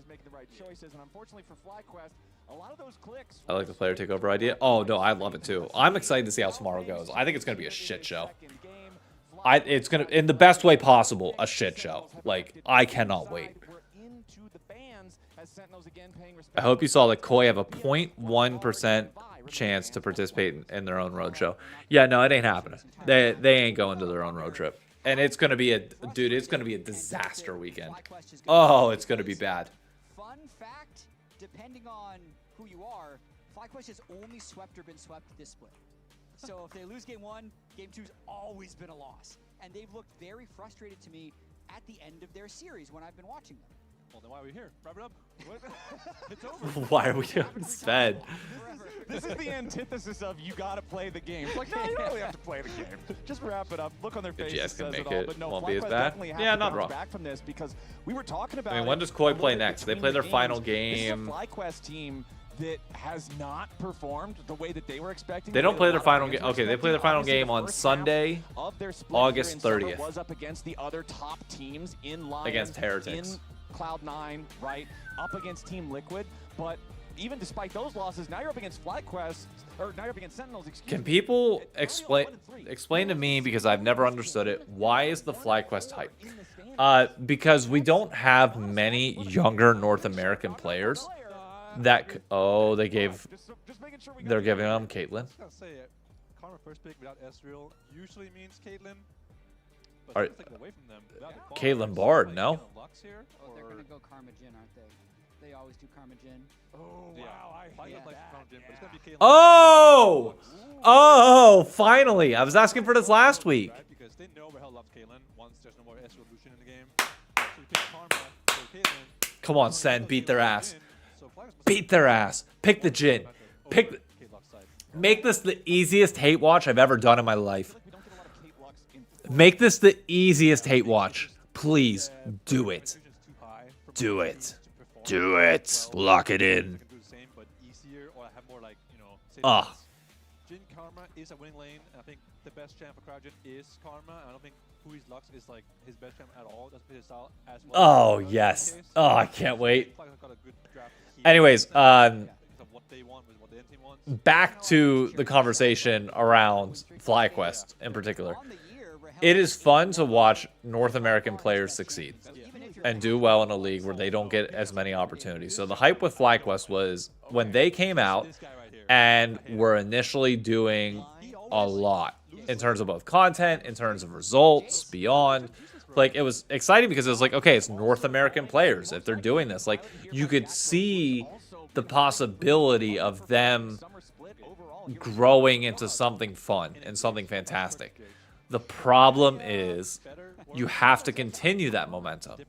I like the player takeover idea. Oh, no, I love it too. I'm excited to see how tomorrow goes. I think it's going to be a shit show. It's going to, in the best way possible, a shit show. Like, I cannot wait. I hope you saw that Koi have a 0.1% chance to participate in their own road show. Yeah, no, it ain't happening. They ain't going to their own road trip. And it's going to be it's going to be a disaster weekend. Oh, it's going to be bad. Fun fact, depending on who you are, FlyQuest has only swept or been swept this split. So if they lose game 1, game 2's always been a loss. And they've looked very frustrated to me at the end of their series when I've been watching them. Well, then why are we here? Wrap it up. It's over. Why are we doing Sven? This is the antithesis of you gotta play the game. It's like, no, you don't really have to play the game. Just wrap it up. Look on their faces. If GS can says make all. it, But no, won't be as FlyQuest bad. definitely have Yeah, to not bounce wrong. back from this because we were talking about. I mean, when does Koi play next? They play their final This is game. a FlyQuest team that has not performed the way that they were expecting. They don't play their final game. game. Okay, they play their final game on Sunday, August 30th. Was up against the other top teams in line Against Heretics. in Cloud9, right? Up against Team Liquid, but even despite those losses, now you're up against FlyQuest, or now you're up against Sentinels. Can people explain to me, because I've never understood it, why is the FlyQuest hype? Because we don't have many younger North American players that they're giving them Caitlyn. I was gonna say Karma first pick without Ezreal usually means Caitlyn. Are- But taken away from them. Caitlyn Bard, no? Oh, they're going to go Karma Jin, aren't they? They always do Karma Jin. Oh, wow, I hate that. Oh, finally! I was asking for this last week. Because they know Hell loves Caitlyn once there's no more Ezreal Lucian in the game. So you pick Karma, so Caitlyn. Come on, Sen, beat their ass. Beat their ass. Pick the Jin. Make this the easiest hate watch I've ever done in my life. Make this the easiest hate watch. Please, do it. Do it. Do it. Lock it in. Ah. Jin Karma is a winning lane. I think the best champ for CrowdJin is Karma. I don't think Hui's Lux is like his best champ at all. That's his style as well. Oh, yes. Oh, I can't wait. Anyways, back to the conversation around FlyQuest in particular. It is fun to watch North American players succeed and do well in a league where they don't get as many opportunities. So the hype with FlyQuest was when they came out and were initially doing a lot in terms of both content, in terms of results, beyond. Like, it was exciting because it was like, okay, it's North American players. If they're doing this, like, you could see the possibility of them growing into something fun and something fantastic. The problem is you have to continue that momentum.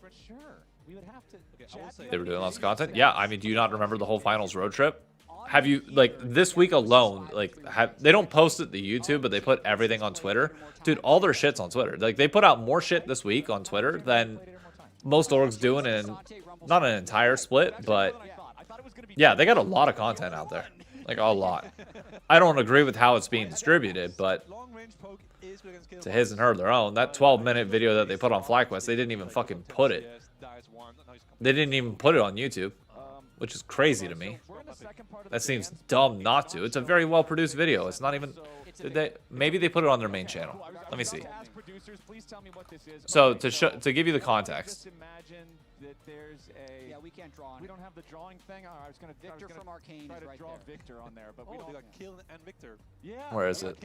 They were doing lots of content? Yeah, I mean, do you not remember the whole finals road trip? Have you, like, this week alone, like, they don't post it to YouTube, but they put everything on Twitter. Dude, all their shit's on Twitter. Like, they put out more shit this week on Twitter than most orgs do in, not an entire split, but yeah, they got a lot of content out there. Like, a lot. I don't agree with how it's being distributed, but to his and her their own. That 12-minute video that they put on FlyQuest, they didn't even fucking put it. They didn't even put it on YouTube, which is crazy to me. That seems dumb not to. It's a very well-produced video. It's not even... maybe they put it on their main channel. Let me see. So, to give you the context... Yeah, we can't draw on We don't have the drawing thing. I was gonna Victor from Arcane try is to right draw there. Victor on there, but we don't. They got Kill and Victor. Yeah. Where is it?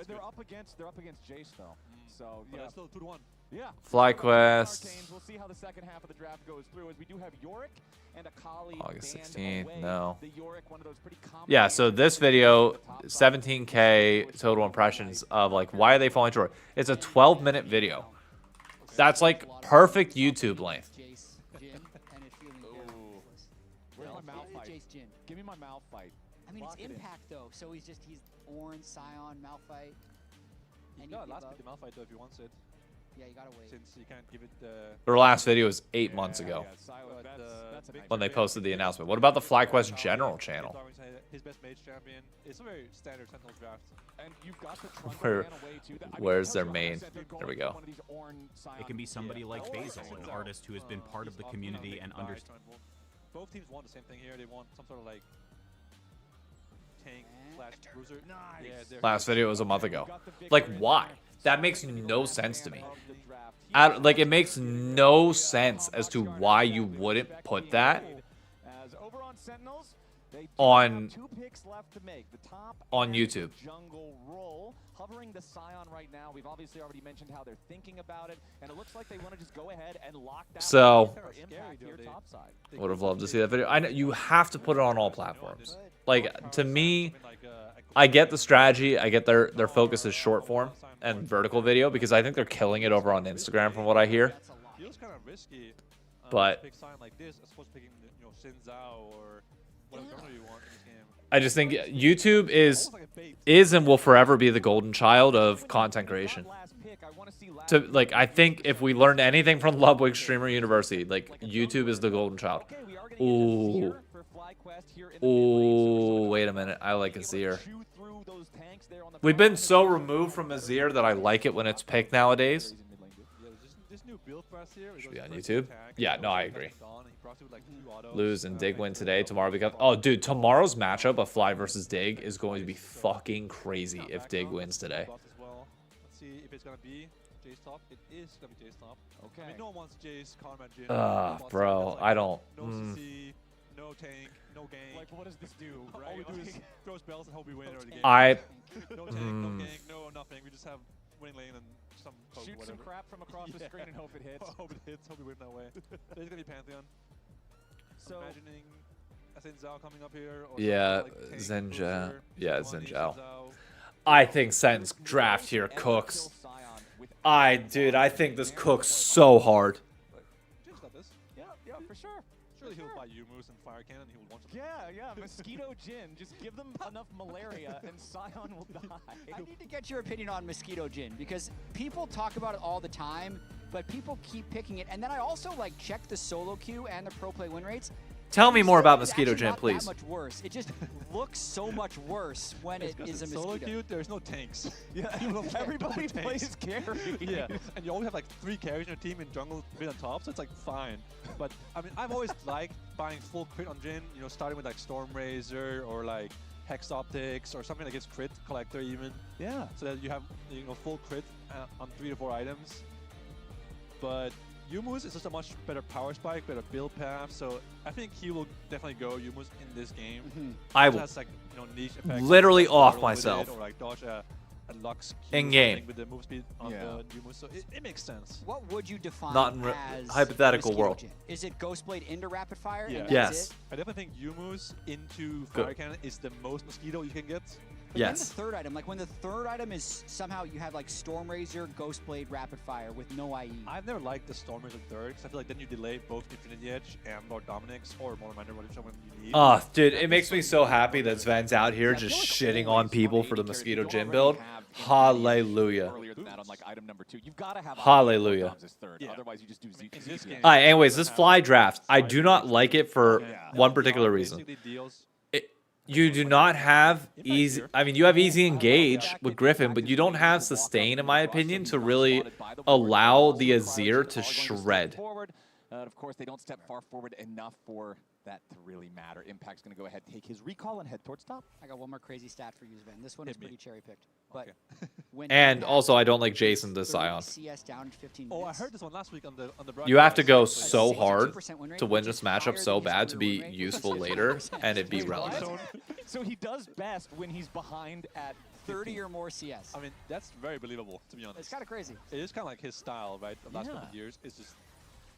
They're up against Jace though. So But yeah. it's still 2-1. Yeah. FlyQuest. Arcanes. We'll see how the second half of the draft goes through. As we do have Yorick and a colleague August banned 16th, away. no. The Yorick, one of those pretty common Yeah, so this video, 17K total impressions of like, why are they falling short? It's a 12-minute video. That's like perfect YouTube length. Jace, Jin, and it feeling Where's my Well, Malphite? Jace, Jin. Give me my Malphite. I mean, it's Lock it in. impact though, so he's Orange, Scion, Malphite. You And got you last give pick the up. Malphite though if you want it, Yeah, you gotta wait. since you can't give it the. Their last video was 8 months ago But, That's a nice when they pick. posted the announcement. What about the FlyQuest general channel? His best mage champion. It's a very standard Sentinel draft. And you've got the Trundle Where- man away too. I mean, where's it their tells you main? 100% they're There going we for go. one of these Ornn Scion. It can be somebody Yeah. like Oh, Basil, Sinzao. an artist who has been part of He's the off community and by understands. Trundle. Both teams want the same thing here. They want some sort of like tank slash bruiser. Yeah, they're- Last video was a month ago. Like, why? That makes no sense to me. Like, it makes no sense as to why you wouldn't put that As over on Sentinels, they do on- have 2 picks left to make. The top on and YouTube. the jungle roll. Hovering the Scion right now. We've obviously already mentioned how they're thinking about it, and it looks like they want to just go ahead and lock down So- their impact here topside. Would have loved to see that video. I know you have to put it on all platforms. Like, to me, I get the strategy. I get their focus is short form and vertical video because I think they're killing it over on Instagram from what I hear. Feels kind of risky. But- pick sign like this as opposed to picking Sinzao or whatever jungle you want in this game. I just think YouTube is and will forever be the golden child of content creation. To like, I think if we learned anything from Ludwig Streamer University, like YouTube is the golden child. Ooh, ooh, wait a minute, I like Azir. We've been so removed from Azir that I like it when it's picked nowadays. Yeah, this new build for us here. Should be on YouTube. Yeah, no, I agree. Lose and Dig win today. Tomorrow becomes. Oh, dude, tomorrow's matchup of Fly versus Dig is going to be fucking crazy if Dig wins today. Let's see if it's gonna be Jace top. It is gonna be Jace top. Okay. I mean, no one wants Jace, Karma, Jin. Bro, I don't. No CC, no tank, no gank. Like, what does this do? Right? All we do is throw spells and hope we win the game. I. No tank, no gank, no nothing. We just have winning lane and some poke, Shoot some whatever. crap from across the screen and hope it hits. Hope it hits. Hope we win that way. So it's gonna be Pantheon. So Imagining a Sinzao coming up here. Or Yeah, something like tank, Zenja. booster, Yeah, Giovanni, Zenjao. Sinzao. I think Sen's draft here cooks. Dude, I think this cooks so hard. Jin's got this. yeah, for sure. Surely he'll buy Yumus and Fire Cannon. He will want to. Yeah, Mosquito Jin. Just give them enough malaria and Scion will die. I need to get your opinion on Mosquito Jin because people talk about it all the time, but people keep picking it. And then I also like check the solo queue and the pro play win rates. Tell me more about It's Mosquito actually Jin, not please. That much worse. It just looks so much worse when it is a Solo mosquito. queue, there's no tanks. Yeah, everybody plays carry. Yeah, and you always have like 3 carries in your team in jungle, mid, and top, so it's like fine. But I mean, I've always liked buying full crit on Jin. You know, starting with like Storm Razor or like Hex Optics or something that gives crit collector even. Yeah. So that you have full crit on 3 to 4 items. But Yumus is just a much better power spike, better build path. So I think he will definitely go Yumus in this game. I It will has like niche effects. literally like off Startle with it, myself. Or like dodge a Lux Q In or game. something with the move speed on Yeah. the Yumus. So it makes sense. What would you define Not in as hypothetical Mosquito world. Jin? Is it Ghostblade into Rapid Fire? Yeah. And that's Yes. it? I definitely think Yumus into Good. Fire Cannon is the most mosquito you can get. But then Yes. the third item, like when the third item is somehow you have like Storm Razor, Ghostblade, Rapid Fire with no IE. I've never liked the Stormers in third because I feel like then you delay both Infinity Edge and Lord Dominic's or Mono Miner, whatever one you need. Oh, dude, it makes me so happy that Sven's out here just shitting on people for the Mosquito Jin build. Hallelujah. Earlier than that on like item number 2. You've got to have Hallelujah. Items as third. Yeah. Otherwise, you just do Z. In this game, Alright, anyways, this Fly draft, I do not like it for one particular reason. basically deals You do not have easy. I mean, you have easy engage with Griffin, but you don't have sustain, in my opinion, to really allow the Azir to shred. Forward. Of course, they don't step far forward enough for that to really matter. Impact's going to go ahead, take his recall, and head towards top. I got one more crazy stat for you, Sven. This one is pretty cherry picked. But when And you also, have I don't like Jason the 30 Scion. CS down to 15 Oh, I minutes, heard this one last week on the You have to go a so hard 62% win rate, to win which this is matchup higher so than his bad to career be win rate, useful which is later 50%. and it be Wait, what? relevant. So he does best when he's behind at 30 or more CS. I mean, that's very believable, to be honest. It's kind of crazy. It is kind of like his style, right? The last Yeah. couple of years. It's just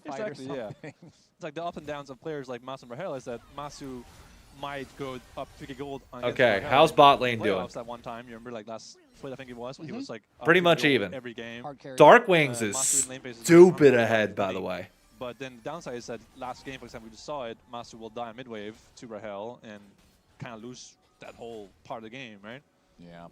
fight or Exactly, yeah. something. It's like the ups and downs of players like Masu and Rahel is that Masu might go up 3k gold. Okay, how's bot lane doing? At one time, you remember like last split, I think it was, when he was like up Pretty 3K much gold even. every game. Darkwings is Master in lane phase is stupid 100, ahead, by 120. the way. But then the downside is that last game, for example, we just saw it, Master will die mid-wave to Rahel and kind of lose that whole part of the game, right? Yeah.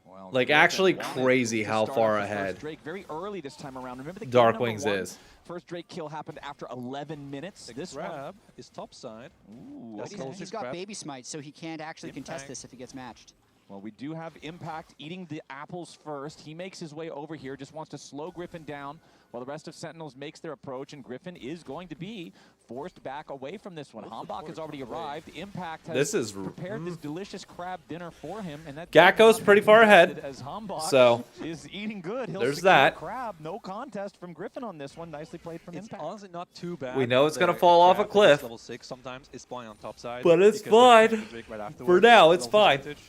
Well, Like, Griffin actually wanted crazy to how start far off his first ahead Drake very early this time around. Remember the game number Darkwings one? is. First Drake kill happened after 11 minutes. The This grab is top side. Ooh, That's But level he's 6 got grab. baby smite, so he can't actually contest Impact. this if he gets matched. Well, we do have Impact eating the apples first. He makes his way over here, just wants to slow Griffin down while the rest of Sentinels makes their approach, and Griffin is going to be forced back away from this one. Hambach has already arrived. Impact has prepared this delicious crab dinner for him, and that Gakko's pretty far ahead, as Hambach so is eating good. He'll there's secure that. Crab, no contest from Griffin on this one. Nicely played from It's Impact. honestly not too bad. We know it's gonna The fall off a grab cliff. is Level 6 sometimes is spawning on top side. But it's because they fine. can Drake right For afterwards. now, it's Level 6 fine. advantage.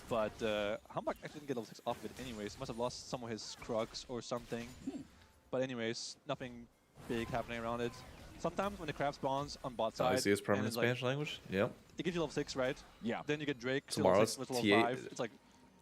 But Hambach actually didn't get level 6 off of it anyways. He must have lost some of his Krugs or something. But anyways, nothing big happening around it. Sometimes when the crab spawns on bot side, LCS and permanent it's like, Spanish language? Yep. it gives you level 6, right? Yeah. Then you get Drake to Tomorrow level it's 6 with level TA 5. It's like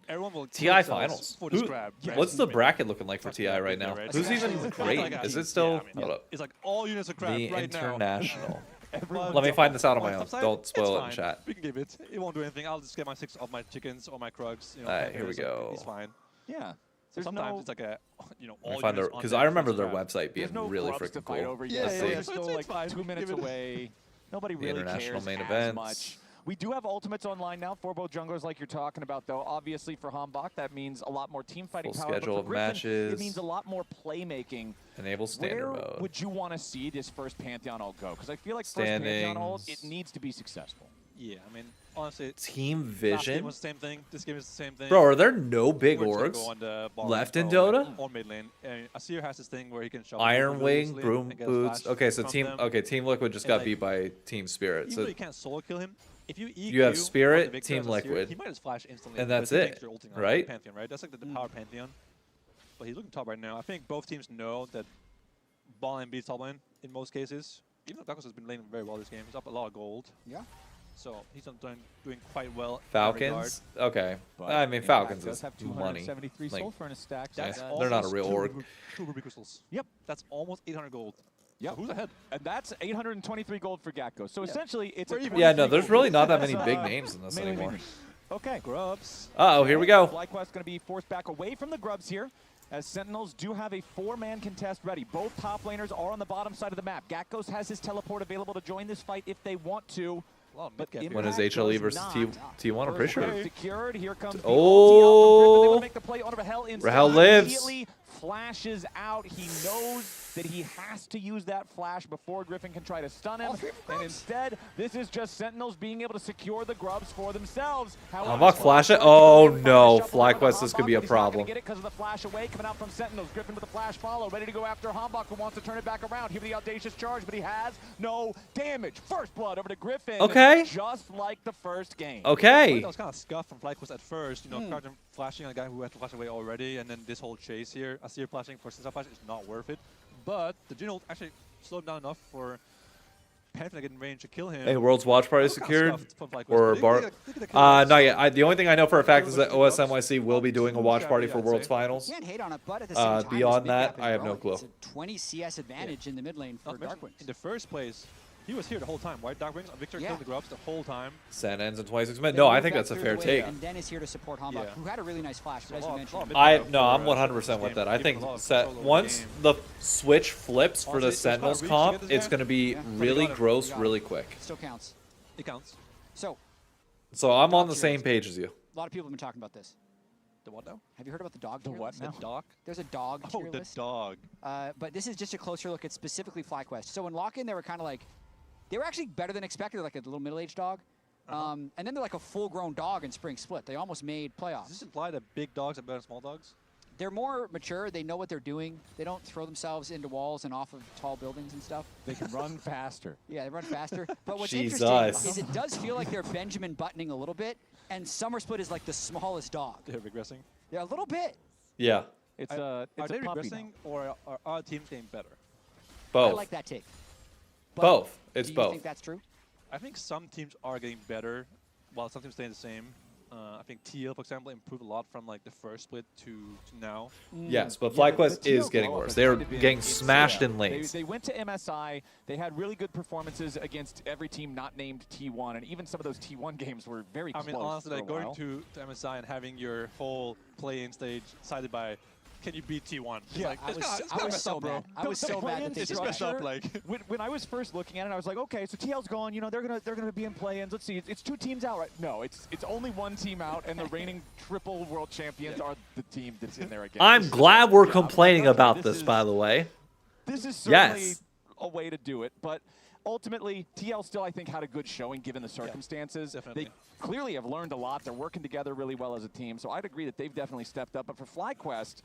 everyone will kill TI themselves finals. for this Who- crab. What's the bracket looking like for TI right now? Right? Who's even Especially- great? Is it still? Yeah, I mean, Hold up. it's like all units are crab The right now. International. Everyone Let me jump find this out on my top own. side. Don't It's spoil it in fine. chat. We can give it. It won't do anything. I'll just get my 6 of my chickens or my Krugs. You know, Alright, here we Panthers, go. He's fine. Yeah. So sometimes it's like a, you know, Let me all find units because on I deck remember versus their crab. website being There's no really grubs to freaking fight cool. over Yeah, yet. yeah, So yeah. They're still It's like fine. 2 minutes Give it. away. Nobody The really international cares main as events. much. We do have ultimates online now for both junglers like you're talking about, though. Obviously, for Hambach, that means a lot more team fighting Full power. schedule but of for Griffin, matches. it means a lot more playmaking. Enable standard Where mode. would you want to see this first Pantheon ult go? Because I feel like first Pantheon ult, it Standings. needs to be successful. Yeah, I mean, honestly, Team last game Vision? was the same thing. This game is the same thing. Bro, are there no big We're just gonna orgs go on the bottom left in or Dota? on mid lane. Asir has this thing where he can shove Iron people Wing, easily Broom and get a Boots. flash Okay, so from Team them. Team Liquid just And, got like, beat by Team Spirit. Even So though you can't solo kill him, if you EQ You have on the Spirit, Victor Team as Asir, Liquid. he might just flash instantly. And because that's he it, thinks you're ulting on right? Pantheon, right? That's like the power Pantheon. But he's looking top right now. I think both teams know that ball lane beats top lane in most cases. Even though Dakos has been laning very well this game. He's up a lot of gold. Yeah. So he's not doing quite well. in that regard. Falcons? Okay. But I mean, Impact Falcons does is have money. 273 Like, sulfur in a stack. So That's Yeah, they're not a almost real org. two Ruby crystals. Yep. That's almost 800 gold. Yep. So who's ahead? And that's 823 gold for Gakko. So essentially, it's a Yeah, no, 23 there's gold. really not that many That's, big names in this melee anymore. leaders. Okay. Grubs. Uh-oh, here we go. FlyQuest going to be forced back away from the grubs here, as Sentinels do have a 4-man contest ready. Both top laners are on the bottom side of the map. Gakkos has his teleport available to join this fight if they want to. A lot of But mid-gap When here. is Impact HLE does versus not. T1? I'm pretty sure. First secured. Here comes the Oh. ulti out from Griffin. They want to make the play on Rahel instead. Rahel lives. Immediately flashes out. He knows that he has to use that flash before Griffin can try to stun him. And instead, this is just Sentinels being able to secure the grubs for themselves. Hambach flash it? Oh no, FlyQuest, this could be a problem. Get it because of the flash away coming out from Sentinels. Griffin with the flash follow, ready to go after Hambach, who wants to turn it back around. Here with the audacious charge, but he has no damage. First blood over to Griffin. Okay. Just like the first game. Okay. That was kind of scuffed from FlyQuest at first, you know, Carter flashing on a guy who had to flash away already, and then this whole chase here, Asir flashing for Sinsa flash is not worth it. But the General actually slowed down enough for Pantheon to get in range to kill him. Hey, World's Watch Party That was kinda secured? scuffed from FlyQuest, Or but Bar? they get a kill on Not us. yet. The only thing I know for a fact is that OSNYC will be doing a watch party for World's Finals. Can't hate on it, but at the same time, Beyond his that, mid-gap is I have no growing. clue. It's a 20 CS advantage in the mid lane for Not to mention, Darkwings. in the first place, he was here the whole time, right? Darkwings, Victor Yeah. killed the grubs the whole time. SEN ends in 26 minutes. They No, I moved think back that's a through fair the wave, take. And then is here to support Hambach, Yeah. who had a really nice flash, but as you mentioned. No, I'm 100% with that. I think once the switch flips for the Honestly, Sentinels there's not a reach to comp, get this it's guy. going to be Yeah. really You got it. gross You got it. really quick. Still counts. It counts. So, So I'm on the Dog same cheers. page as you. a lot of people have been talking about this. The what now? Have you heard about the dog The tier what list? now? The dog? There's a dog Oh, tier the list. dog. But this is just a closer look at specifically FlyQuest. So in lock-in, they were kind of like, they were actually better than expected, like a little middle-aged dog. And then they're like a full-grown dog in Spring Split. They almost made Does playoffs. this imply that big dogs are better than small dogs? They're more mature. They know what they're doing. They don't throw themselves into walls and off of tall buildings and stuff. They can run faster. Yeah, they run faster. But what's Jesus. interesting is it does feel like they're Benjamin buttoning a little bit, and Summer Split is like the smallest dog. They're regressing. Yeah, a little bit. Yeah, It's Are it's they a puppy regressing or are our teams getting better? I both. like that take. But Both. It's do you both. think that's true? I think some teams are getting better, while some teams staying the same. I think TL, for example, improved a lot from like the first split to now. Yes, but FlyQuest is getting worse. They're getting smashed in lanes. They went to MSI. They had really good performances against every team not named T1, and even some of those T1 games were very close. I mean, honestly, like for a going while. to MSI and having your whole play-in stage decided by, can you beat T1? It's Yeah, like, I was so mad. I was so mad that they It's did just messed that. up, like. When I was first looking at it, I was like, okay, so TL's gone. You know, they're gonna be in play-ins. Let's see, it's 2 teams out, right? No, it's only 1 team out, and the reigning triple world champions are the team that's in there again. I'm glad we're complaining about this, by the way. This is certainly Yes. a way to do it, but ultimately, TL still, I think, had a good showing given the circumstances. definitely. They clearly have learned a lot. They're working together really well as a team, so I'd agree that they've definitely stepped up. But for FlyQuest,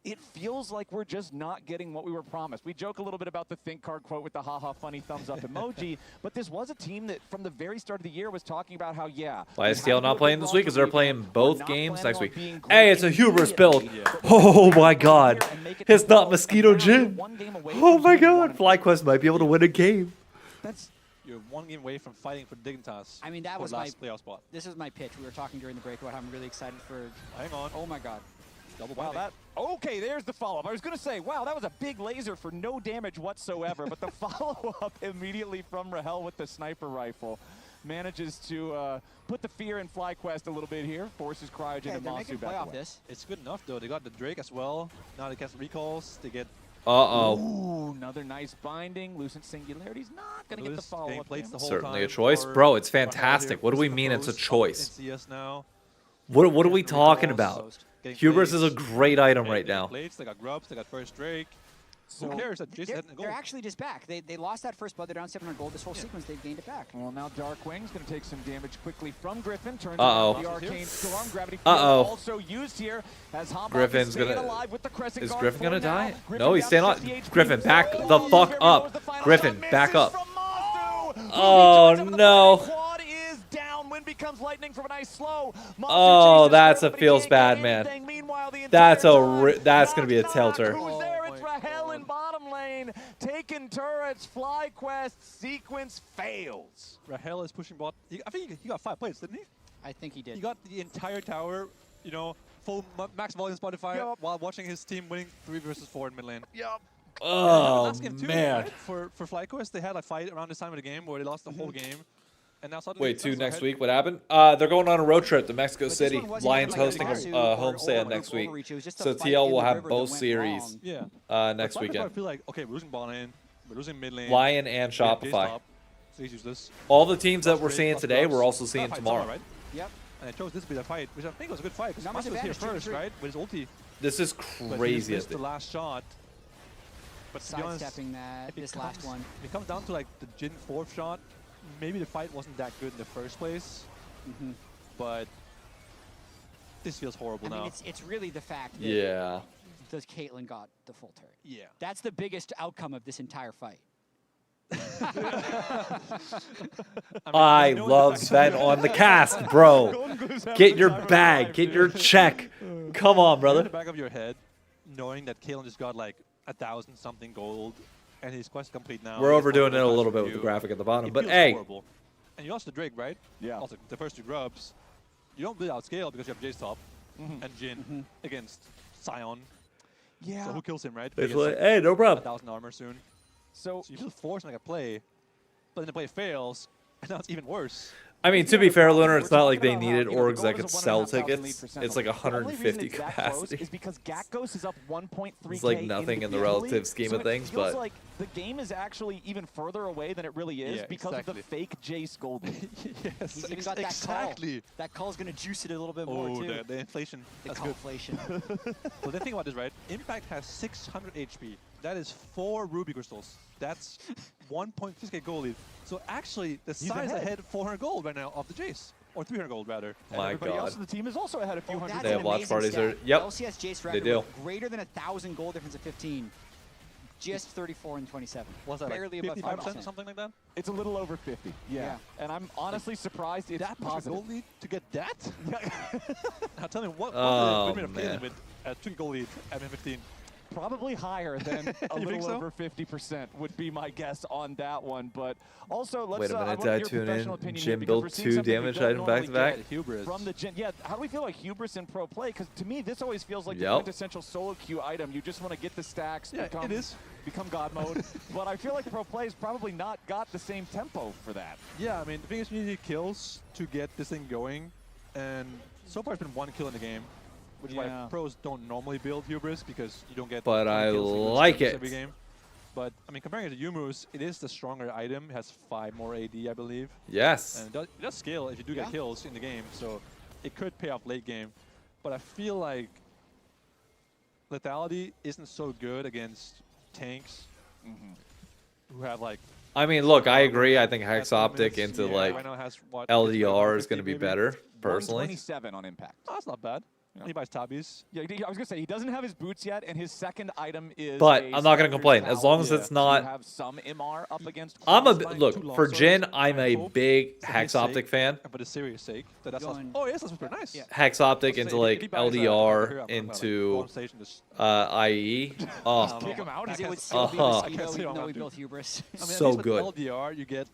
it feels like we're just not getting what we were promised. We joke a little bit about the think card quote with the haha funny thumbs up emoji, but this was a team that from the very start of the year was talking about how, yeah. Why is we had TL to not do a playing good this week? Because they're launch playing weekend. both We're not games planning next on week. being Hey, great it's a hubris build. immediately, but Oh my god. and make it It's not close, Mosquito and now you're Jin. 1 game away Oh from my being god. 1-4. FlyQuest might be able to win a game. That's You're 1 game away from fighting for Dignitas. I mean, that for was last my playoff spot. This is my pitch. We were talking during the break about how I'm really excited for. Hang on. Oh my God. Double wow, binding. that okay. There's the follow-up. I was gonna say, wow, that was a big laser for no damage whatsoever, but the follow-up immediately from Rahel with the sniper rifle manages to put the fear in FlyQuest a little bit here. Forces Cryogen Yeah, and they're Masu making back play off away. this. It's good enough though. They got the Drake as well. Now they get recalls. They get Uh-oh. Ooh, another nice binding. Lucent Singularity's not gonna get the Lewis getting follow-up. plates the whole Certainly a time choice. for Bro, it's Rahel fantastic. here. What do we Pushing mean the it's a post, choice? in CS now. What are we Getting the talking recalls, about? getting Hubris is a plates. great item Hey, right they got now. Plates, they got grubs, they got first Drake. So Who cares that Jason had the goal? they're actually just back. They lost that first blood. They're down 700 gold. This whole sequence, they've gained it back. Well, now Darkwing's going to take some damage quickly from Griffin. Turns Uh-oh. around the Arcane Storm. Gravity Uh-oh. Field also used here as Hobop Griffin's is staying gonna- alive with the Crescent Is Guard Griffin for gonna now. die? Griffin No, he's down staying on. 60 HP. Griffin, back Oh, the fuck here up. goes the final Griffin, shot. back Misses up. from Masu. Ruby Oh, joins up with the no. fighting. Quad is down. Wind becomes lightning from a nice slow. Masu Oh, chases that's her, a but he feels can't bad, get man. anything. Meanwhile, the That's entire that's time, gonna be a Knock, tilter. Who's there? It's Oh my Rahel God. in bottom lane. Taking turrets. FlyQuest sequence fails. Rahel is pushing bot. I think he got 5 plates, didn't he? I think he did. He got the entire tower, you know, full max volume Spotify Yup. while watching his team winning 3 versus 4 in mid lane. Yup. Oh, Last game too, man. right? For FlyQuest, they had a fight around this time of the game where they lost the whole game. And now suddenly Wait, 2 that's next ahead. week? What happened? They're going on a road trip to Mexico But this City. one wasn't Lions even like hosting Masu a or homestand over- next week. overreach. It was just a So fight TL in will the have river both that went series wrong. Yeah. next FlyQuest weekend. I feel like, okay, we're losing ball lane, we're losing mid lane. Lion and we have Jace Shopify. top, so he's useless. All the teams that we're Drake, seeing plus today, Grubs. we're also That seeing fight tomorrow. right? Yep. And I chose this to be the fight, which I think was a good fight because Not much Masu was here advantage, 2 to first, 3. right? With his ulti. This is But he crazy. missed the last shot. But to be honest, Sidestepping that. it This last one. It comes down to like the Jin 4th shot. Maybe the fight wasn't that good in the first place, but this feels horrible I now. mean, it's really the fact that Yeah. does Caitlyn got the full turret. Yeah. That's the biggest outcome of this entire fight. I love Sven on the cast, bro. Get your bag. Get your check. Come on, In brother. the back of your head, knowing that Kalen just got like 1,000 something gold, and his quest complete now. We're he has overdoing it a one little more bit with the you. graphic at the bottom, It but feels hey. horrible. And you lost the Drake, right? Yeah. Also, the first 2 grubs. You don't really outscale because you have Jace top and Jin against Sion. Yeah. So who kills him, right? It's He gets, like, hey, no problem. 1,000 armor soon. So So you feel forced to make a play, but then the play fails, and now it's even worse. I mean, to be fair, Lunar, it's not like they We're talking needed about how, orgs that the could goal is a sell 1,500 lead tickets. for It's Sentinels. like The only reason 150 it's that close capacity. is because Gakgos is up 1.3K. It's like nothing in the relative scheme so of things, it feels but- like the game is actually even further away than it really is Yeah, because of the exactly. fake Jace gold. Yes, He's even got that exactly. call. That call's going to juice it a little bit more, Oh, too. the inflation. The That's call good. inflation. So then think about this, right? Impact has 600 HP. That is 4 Ruby Crystals. That's 1.6k gold lead. So actually, the side is ahead. ahead 400 gold right now of the Jace. Or 300 gold, rather. My Everybody else God. on the team is also ahead a few Oh, hundred. that's They an have watch amazing parties stat. there. Yep. LCS Jace They record do. with greater than 1,000 gold difference of 15. Just 34 and 27. Was that Barely like above 55% 5%. something like that? It's a little over 50. Yeah. Yeah. And I'm honestly surprised it's That much positive. gold lead to get that? Now tell me, what Oh, would have man. played with a 2 gold lead at 15? Probably higher than a little so? over 50% would be my guess on that one. But also, let's Wait a I minute, want did I your tune professional in? opinion Jim here, because built we're seeing 2 something we damage don't item back to normally back. get Hubris. from the Jin. Yeah, how do we feel like hubris in pro play? Because to me, this always feels like the Yep. quintessential solo queue item. You just want to get the stacks, Yeah, it is. become God mode. But I feel like pro play has probably not got the same tempo for that. Yeah, I mean, the thing is you need kills to get this thing going. And so far it's been 1 kill in the game. Which is Yeah. why pros don't normally build hubris, because you don't get But 20 I kills in like skirmishes it. every game. But I mean, comparing it to Yumu's, it is the stronger item. It has 5 more AD, I believe. Yes. And it does scale if you do Yeah. get kills in the game, so it could pay off late game. But I feel like lethality isn't so good against tanks who have like. I mean, look, I agree. I think Hex has Optic limits. into Yeah, like right now has, what, LDR is 50 going to be maybe? better, personally. 127 on impact. Oh, that's not bad. He buys tabbies. Yeah, I was gonna say he doesn't have his boots yet, and his second item is. But a I'm not gonna standard complain, as long as towel. it's So not- you have some MR up against. I'm a Crossbind, look 2 long for swords, Jin. I'm a hope big for Hex his Optic sake, fan. and for the series sake. So that's Going- oh yes, that's pretty nice. Yeah. Hex Optic Let's into say if like he buys a- LDR here, I'm gonna, like, go into on stage and just- IE. Oh, Kick him out. Because He it would gets- still be Uh-huh. Mosquito, I can't see even what though I'm we gonna built hubris. I mean, So at least with good. LDR, you get,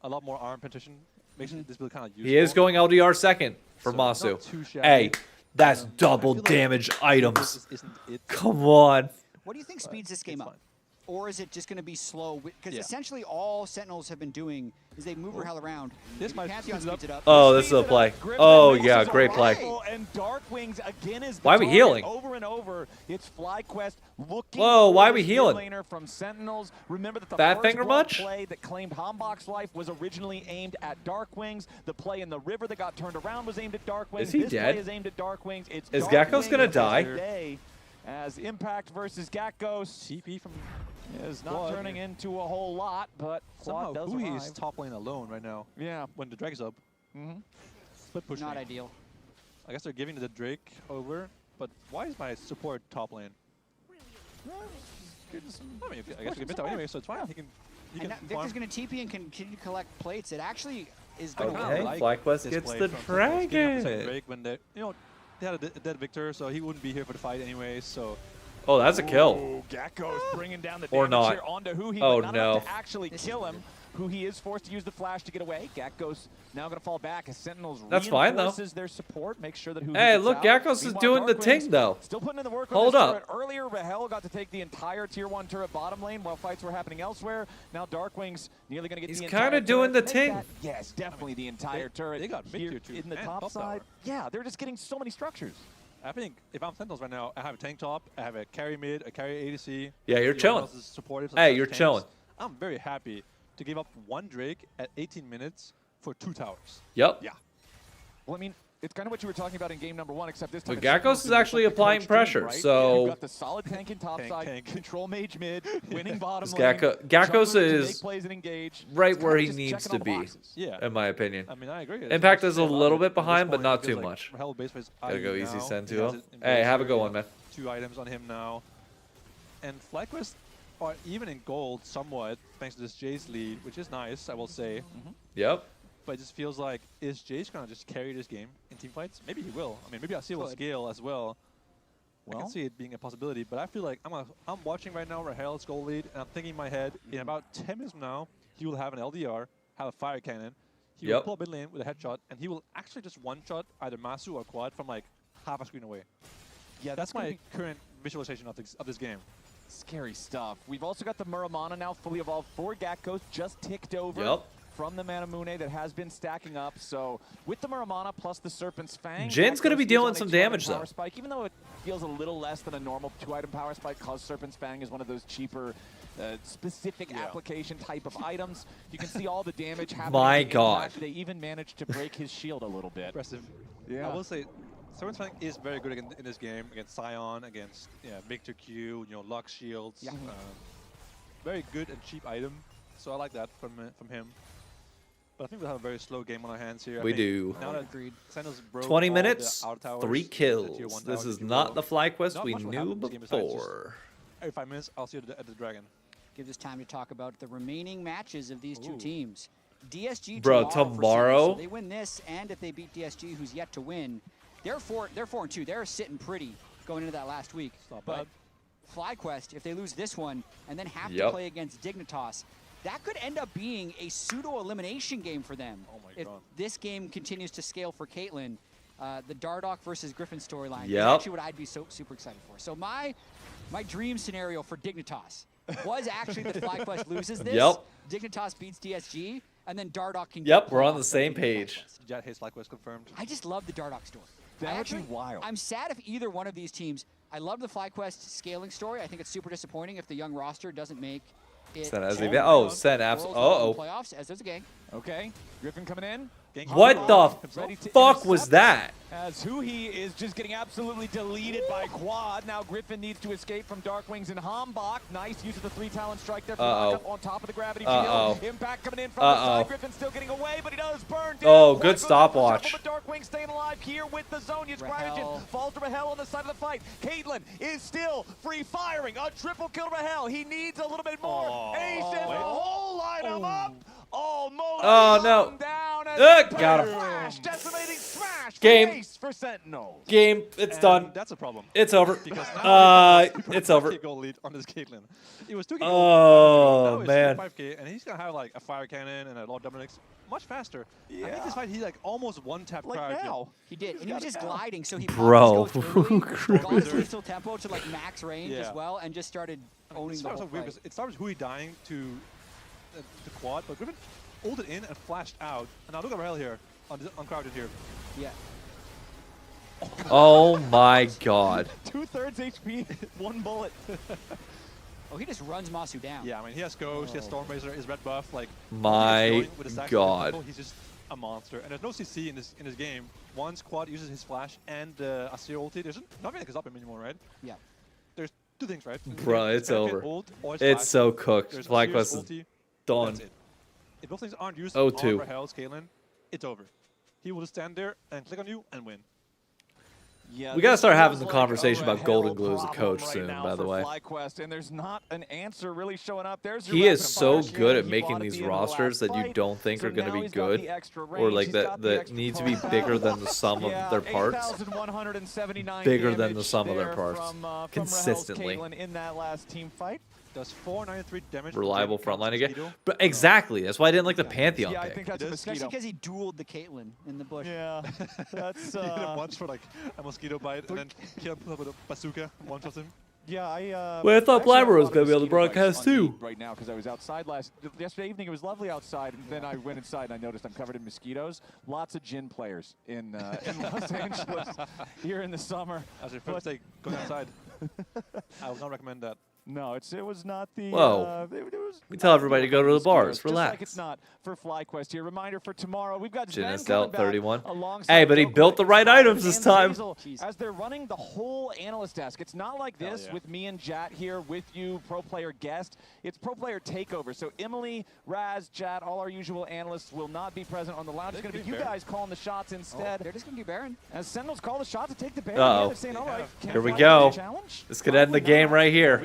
a lot more arm penetration. Makes this build kind of useful. he is going LDR second for So, Masu. not too shabby. Hey, that's I double feel like damage items. this isn't it. Come on. What do you think speeds this game it's up? fine. Or is it just going to be slow? Because Yeah. essentially all Sentinels have been doing is they move or hell around. This might Pantheon speed it up. speeds it up. Oh, this is a play. Oh yeah, great play. And Darkwings again is the Why are we target healing? over and over. It's FlyQuest looking. Whoa, for why are we his healing? mid laner from Sentinels. Remember that the Fat first finger blood much? play that claimed Hambach's life was originally aimed at Darkwings. The play in the river that got turned around was aimed at Darkwings. Is he this dead? play is aimed at Darkwings. It's Is Gakkos gonna Darkwings die? today, as Impact versus Gakkos TP from is not Quad. turning into a whole lot, but somehow Quad does Hui arrive. is top lane alone right now. Yeah. When the Drake's up. Split push. Not me. ideal. I guess they're giving the Drake over, but why is my support top lane? I mean, I guess you can mid anyway, so it's fine. He can. And that, Victor's going to TP and continue to collect plates. It actually is I going kinda Okay, to like FlyQuest this gets play the from Flyquest, getting up beside dragon. Drake when they, they had a dead Victor, so he wouldn't be here for the fight anyway. So Oh, that's a kill. Ooh, Gakko's bringing down the Or damage not. here onto Hui, Oh, but not no. enough to actually kill him. Hui is forced to use the flash to get away. Gakko's now going to fall back as Sentinels That's fine, though. reinforces their support, make sure that Hui Hey, gets look, out. Gakkos is Meanwhile, doing the Darkwings ting, though. Still putting in the work Hold on this up. turret. Earlier, Rahel got to take the entire Tier 1 turret bottom lane while fights were happening elsewhere. Now Darkwings nearly going to get He's the entire kinda doing turret. the Make ting. that- Yes, definitely the entire turret they got mid here tier 2 in the and top top side. tower. Yeah, they're just getting so many structures. I think if I'm Sentinels right now, I have a tank top, I have a carry mid, a carry ADC. Yeah, you're everyone chilling. else is supportive, so Hey, it's you're tanks. chilling. I'm very happy to give up 1 Drake at 18 minutes for 2 towers. Yep. Yeah. Well, I mean, it's kind of what you were talking about in game number 1, except this time. But it's Gakkos Sentinels is doing it actually like the applying coach pressure, team, right? so- You've got the solid tank in top Tank, side, tank. control mage mid, winning bottom This lane. Gakkos Junglers to is make plays and engage. right It's where kinda he just needs checking to all the be, boxes. Yeah. in my opinion. I mean, I agree. Impact is a love little it bit at this behind, but point not because, too like, much. Rahel base phase Gotta IE go easy, now. send He to has him. it in Hey, have a Berserker. good one, man. 2 items on him now. And FlyQuest are even in gold somewhat, thanks to this Jace lead, which is nice, I will say. Yep. But it just feels like, is Jace going to just carry this game in team fights? Maybe he will. I mean, maybe I see it will Could. scale as well. I Well. can see it being a possibility, but I feel like I'm watching right now Rahel's goal lead, and I'm thinking in my head, in about 10 minutes from now, he will have an LDR, have a fire cannon, he will Yep. pull up mid lane with a headshot, and he will actually just one-shot either Masu or Quad from like half a screen away. Yeah, That's gonna my be current visualization of this game. scary stuff. We've also got the Muramana now fully evolved for Gakkos, just ticked over. Yep. From the Manamune that has been stacking up. So with the Muramana plus the Serpent's Fang, Jin's gonna Gakkos be is dealing on a some 2-item damage, power though. Spike, even though it feels a little less than a normal 2-item power spike, because Serpent's Fang is one of those cheaper, specific application type of items. You can see all the damage happening. My in God. Impact. They even managed to break his shield a little bit. Impressive. Yeah. I will say, Serpent's Fang is very good in this game against Scion, against Victor Q, Lux shields. Yeah. Very good and cheap item, so I like that from him. But I think we'll have a very slow game on our hands here. I We think do. Now that Agreed. Sentinels broke 20 all the minutes, outer towers, 3 the tier 1 kills. This towers, is if you not will. the FlyQuest Not we much will knew happen in this game besides just before. Every 5 minutes, I'll see you at the Dragon. Gives us time to talk about the remaining matches of these two teams. DSG Bro, for Sentinels. tomorrow- So they win this, and if they beat DSG, who's yet to win, they're 4-2. They're sitting pretty going into that last week. It's not But bad. FlyQuest, if they lose this one and then have to play against Dignitas, that could end up being a pseudo-elimination game for them. Oh my God. If this game continues to scale for Caitlyn, the Dardoch versus Griffin storyline is actually what I'd be super excited for. So my dream scenario for Dignitas was actually that FlyQuest loses this, Dignitas beats DSG, and then Dardoch can get we're on the same page. Jet hates FlyQuest confirmed. I just love the Dardoch story. That would be wild. I'm sad if either one of these teams, I love the FlyQuest scaling story. I think it's super disappointing if the young roster doesn't make it. SEN as SEN absolutely. Playoffs as there's a gang. Okay, Griffin coming in. What the fuck was that? As Huhi is just getting absolutely deleted by Quad. Now Griffin needs to escape from Darkwings and Hambach. Nice use of the 3-talent strike there from Lockup on top of the gravity shield. Impact coming in from the side. Griffin still getting away, but he does burn down. Oh, good stopwatch. Darkwing staying alive here with the zone. Cryogen falls to Rahel on the side of the fight. Caitlyn is still free firing. A triple kill to Rahel. He needs a little bit more. Ace and the whole lineup up. Almost no. Down Got him. Flash, decimating smash Game. for Sentinels. Game. It's done. That's a problem. It's over. Because now it's over. Goal lead on this Caitlyn. It was 2K. Oh man. 5K, and he's gonna have like a fire cannon and a lot of Dominic's much faster. I think this fight he like almost one-tapped now. He did, and he was just gliding, so he Bro. got his lethal tempo to like max range as well, and just started owning the whole fight. It started with Hui dying to Quad, but Griffin ulted in and flashed out. And now look at Rahel here, uncrowded here. Yeah. Oh my God. 2/3 HP, 1 bullet. Oh, he just runs Masu down. Yeah, I mean, he has Ghost, he has Stormrazor, his red buff. Like, my God. He's just a monster. And there's no CC in this game. Once Quad uses his flash and Asir ulti, there's nothing that can stop him anymore, right? Yeah. There's 2 things, right? Bro, it's over. It's so cooked. FlyQuest is done. If those things aren't used 0-2. on Rahel's Caitlyn, it's over. He will just stand there and click on you and win. Yeah, we gotta start having the conversation about Golden Glue as a coach soon, by the way. FlyQuest, and there's not an answer really showing up. He is so good at making these rosters that you don't think are going to be good, or like that need to be bigger than the sum of their parts. Bigger than the sum of their parts, consistently. In that last team fight. Does 493 damage. Reliable frontline again. But exactly, that's why I didn't like the Pantheon pick. I think that's a mosquito. Especially because he dueled the Caitlyn in the bush. Yeah, that's. He hit him once for like a mosquito bite, and then killed him with a bazooka. One shot him. Yeah, well, I thought Blabber was going to be able to broadcast too. Right now, because I was outside yesterday evening. It was lovely outside, and then I went inside and I noticed I'm covered in mosquitoes. Lots of gin players in Los Angeles here in the summer. As your first day going outside, I would not recommend that. No, it was not the. Whoa. We tell not everybody to go to the bars. Relax. Just like it's not for FlyQuest here. Reminder for tomorrow. We've got Jin Zen dealt 31. Hey, Hey, but he built the right items this time. As they're running the whole analyst desk. It's not like this with me and Jat here with you, pro player guest. It's pro player takeover. So Emily, Raz, Jat, all our usual analysts will not be present on the lounge. It's going to be you guys calling the shots instead. They're just going to do Baron. As Sentinels call the shot to take the Baron. They're saying, all right, here we go. Challenge? This could end the game right here.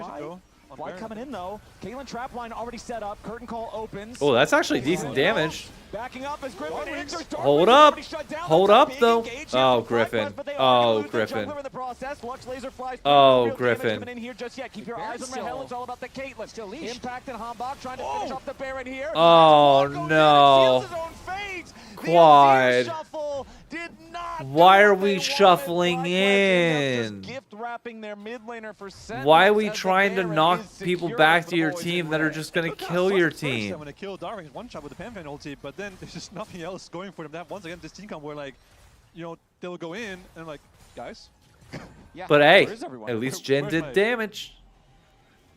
Fly coming in though. Caitlyn trap line already set up. Curtain call opens. Oh, that's actually decent damage. Backing up as Griffin. Hold up. Hold up though. Oh, Griffin. Oh, Griffin. Oh, Griffin. Keep your eyes on Rahel. It's all about the Caitlyn. Still Impact and Hambach trying to finish off the Baron here. Oh no. Quad. Why are we shuffling in? Why are we trying to knock people back to your team that are just going to kill your team? I'm going to kill Darwin one shot with the Pantheon ulti, but then there's just nothing else going for them. That once again, this team comp where like, you know, they'll go in and I'm like, guys. Yeah. But hey, at least Jin did damage.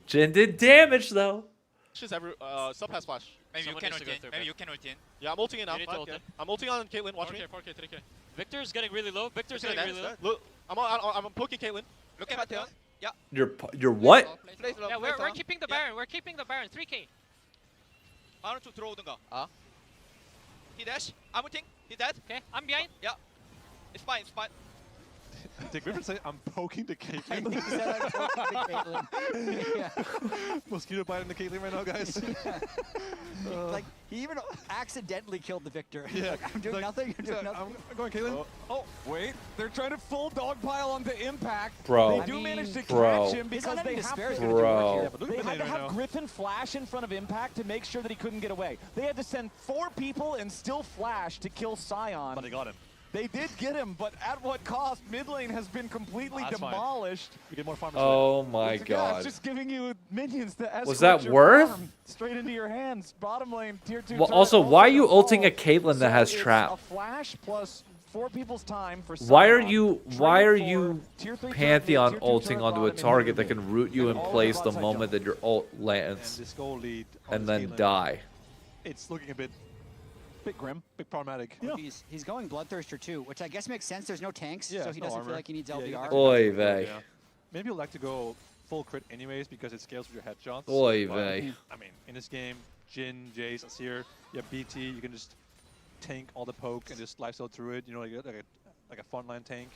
Jin did damage though. Sub has flash. Maybe you can ult in. Maybe you can ult in. Yeah, I'm ulting in. I'm ulting on Caitlyn. Watch me. 4K, 3K. Victor's getting really low. Victor's getting really low. Look, I'm poking Caitlyn. Look at Pantheon. Yeah. You're what? Yeah, we're keeping the Baron. We're keeping the Baron. 3K. 아래쪽 들어오든가. He dash. I'm ulting. He's dead. Okay, I'm behind. Yeah. It's fine. It's fine. Did Griffin say, I'm poking the I think he Caitlyn? said I'm poking the Caitlyn. Yeah. Mosquito biting the Caitlyn right now, guys. Like, he even accidentally killed the Victor. Yeah. Like, I'm doing nothing. I'm doing nothing. I'm going Caitlyn. Oh, wait. They're trying to full dogpile onto Impact. Bro. They do I manage to mean, bro. catch him His because they unending have despair is to. gonna do work Bro. here. Yeah, but look They at had to right have now. Griffin flash in front of Impact to make sure that he couldn't get away. They had to send 4 people and still flash to kill Scion. But they got him. They did get him, but at what cost? Mid lane has been completely That's fine. demolished. We get more farmers. Oh my Yeah, it's god. just giving you minions to escort Was that your worth? farm straight into your hands. Bottom lane, tier 2. Well, turret also, why are you gonna ulting a fall. Caitlyn that has it's trap? A flash plus 4 people's time for Why are Scion. you tier 3 Pantheon tier 2 ulting turret onto a bottom and target that mid. can root you in all place of the bot side moment that jump. your ult And lands this goal lead on and this then Caitlyn, die? It's looking a bit Grim. problematic. He's going Bloodthirster too, which I guess makes sense. There's no tanks, Yeah, so he no doesn't armor. feel like he needs Yeah, he LBR. doesn't Oy have to go, vey. yeah. Maybe you'd like to go full crit anyways because it scales with your headshots. Oy but, vey. I mean, in this game, Jhin, Jace, Seer, you have BT, you can just tank all the poke and just lifesteal through it, you know, like a frontline tank.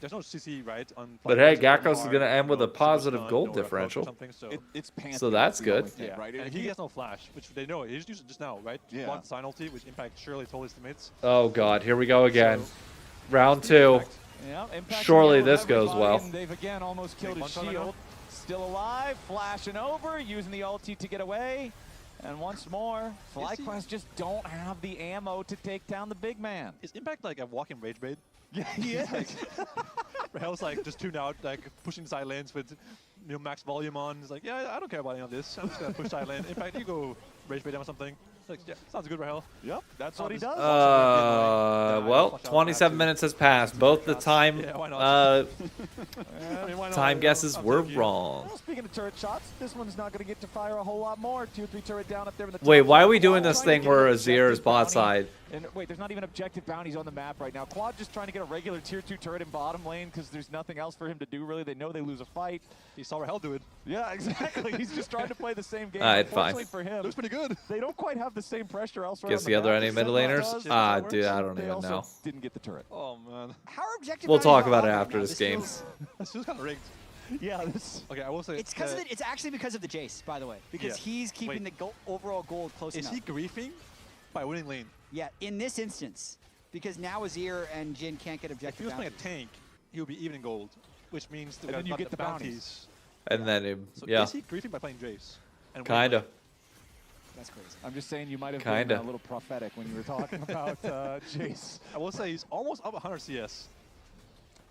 There's no CC, right? On But hey, Flyquest, Gakos is hard, gonna end you with know, a positive super stun, gold or a poke or differential. something, so It's Pantheon. So that's the only good. thing, yeah, right? and he has no flash, which they know. He just used it just now, right? Yeah. One sign ulti, which Impact surely told his teammates. Oh god, here we go again. So, Round 2. Impact, Yeah, Impact Surely can nail this goes everybody, well. and they've again almost killed Take his one shot, I know. shield. Still alive, flashing over, using the ulti to get away. And once more, FlyQuest just don't have the ammo to take down the big man. Is Impact like a walking rage bait? Yeah, he is. Rahel's like just tuned out, like pushing side lanes with max volume on. He's like, yeah, I don't care about any of this. I'm just gonna push side lane. In fact, you go rage bait him or something. Like, yeah, sounds good, Rahel. Yep, that's what he does. Well, 27 minutes has passed. Both the time Yeah, why not? I mean, why not? time guesses I'll were take you. wrong. Well, speaking of turret shots, this one's not going to get to fire a whole lot more. Tier 3 turret down up there in the top. Wait, why are we doing Quad this trying to thing get where an Azir is objective bot bounty. side? And wait, there's not even objective bounties on the map right now. Quad just trying to get a regular tier 2 turret in bottom lane because there's nothing else for him to do really. They know they lose a fight. He saw Rahel do it. Yeah, exactly. He's just trying to play the same game. Alright, fine. Unfortunately for him, Looks pretty good. they don't quite have the same pressure elsewhere. Guess on the other map any as mid Sentinel laners? does. Ah, That dude, I works. don't They even also know. didn't get the turret. Oh man, How are objective We'll bounties talk not about it up right after now? this game. this feels kind of rigged. Yeah, this. Okay, I will say It's because of it's actually because of the Jace, by the way, because Yeah. he's keeping Wait. the overall gold close is enough. he griefing by winning lane? Yeah, in this instance, because now Azir and Jhin can't get If objective he was playing bounties. a tank, he would be even in gold, which means And then you get the bounties. And then, So yeah, is he griefing by playing Jace? And winning kinda. lane? That's crazy. I'm just saying you might have Kinda. been a little prophetic when you were talking about Jace. I will say he's almost up 100 CS.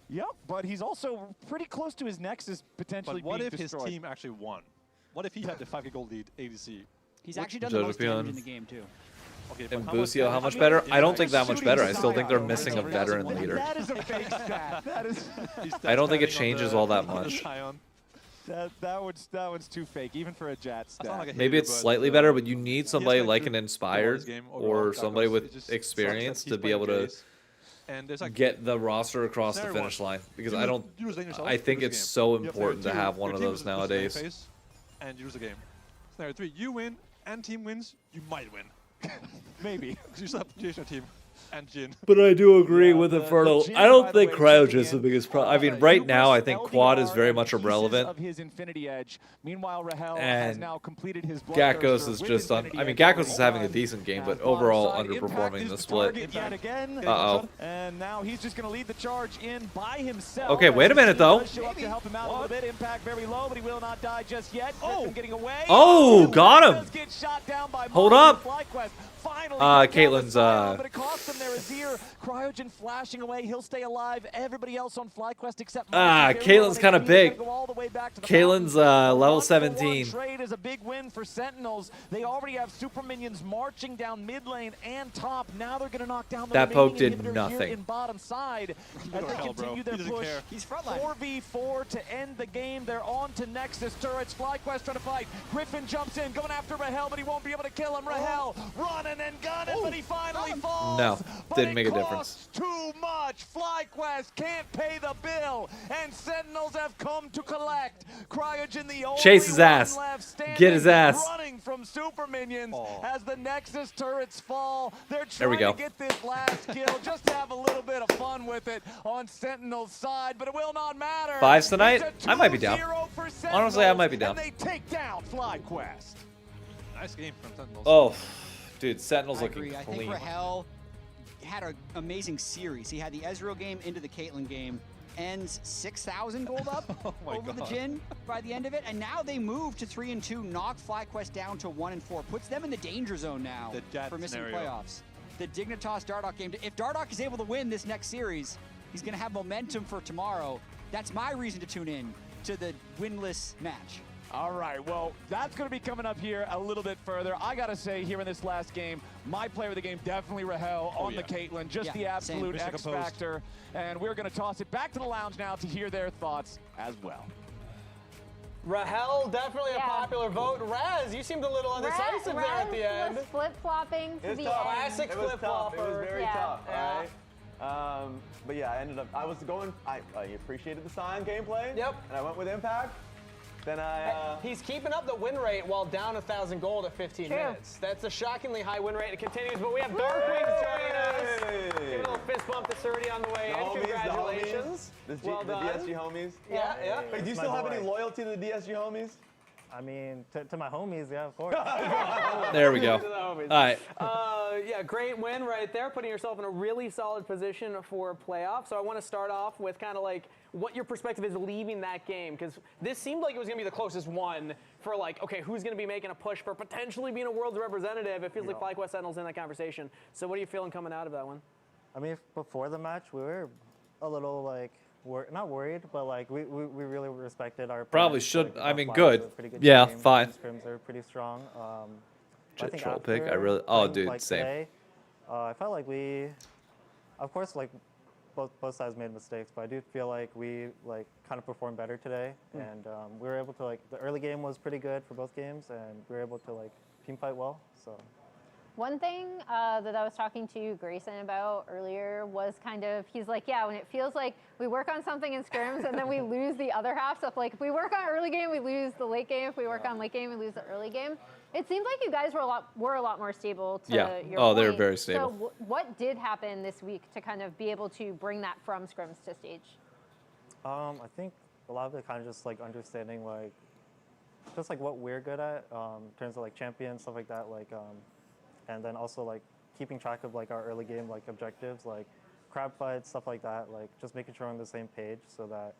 Yep, but he's also pretty close to his Nexus potentially But what being if destroyed. his team actually won? What if he had the 5k gold lead ADC? He's What- actually done the most damage Josepion. in the game too. Okay, but And how much Busio, how damage- much mean, better? I don't Impact think that much shooting better. I still think they're Scion missing a over veteran Scion. leader. That is a fake stat. That is He's I don't think it spamming on changes the- all that on the much. Scion. that one's too fake, even for a Jat stat. That's not like a Maybe hater, it's but, slightly better, but you need somebody been like through an a lot of inspired this game overall. or somebody Gakos, it with just sucks that experience he's to be playing able to Jace. And there's like get the roster across the Scenario finish one. line. Because You I lose- don't. you lose lane yourself, I you think lose it's the game. so You have important to scenario have two, one your of team those loses lane nowadays. phase, and you lose the game. Scenario 3, you win and team wins, you might win. Maybe. Because you still have Jace on your team and Jhin. But I do agree Yeah, with the Infernal. Jhin, I don't by the think way, Cryogen's checking the in. biggest problem. I mean, right now, I think Hubris, Quad is LDR, very and much pieces irrelevant. Of his Infinity Edge. Meanwhile, Rahel And has now completed his Gakos Bloodthirster is with just on. Infinity I mean, Edge Gakos already is having a done. decent game, but And bottom overall side, Impact underperforming is the the split. target yet again. Uh-oh. And now he's just going to lead the charge in by himself. Okay, wait a As minute, the team though. does show up to help him out a little bit. Impact very low, but he will not die just yet. Griffin getting away. Oh, got him. Does get shot down by Hold Marlon up. FlyQuest. Finally, Caitlyn's, but it cost him there. Azir, Cryogen flashing away. He'll stay alive. Everybody else on FlyQuest except Marlon. Caitlyn's kinda He's big. gonna go all the way back to the Caitlyn's mountain. level 1-for-1 17. Trade is a big win for Sentinels. They already have super minions marching down mid lane and top. Now they're going to knock down the That poke remaining did inhibitor nothing. Here in bottom side as they Hell, bro. continue their He doesn't push. care. He's frontline. 4v4 to end the game. They're on to Nexus turrets. FlyQuest trying to fight. Griffin jumps in, going after Rahel, but he won't be able to kill him. Rahel running and gunning, but he finally falls. No, But didn't it make a costs too much. FlyQuest can't pay the bill, and Sentinels have come to collect. Cryogen, the only Chase his one ass. left standing, Get his ass. running from super for minions as the Nexus turrets fall. They're There we trying go. to get this last kill just to have a little bit of fun with it on Sentinel's side, but it will not matter. Fives tonight? It's a I might be down. 2-0 for Honestly, I might be Sentinels, down. And they take down FlyQuest. Nice game from Sentinels. Oh, dude, Sentinel's I looking agree. I clean. think Rahel had an amazing series. He had the Ezreal game into the Caitlyn game, ends 6,000 gold up over the Jhin by the end of it, and now they move to 3-2, knock FlyQuest down to 1-4, puts them in the danger zone now for missing playoffs. The Dignitas Dardoch game. If Dardoch is able to win this next series, he's going to have momentum for tomorrow. That's my reason to tune in to the winless match. All right, well, that's going to be coming up here a little bit further. I got to say, here in this last game, my player of the game, definitely Rahel on the Caitlyn. Just the absolute X factor. And we're going to toss it back to the lounge now to hear their thoughts as well. Rahel, definitely a popular vote. Raz, you seemed a little undecisive there at the end. Was flip-flopping to the end. Classic It was flip-flopper. tough. It was very tough. Yeah. All right. But yeah, I was going. I appreciated the Sion gameplay. Yep. And I went with Impact. Then He's keeping up the win rate while down 1,000 gold at 15 minutes. That's a shockingly high win rate. It continues, but we have Darkwings joining us. Give a little fist bump to Surdy on the way in. Congratulations. Well done. The DSG homies. Yeah, yeah. Wait, do you still have any loyalty to the DSG homies? I mean, to my homies, yeah, of course. There we go. All right. Yeah, great win right there, putting yourself in a really solid position for playoffs. So I want to start off with kind of like what your perspective is leaving that game, because this seemed like it was going to be the closest one for like, okay, who's going to be making a push for potentially being a Worlds representative? It feels like FlyQuest Sentinels in that conversation. So what are you feeling coming out of that one? I mean, before the match, we were a little like, not worried, but like we really respected our. Probably plans. should. Like, I mean, Fly good. was a pretty good Yeah, game. fine. Scrims are pretty strong. I Jet think troll pick. I after really. Oh, playing, dude, like, same. Today, I felt like we, of course, like both sides made mistakes, but I do feel like we like kind of performed better today, and we were able to like the early game was pretty good for both games, and we were able to like team fight well. So. One thing that I was talking to Grayson about earlier was kind of, he's like, yeah, when it feels like we work on something in scrims and then we lose the other half. So if like if we work on early game, we lose the late game. If we work on late game, we lose the early game. It seemed like you guys were a lot more stable to your point. They're very stable. So what did happen this week to kind of be able to bring that from scrims to stage? I think a lot of it kind of just like understanding like, just like what we're good at in terms of like champions, stuff like that, like, and then also like keeping track of like our early game like objectives, like crab fights, stuff like that, like just making sure we're on the same page so that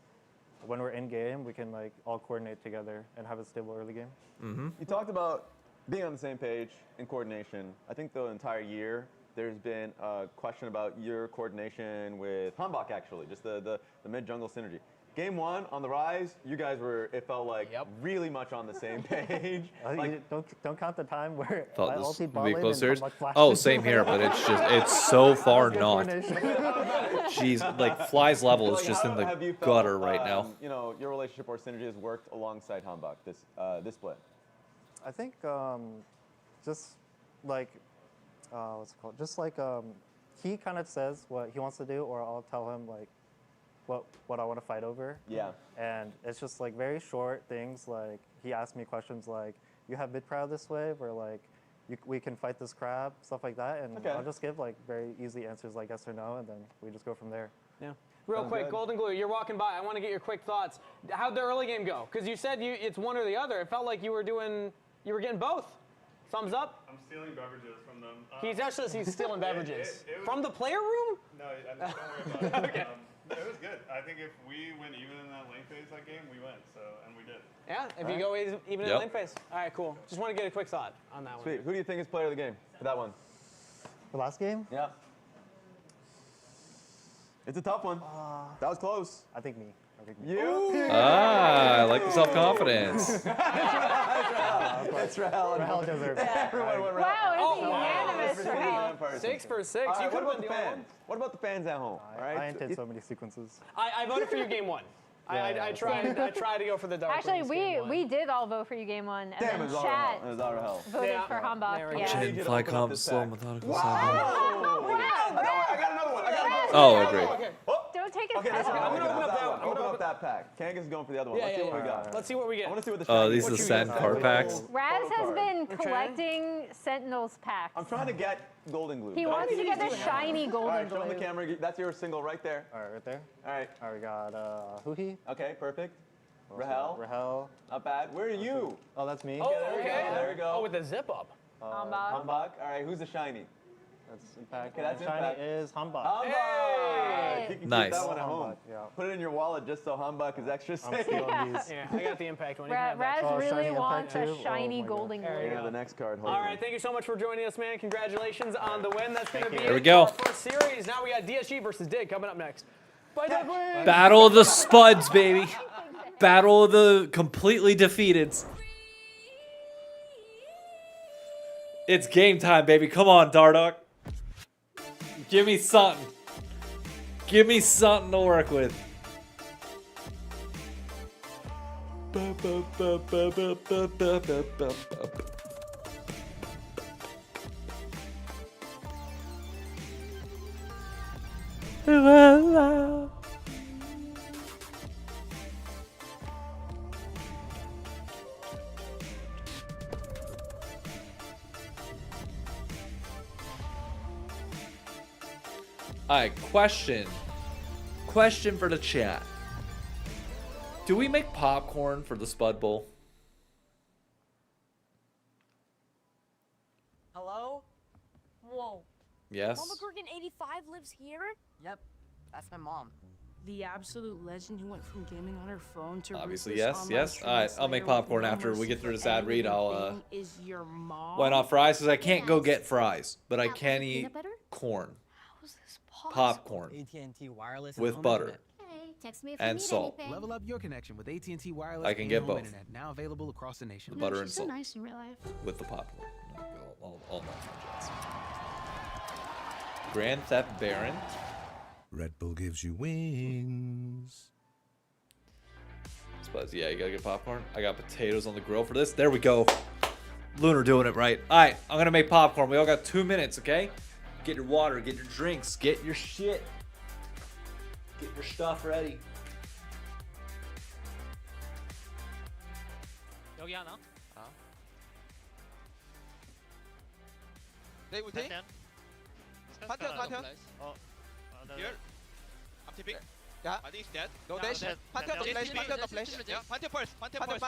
when we're in game, we can like all coordinate together and have a stable early game. Mm-hmm. You talked about being on the same page in coordination. I think the entire year there's been a question about your coordination with Hanbok, actually, just the mid-jungle synergy. Game one on the Rise, you guys were, it felt like, really much on the same page. Like, don't count the time where I Thought this ulted would ball be in and closer. Hanbok flashed Oh, into same the here, but it's so far not. coordination. Jeez, like Fly's level is Like, just how in the have you felt, gutter right now. You know, your relationship or synergy has worked alongside Hanbok this split. I think just like, what's it called? Just like he kind of says what he wants to do, or I'll tell him like what I want to fight over. Yeah. And it's just like very short things. Like he asked me questions like, "You have mid crowd this wave," or like, "We can fight this crab," stuff like that. And I'll just give like very easy answers like yes or no, and then we just go from there. Yeah. Real quick, Golden Glue, you're walking by. I want to get your quick thoughts. How'd the early game go? Because you said it's one or the other. It felt like you were getting both. Thumbs up? I'm stealing beverages from them. He's stealing beverages. From the player room? No, don't worry about it. Okay. It was good. I think if we went even in that lane phase that game, we went. And we did. Yeah, if you go even in lane phase. All right, cool. Just want to get a quick thought on that one. Sweet. Who do you think is player of the game for that one? The last game? Yeah. It's a tough one. That was close. I think me. You? I like the self-confidence. That's Rahel. Rahel deserves it. Everyone went Wow, it's unanimous. Rahel. 6 for 6. All right, You what could about have the been the only fans? What about the fans at home? All right. I entered so many sequences. I voted for you game one. I tried to go for the dark. Actually, we did all vote for you game one, and Damn, it then was chat Rahel. It was Rahel. voted for Hanbok. There we Yeah. go. Jhin, Fly comp, slow, methodical sound. I got another one. Oh, agreed. Okay. Don't take take his Okay, head that's off. I'm gonna open up that one. I'm gonna Open up that pack. Kangas is going for the other one. Yeah, Let's see yeah, what we yeah. got. Let's see what we get. I want to see what the Oh, shiny- these what are the you SEN got. card packs. Raz Photo has card. been Okay. collecting Sentinels packs. I'm trying to get golden glue. He wants to get the shiny All golden right, show them the glue. camera. That's your single right there. All right, right there. All right. All right, we got Huhi. Okay, perfect. Rahel. Rahel. Not bad. Where are you? Oh, that's me. Oh, there we okay. go, there we go. Oh, with the zip up. Hambak. Hambak. All right, who's the shiny? That's Impact. Okay, that's Shiny Impact. is Hambak. Hambak! You can Nice. keep that one at home. Hambak, yeah. Put it in your wallet just so Hambak is extra safe. I'm stealing Yeah. these. Yeah, I got the impact one. You can have that. Raz Oh, really shiny wants impact a too? shiny Oh my golden God. glue. Yeah, the next card. All right, thank you so much for joining us, man. Congratulations on the win. That's going to be you. it There we go. for our first series. Now we got DSG versus Dig coming up next. Bye, Dig. Battle of the Spuds, baby. Battle of the completely defeated. It's game time, baby. Come on, Dardock. Give me something. Give me something to work with. Alright, question. Question for the chat. Do we make popcorn for the Spud Bowl? Hello? Whoa. Yes? Mama Gorgon 85 lives here? Yep, that's my mom. The absolute legend who went from gaming on her phone to Obviously, ruthless yes, online yes. Alright, I'll make translator popcorn with no after we mercy get through for this ad read. any I'll living thing. Is your mom? why not fries? Because I can't go get fries, but I Apples can with eat peanut butter? corn. How is this possible? Popcorn. AT&T wireless with and home butter. internet. Text me if And you need salt. anything. Level up your connection with AT&T wireless I can and get home both. internet. Now available across the nation. The butter and She's so salt. nice in real life. With the popcorn. All nonsense. Grand Theft Baron. Red Bull gives you wings. Spuds, yeah, you gotta get popcorn. I got potatoes on the grill for this. There we go. Lunar doing it right. Alright, I'm gonna make popcorn. We all got 2 minutes, okay? Get your water, get your drinks, get your shit. Get your stuff ready. 여기 하나. 네, 우리 Pantheon, Pantheon. Here. I'm tipping. Yeah. I think it's dead. No dash. Pantheon no flash. Pantheon no flash. Yeah. Pantheon first. Pantheon.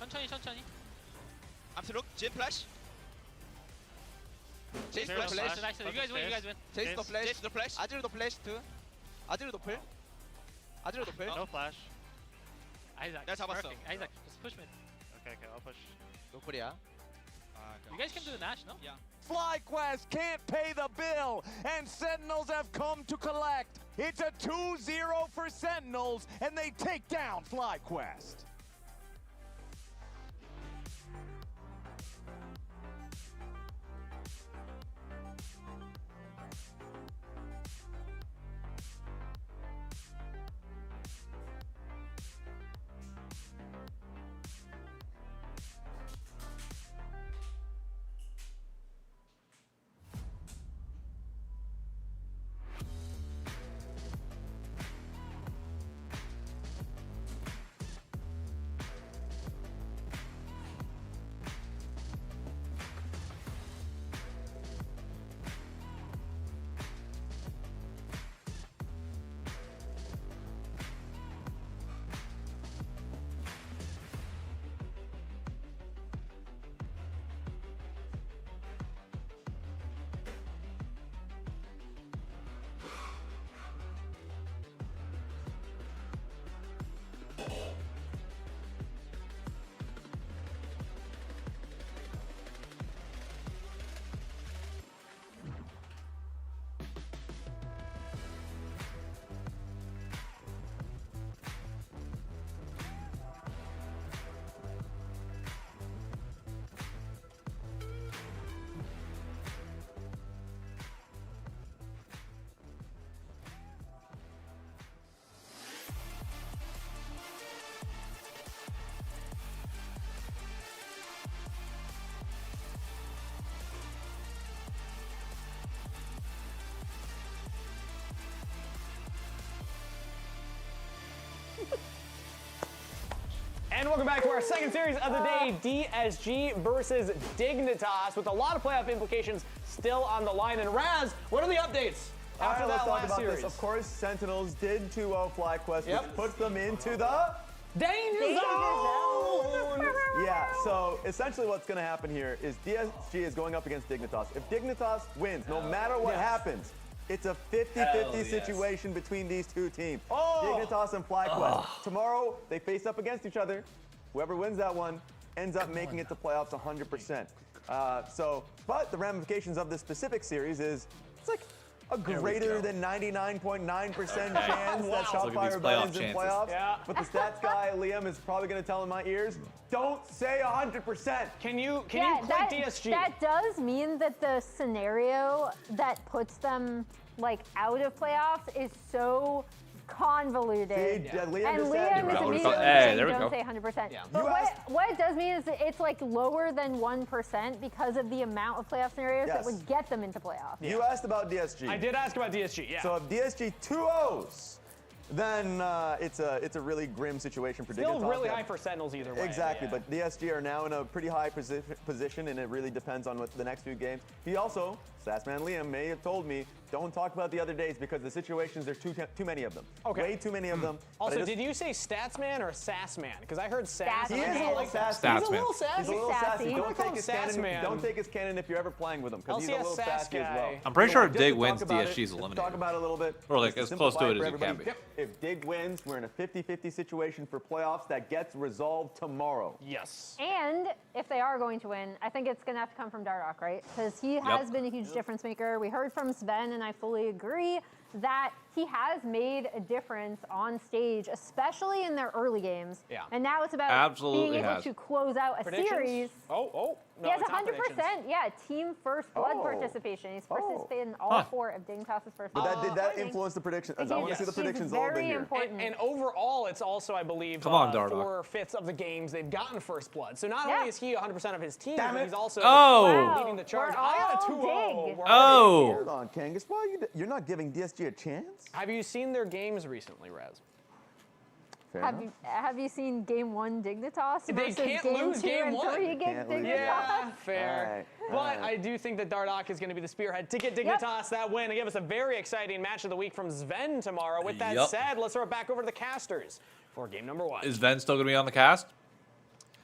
Pantheon. 천천히. Absolute. Jin flash. Chase no Nice, flash. nice. You guys win. Chase no flash. Chase no flash. 아지르 no flash too. 아지르 노플. 아지르 노플. No flash. Isaac. 내가 잡았어. Perfect. Isaac, just push me. Okay, I'll push. 노플이야. You guys can do the Nash, no? Yeah. FlyQuest can't pay the bill, and Sentinels have come to collect. It's a 2-0 for Sentinels, and they take down FlyQuest. And welcome back to our second series of the day, DSG versus Dignitas, with a lot of playoff implications still on the line. And Raz, what are the updates after let's that talk last about series? this. Of course, Sentinels did 2-0 FlyQuest, Yep. which puts them into the Danger Zone! Yeah, so essentially what's going to happen here is DSG is going up against Dignitas. If Dignitas wins, no matter what happens, it's a 50-50 situation between these two teams. Dignitas and FlyQuest. Tomorrow, they face up against each other. Whoever wins that one ends up making it to playoffs 100%. But the ramifications of this specific series is, it's like a greater than 99.9% chance that Shotfire Bell is in playoffs. Yeah. But the stats guy, Liam, is probably going to tell in my ears, don't say 100%. Can you click that, DSG? That does mean that the scenario that puts them like out of playoffs is so convoluted. See, Liam And just Liam said- is immediately Hey, there we saying go. don't say 100%. Yeah. But what it does mean is that it's like lower than 1% because of the amount of playoff scenarios that Yes. would get them into playoffs. You asked about DSG. I did ask about DSG, yeah. So if DSG 2-0s, then it's a really grim situation for Still Dignitas. really high for Sentinels either way. Exactly, but DSG are now in a pretty high position, and it really depends on what the next few games. He also, Sassman Liam, may have told me, don't talk about the other days because the situations, there's too many of them. Okay. Way too many of them. But Also, I just- did you say Statsman or Sassman? Because I heard Sass. He is a little sassy. He's a little sassy. He's a little sassy. I'm Don't gonna call take him his Sass cannon. Man. Don't take his cannon if you're ever playing with him, because he's a LCS little Sass sassy as well. guy. I'm pretty sure if Just to Dig talk wins, about DSG's it, just eliminated. Talk about it a little bit. Or like just to as close to simplify it as for you can everybody. If Dig wins, we're in a 50-50 situation for playoffs that gets resolved tomorrow. Yes. And if they are going to win, I think it's going to have to come from Dardoch, right? Because he has been a huge difference maker. We heard from Sven, and I fully agree that he has made a difference on stage, especially in their early games. Yeah. And now it's about Absolutely being able has. to close out a Predictions? series. No, He has it's not 100%, predictions. yeah, team first blood Oh. participation. He's participated in all Huh. 4 of Dignitas' first But blood. did that influence the predictions? I want to see the He's predictions a little bit very here. important. And overall, it's also, I believe, Come on, Dardoch. 4/5 of the games they've gotten first blood. So not Yeah. only is he 100% of his team, Damn but it. he's also Oh. leading the charge. We're I got a all 2-0. Dig. We're Oh. already Hold on, Kangas. Why you're not giving DSG a chance? Have you seen their games recently, Rez? Fair Have enough. you have you seen game 1 Dignitas They versus can't game lose 2 game and one. 3 They against can't lose. Dignitas? Yeah, fair. All But right. I do think that Dardoch is going to be the spearhead to get Dignitas that win and give us a very exciting match of the week from Sven tomorrow. With that Yup. said, let's throw it back over to the casters for game number 1. Is Ven still going to be on the cast?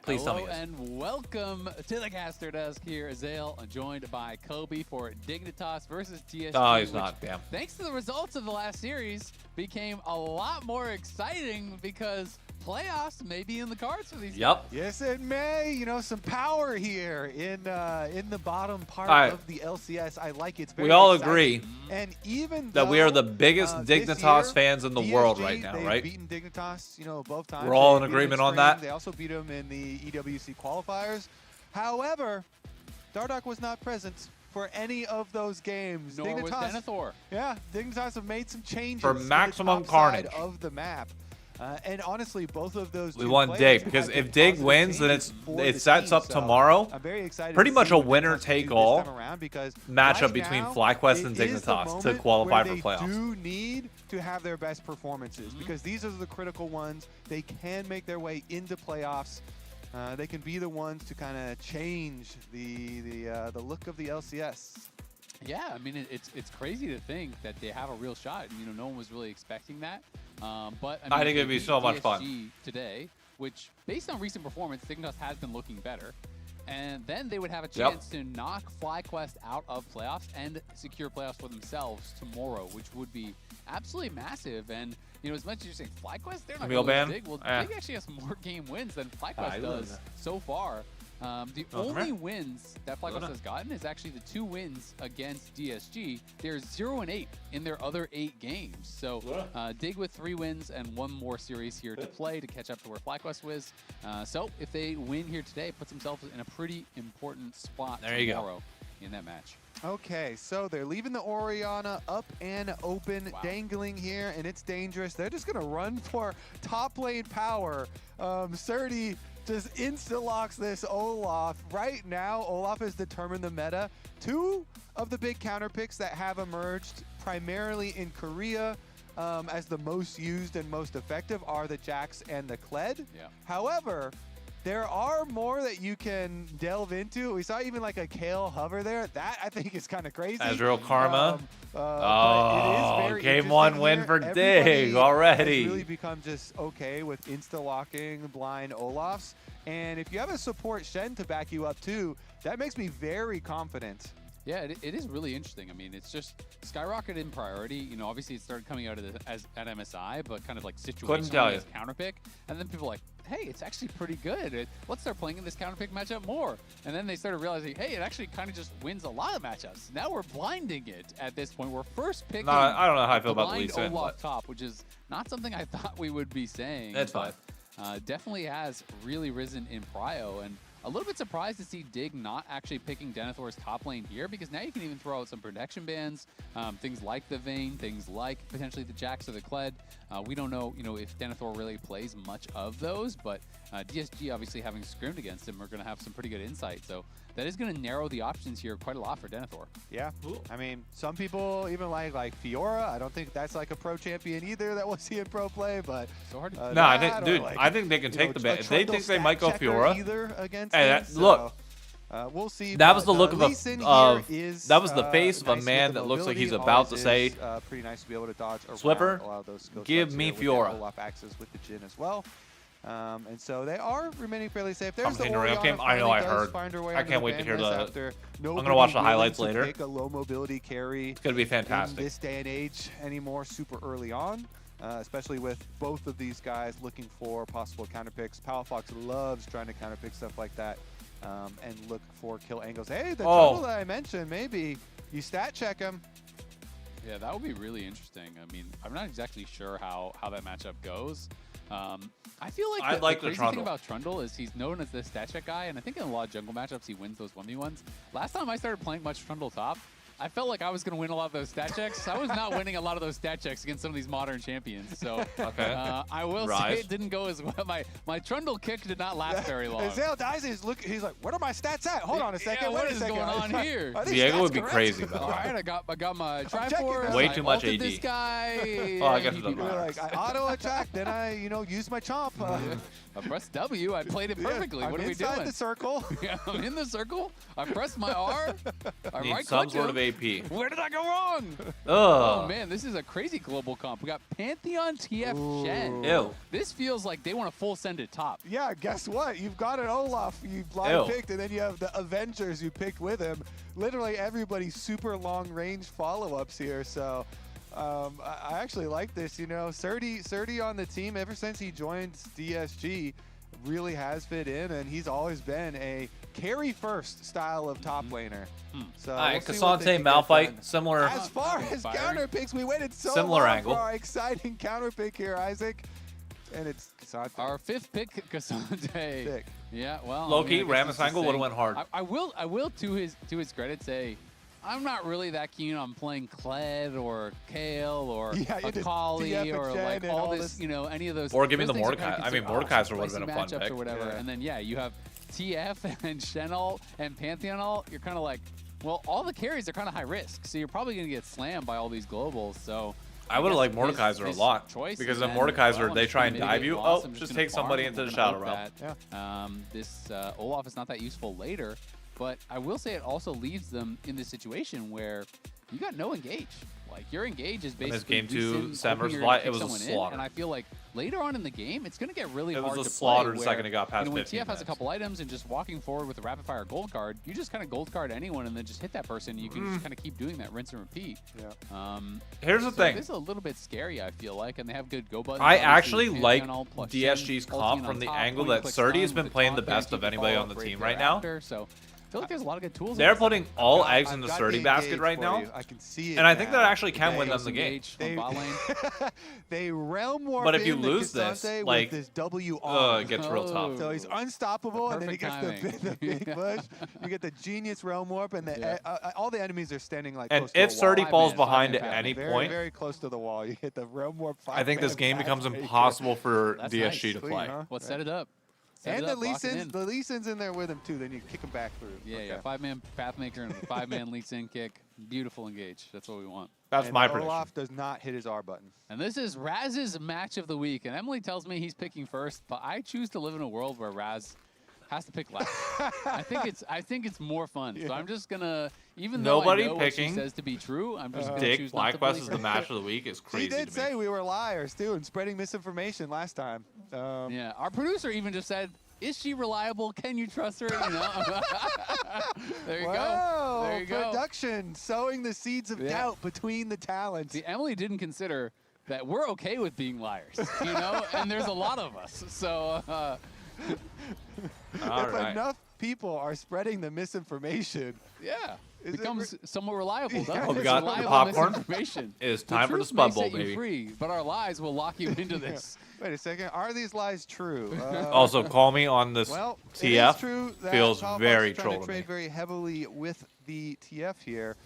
Please tell me Hello yes. and welcome to the caster desk here. Azale joined by Kobe for Dignitas versus DSG. Oh, he's which, not. Damn. Thanks to the results of the last series, became a lot more exciting because playoffs may be in the cards for these Yep. Yes, it may. You know, some power here in the bottom part All right. of the LCS. I like it. It's very We all exciting. agree And even that we are the though, biggest this Dignitas year, fans in the DSG, world right now, they've right? beaten Dignitas, you know, both times. We're all They in beat them agreement on spring. that. They also beat them in the EWC qualifiers. However, Dardoch was not present for any of those games. Nor was Denethor. Yeah, Dignitas have made some changes For to the maximum top side carnage. of the map. And honestly, both of those We two want players Dig have because had if Dig positive wins, then changes for it the sets team. up So tomorrow. I'm very excited. Pretty to much see a what winner Dignitas can take do this all time around because matchup right between now, FlyQuest and it is the Dignitas to moment qualify where for playoffs. They do need to have their best performances because these are the critical ones. They can make their way into playoffs. They can be the ones to kind of change the look of the LCS. Yeah, I mean, it's crazy to think that they have a real shot. You know, no one was really expecting that. But I, mean, I think it'd they be beat so much DSG fun. today, which, based on recent performance, Dignitas has been looking better. And then they would have a chance to knock FlyQuest out of playoffs and secure playoffs for themselves tomorrow, which would be absolutely massive. And, you know, as much as you're saying FlyQuest, they're not Emil going to Ban? Dig. Well, Eh. Dig actually has more game wins than FlyQuest he does does. so far. The Oh, come only here. wins that FlyQuest Luna. has gotten is actually the 2 wins against DSG. They're 0-8 in their other 8 games. So Dig with 3 wins and 1 more series here to play to catch up to where FlyQuest was. So if they win here today, it puts themselves in a pretty important spot There you go. tomorrow in that match. Okay, so they're leaving the Orianna up and open, dangling here, and it's dangerous. They're just going to run for top lane power. Surdy just insta-locks this Olaf. Right now, Olaf has determined the meta. 2 of the big counter picks that have emerged, primarily in Korea, as the most used and most effective are the Jax and the Kled. Yeah. However, there are more that you can delve into. We saw even like a Kale hover there. That I think is kind of crazy. Azrael Karma. Oh, game 1 win for Dig already. Has really become just okay with insta-locking blind Olafs. And if you have a support Shen to back you up too, that makes me very confident. Yeah, it is really interesting. I mean, it's just skyrocketed in priority. You know, obviously it started coming out of at MSI, but kind of like situationally as counterpick. And then people were like, hey, it's actually pretty good. Let's start playing in this counterpick matchup more. And then they started realizing, hey, it actually kind of just wins a lot of matchups. Now we're blinding it at this point. We're first picking. No, I don't know how I feel about the blind Lee Sin, Olaf top, which is not something I thought we would be saying. That's fine. Definitely has really risen in prio. And a little bit surprised to see Dig not actually picking Denethor's top lane here, because now you can even throw out some protection bans, things like the Vayne, things like potentially the Jax or the Kled. We don't know, if Denethor really plays much of those, but DSG obviously having scrimmed against him are going to have some pretty good insight. So that is going to narrow the options here quite a lot for Denethor. Yeah, I mean, some people even like Fiora. I don't think that's like a pro champion either that we'll see in pro play, but so hard to no, I think they can take the ban. If they think they might go Fiora, either against hey, him, look. We'll see. That was the look Lee Sin that was the face of a man that looks like he's about to say, pretty nice to be able to dodge around Swiffer, a lot of those skills give me Fiora. Olaf axes with the Jhin as well. And so they are remaining fairly safe. There's I'm the hitting a real game. I know I heard. I can't wait to hear the. I'm gonna watch the highlights later. Take a low mobility carry. It's gonna be fantastic. In this day and age anymore, super early on, especially with both of these guys looking for possible counter picks. Palafox loves trying to counter pick stuff like that, and look for kill angles. Hey, the trouble that I mentioned, maybe you stat check him. Yeah, that would be really interesting. I mean, I'm not exactly sure how that matchup goes. I feel like the crazy thing about Trundle is he's known as the stat check guy, and I think in a lot of jungle matchups he wins those 1v1s. Last time I started playing much Trundle top, I felt like I was going to win a lot of those stat checks. I was not winning a lot of those stat checks against some of these modern champions. So I will say it didn't go as well. My Trundle kick did not last very long. Zale dies. He's like, "What are my stats at? Hold on a second. What is going on here?" Diego would be crazy about All right, I got my Triforce. Way too much AD. This guy. I guess it's like I auto attack, then I use my chomp. I pressed W. I played it perfectly. What are we doing? I'm inside the circle. Yeah, I'm in the circle. I pressed my R. I need some sort of AP. Where did I go wrong? Oh man, this is a crazy global comp. We got Pantheon TF Shen. Ew. This feels like they want to full send it top. Yeah, guess what? You've got an Olaf you blind picked, and then you have the Avengers you picked with him. Literally everybody's super long range follow-ups here. So I actually like this. Surdy on the team ever since he joined DSG really has fit in, and he's always been a carry first style of top laner. So Cassante Malphite, similar. As far as counter picks, we waited so similar long angle. for our exciting counter pick here, Isaac. And it's Cassante. Our fifth pick, Cassante. Yeah, well. Low-key, Rammus angle would have went hard. I will to his credit say, I'm not really that keen on playing Kled or Kale or Akali or like all this, any of those. Or give me the things are Mordekaiser. kinda I mean, considered Mordekaiser would have been a fun matchups pick. or whatever. And then you have TF and Shen ult and Pantheon ult. You're kind of like, well, all the carries are kind of high risk, so you're probably going to get slammed by all these globals. So I would have liked Mordekaiser a lot, because in Mordekaiser they try and dive you. Oh, just take somebody into the Shadow Realm. This Olaf is not that useful later, but I will say it also leaves them in this situation where you got no engage. Like your engage is basically game 2 Sam versus it was a slaughter. And I feel like later on in the game, it's going to get really hard to play. It was a slaughter the second it got past 15 when TF has minutes. a couple items and just walking forward with a rapid fire gold card, you just kind of gold card anyone and then just hit that person. You can just kind of keep doing that, rinse and repeat. Yeah. Here's the thing. This is a little bit scary, I feel like, and they have good go buttons. I actually like DSG's comp from the angle that Surdy has been playing the best of anybody on the team right now. So I feel like there's a lot of good tools. They're putting all eggs in the Surdy basket right now. I can see it. And I think that actually can win them the game. They realm warp. But if you lose this, like, this W it gets real tough. So he's unstoppable, and then he gets the big push. You get the genius realm warp, and all the enemies are standing like. And close if to the wall. Surdy falls behind at any point, very close to the wall, you hit the realm warp. I think this game becomes impossible for DSG to play. Let's set it up. Set And it the up, Lee lock it Sin's, in. the Lee Sin's in there with him too. Then you kick him back through. Yeah, Okay. yeah. 5-man Pathmaker and a 5-man Lee Sin kick. Beautiful engage. That's what we want. That's And my prediction. Olaf does not hit his R button. And this is Raz's match of the week. And Emily tells me he's picking first, but I choose to live in a world where Raz has to pick last. I think it's more fun. So I'm just gonna, even Nobody though I know what she picking says to be true, I'm just gonna Dick choose not to FlyQuest believe is her. the match of the week is crazy. He did to me. say we were liars too and spreading misinformation last time. Yeah, our producer even just said, "Is she reliable? Can you trust her?" You know. There you Whoa, go. There you go. Production sowing the seeds of doubt between the talents. See, Emily didn't consider that we're okay with being liars, you know, and there's a lot of us. So. If enough people are spreading the misinformation, yeah, it becomes somewhat reliable. Yeah. Oh, we got the popcorn. It's time for the Spud truth Bowl, may set you baby. free, but our lies will lock you into this. Wait a second. Are these lies true? Also, call me on this well, TF. It is true that Feels Powerpuff's very trying troll to to me. trade very heavily with the TF here.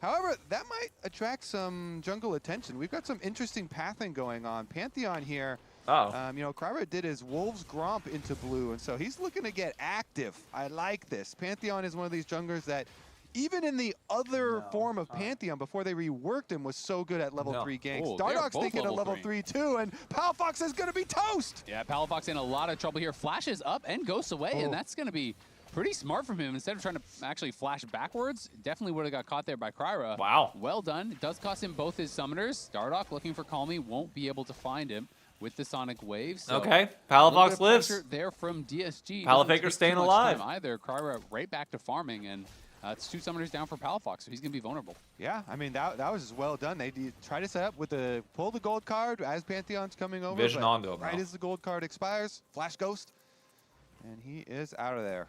However, that might attract some jungle attention. We've got some interesting pathing going on. Pantheon here. You know, Kryra did his Wolves Gromp into blue, and so he's looking to get active. I like this. Pantheon is one of these junglers that, even in the other form of Pantheon, before they reworked him, was so good at level 3 ganks. Oh, they're Dardock's both thinking of level 3 too, and Palfox is going to be toast. Yeah, Palafox in a lot of trouble here. Flashes up and goes away, and that's going to be pretty smart from him. Instead of trying to actually flash backwards, definitely would have got caught there by Kryra. Wow. Well done. It does cost him both his summoners. Dardock looking for Call Me, won't be able to find him with the Sonic Wave. So Okay, a Palafox little bit of lives. pressure there from DSG. Palafaker Doesn't take staying too much alive. time either. Kryra right back to farming, and it's 2 summoners down for Palafox, so he's going to be vulnerable. Yeah, I mean, that was well done. They try to set up with the pull the gold card as Pantheon's coming over. Vision but onto him right now. as the gold card expires, Flash Ghost, and he is out of there.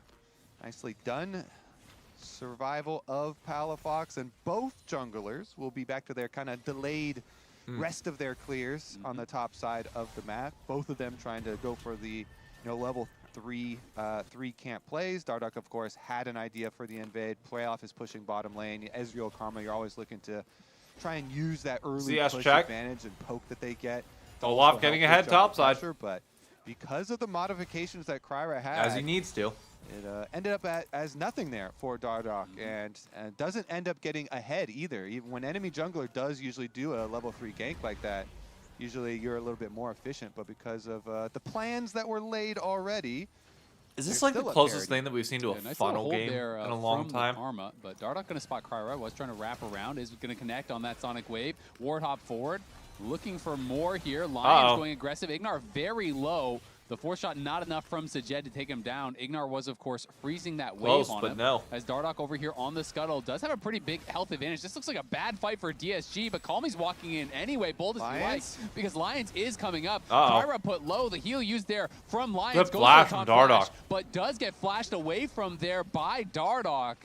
Nicely done. Survival of Palafox, and both junglers will be back to their kind of delayed rest of their clears on the top side of the map. Both of them trying to go for the level 3 camp plays. Dardock, of course, had an idea for the invade. Playoff is pushing bottom lane. Ezreal, Karma, you're always looking to try and use that early CS push check. advantage and poke that they get. to Olaf also getting help ahead with jungle topside. pressure, but because of the modifications that Kryra had, As he needs to. it ended up as nothing there for Dardock, and doesn't end up getting ahead either. Even when enemy jungler does usually do a level 3 gank like that, usually you're a little bit more efficient, but because of the plans that were laid already, Is this there's like the still a closest parity. thing that we've seen to a Nice funnel little hold game there, in a long from time? The Arma, but Dardock going to spot Kryra. Was trying to wrap around. Is going to connect on that Sonic Wave. Ward hop forward. Looking for more here. Lions going aggressive. Ignar very low. The 4-shot not enough from Sajed to take him down. Ignar was, of course, freezing that wave Close, on but him. no. As Dardock over here on the scuttle does have a pretty big health advantage. This looks like a bad fight for DSG, but Calmy's walking in anyway. Bold as you like, because Lions is coming up. Kryra put low. The heal used there from Lions. Good goes flash for the from top Dardock. flash, but does get flashed away from there by Dardock.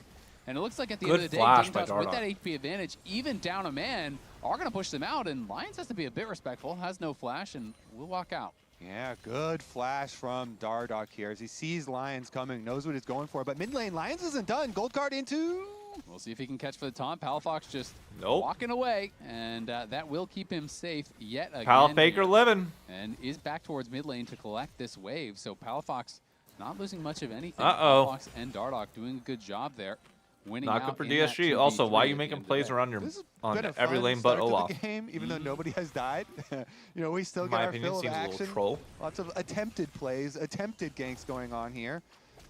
And it looks like at the Good end of the day, flash by Dignitas with Dardock. that HP advantage, even down a man, are going to push them out. And Lions has to be a bit respectful, has no flash, and will walk out. Yeah, good flash from Dardock here as he sees Lions coming, knows what he's going for. But mid lane, Lions isn't done. Gold card into... We'll see if he can catch for the taunt. Palafox just walking away, and that will keep him safe yet again. Palafaker living. And is back towards mid lane to collect this wave. So Palafox not losing much of anything. Uh-oh. Palafox and Dardock doing a good job there. Winning Not out good for in that DSG. Also, why are 2v3 you at making the end plays of the around your This has on been a every fun lane but start to Olaf? the game, even though nobody has died. You know, we still In got my our opinion, fill of seems a little action. troll. Lots of attempted plays, attempted ganks going on here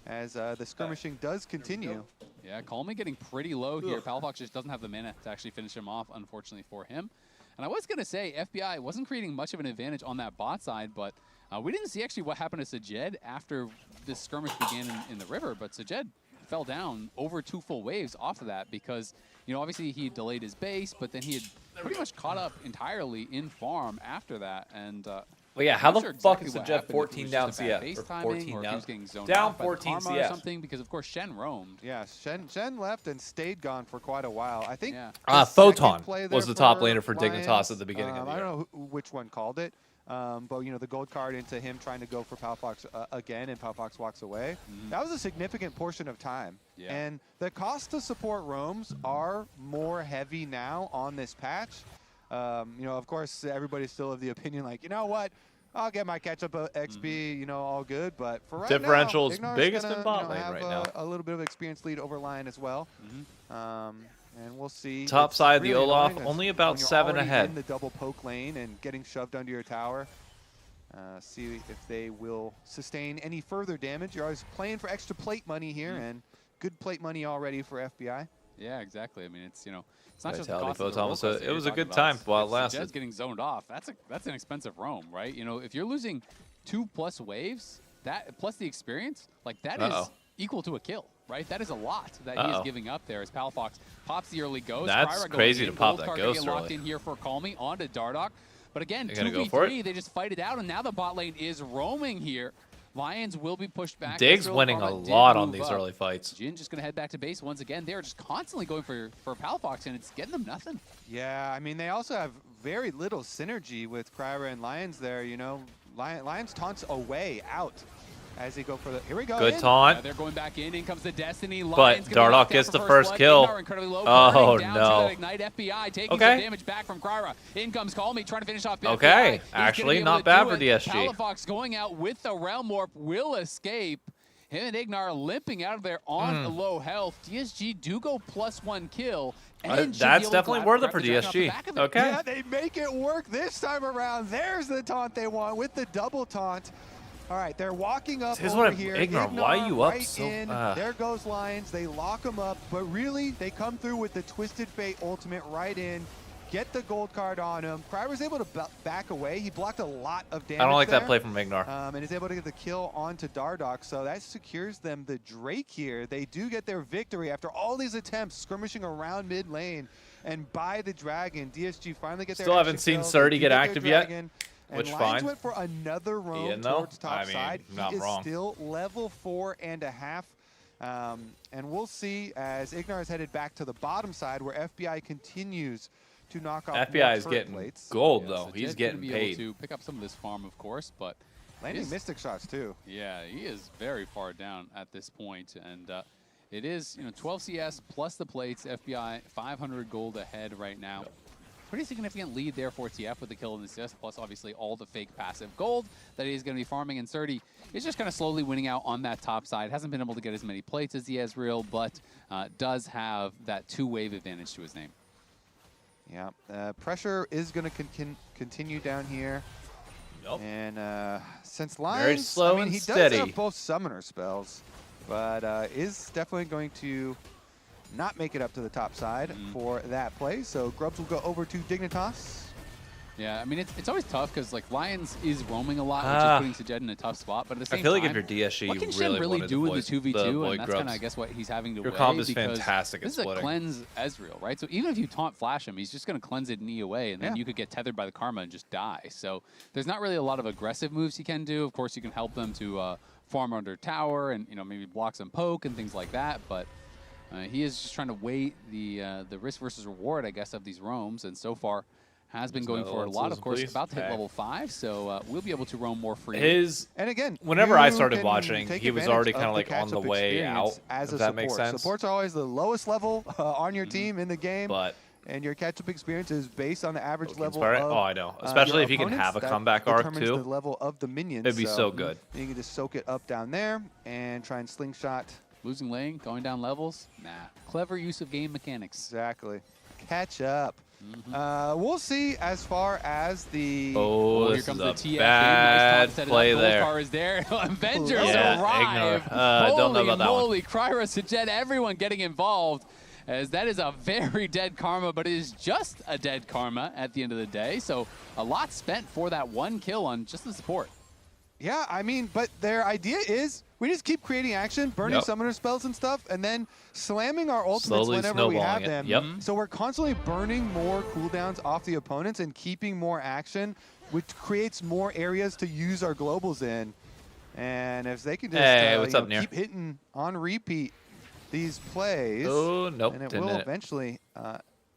as the skirmishing does continue. Yeah, Calmy getting pretty low here. Palafox just doesn't have the mana to actually finish him off, unfortunately for him. And I was going to say, FBI wasn't creating much of an advantage on that bot side, but we didn't see actually what happened to Sajed after this skirmish began in the river, but Sajed fell down over 2 full waves off of that because, you know, obviously he delayed his base, but then he had pretty much caught up entirely in farm after that. And well, yeah, how I'm the not sure fuck exactly is what Sajed happened, if it 14 was down just a bad CF? base Or timing, 14 or if he down. was getting zoned Down out by 14 Karma or CF. something, because of course Shen roamed. Yeah, Shen left and stayed gone for quite a while. I think Photon play was there the top for laner for Lions. Dignitas at the beginning of the I year. don't know which one called it, but you know, the gold card into him trying to go for Palafox again, and Palafox walks away. That was a significant portion of time. Yeah. And the cost to support roams are more heavy now on this patch. You know, of course, everybody's still of the opinion like, you know what? I'll get my catch-up XP, you know, all good. But for right Differential's now, biggest gonna, in bot you know, lane have right now. a little bit of experience lead over Lion as well. And we'll see. Top It's side, the really Olaf, annoying only when about you're 7 already ahead. in the double poke lane and getting shoved under your tower. See if they will sustain any further damage. You're always playing for extra plate money here, and good plate money already for FBI. Yeah, exactly. I mean, it's, you know, it's not just the Vitality cost of the roll Photon, so cost that it you're was a talking good about. time It's- while it it's lasted. Jed's getting zoned off. That's an expensive roam, right? You know, if you're losing 2+ waves, that plus the experience, like that is equal to a kill, right? That is a lot that he is giving up there as Palafox pops the early ghost. That's Kryra crazy going to pop Gold that card ghost gonna get locked early. in here for Call Me onto Dardoch. But again, They're gonna go for 2v3, it. they just fight it out, and now the bot lane is roaming here. Lions will be pushed back. Dig's Ezreal winning a Karma did lot on move these up. early fights. Jin just going to head back to base once again. They're just constantly going for Palafox, and it's getting them nothing. Yeah, I mean, they also have very little synergy with Kryra and Lions there, you know. Lions taunts away out as they go for the... Here we go. Good in. taunt. Yeah, they're going back in. In comes the Destiny. But Lions gonna be Dardoch locked down gets for the first blood. kill. Ignar incredibly low, Oh, burning down to no. that Ignite. FBI taking Okay. some damage back from Kryra. In comes Call Me, trying to finish off Okay, FBI. He's gonna actually, be able not to bad do for it. DSG. Palafox going out with the Realm Warp will escape. Him and Ignar limping out of there on low health. DSG do go +1 kill. And should be That's able to definitely grab worth it for the dragon off the DSG. back of it. Okay. Yeah, they make it work this time around. There's the taunt they want with the double taunt. All right, they're walking up Here's over what here. Ignar, why are you up right so- in. There goes Lions. They lock them up, but really, they come through with the Twisted Fate ultimate right in. Get the gold card on him. Cry was able to back away. He blocked a lot of damage. I don't like there, that play from Ignar. and is able to get the kill onto Dardoch. So that secures them the Drake here. They do get their victory after all these attempts skirmishing around mid lane and buy the dragon. DSG finally get their Still haven't extra seen kill. Surdy They do get their active yet, dragon. which And Lions fine. went for another roam Ian, though? towards top I mean, side. not He is wrong. still level 4.5. And we'll see as Ignar is headed back to the bottom side where FBI continues to knock off FBI more is turret getting plates. gold, Yeah, though. so He's Jed's getting gonna be paid. able to pick up some of this farm, of course, but Landing is- Mystic shots too. Yeah, he is very far down at this point, and it is 12 CS plus the plates. FBI 500 gold ahead right now. Pretty significant lead there for TF with the kill and assist, plus obviously all the fake passive gold that he's going to be farming. And Surdy is just kind of slowly winning out on that top side. Hasn't been able to get as many plates as the Ezreal, but does have that 2-wave advantage to his name. Yeah, pressure is going to continue down here. Nope. And since Very Lions, slow I mean, and he steady. does have both summoner spells, but is definitely going to not make it up to the top side for that play. So Grubs will go over to Dignitas. Yeah, I mean, it's always tough because, like, Lions is roaming a lot, which is putting Sejed in a tough spot, but at the same I feel time, like if you're DSG, what you can really Shen really wanted do to in the voice 2v2, Void and that's kind Grubs. of, I guess, what he's having to Your weigh comp is because fantastic at this is a splitting. cleanse Ezreal, right? So even if you taunt flash him, he's just going to cleanse it and knee away, and then you could get tethered by the Karma and just die. So there's not really a lot of aggressive moves he can do. Of course, you can help them to farm under tower and, maybe block some poke and things like that, but he is just trying to weigh the risk versus reward, I guess, of these roams, and so far has been going for a lot. Of course, about to hit level 5, so we'll be able to roam more freely. And again, whenever I you started can watching, take he was advantage already of kind of like on the catch-up way out. experience as If a that support. makes sense. Support's always the lowest level on your team in the game, But and your catch-up experience is based on the average level Inspiring. of Oh, I know. Especially your if you can opponents. have a That comeback arc, determines too. the level of the minions. It'd be so good. You can just soak it up down there and try and slingshot. Losing lane, going down levels? Nah. Clever use of game mechanics. Exactly. Catch up. We'll see as far as the... Oh, here this comes is the a TF bad nice top play Gold there. Car is there. Avengers Yeah, arrive. Ignar. Don't know about that one. Holy Kryra, Sejed, everyone getting involved. As that is a very dead Karma, but it is just a dead Karma at the end of the day. So a lot spent for that one kill on just the support. Yeah, I mean, but their idea is we just keep creating action, burning summoner spells and stuff, and then slamming our ultimates Slowly whenever we have snowballing it. them. Yep. So we're constantly burning more cooldowns off the opponents and keeping more action, which creates more areas to use our globals in. And if they can just what's up, Nier? keep hitting on repeat these plays, Oh, nope, and it didn't will hit it. eventually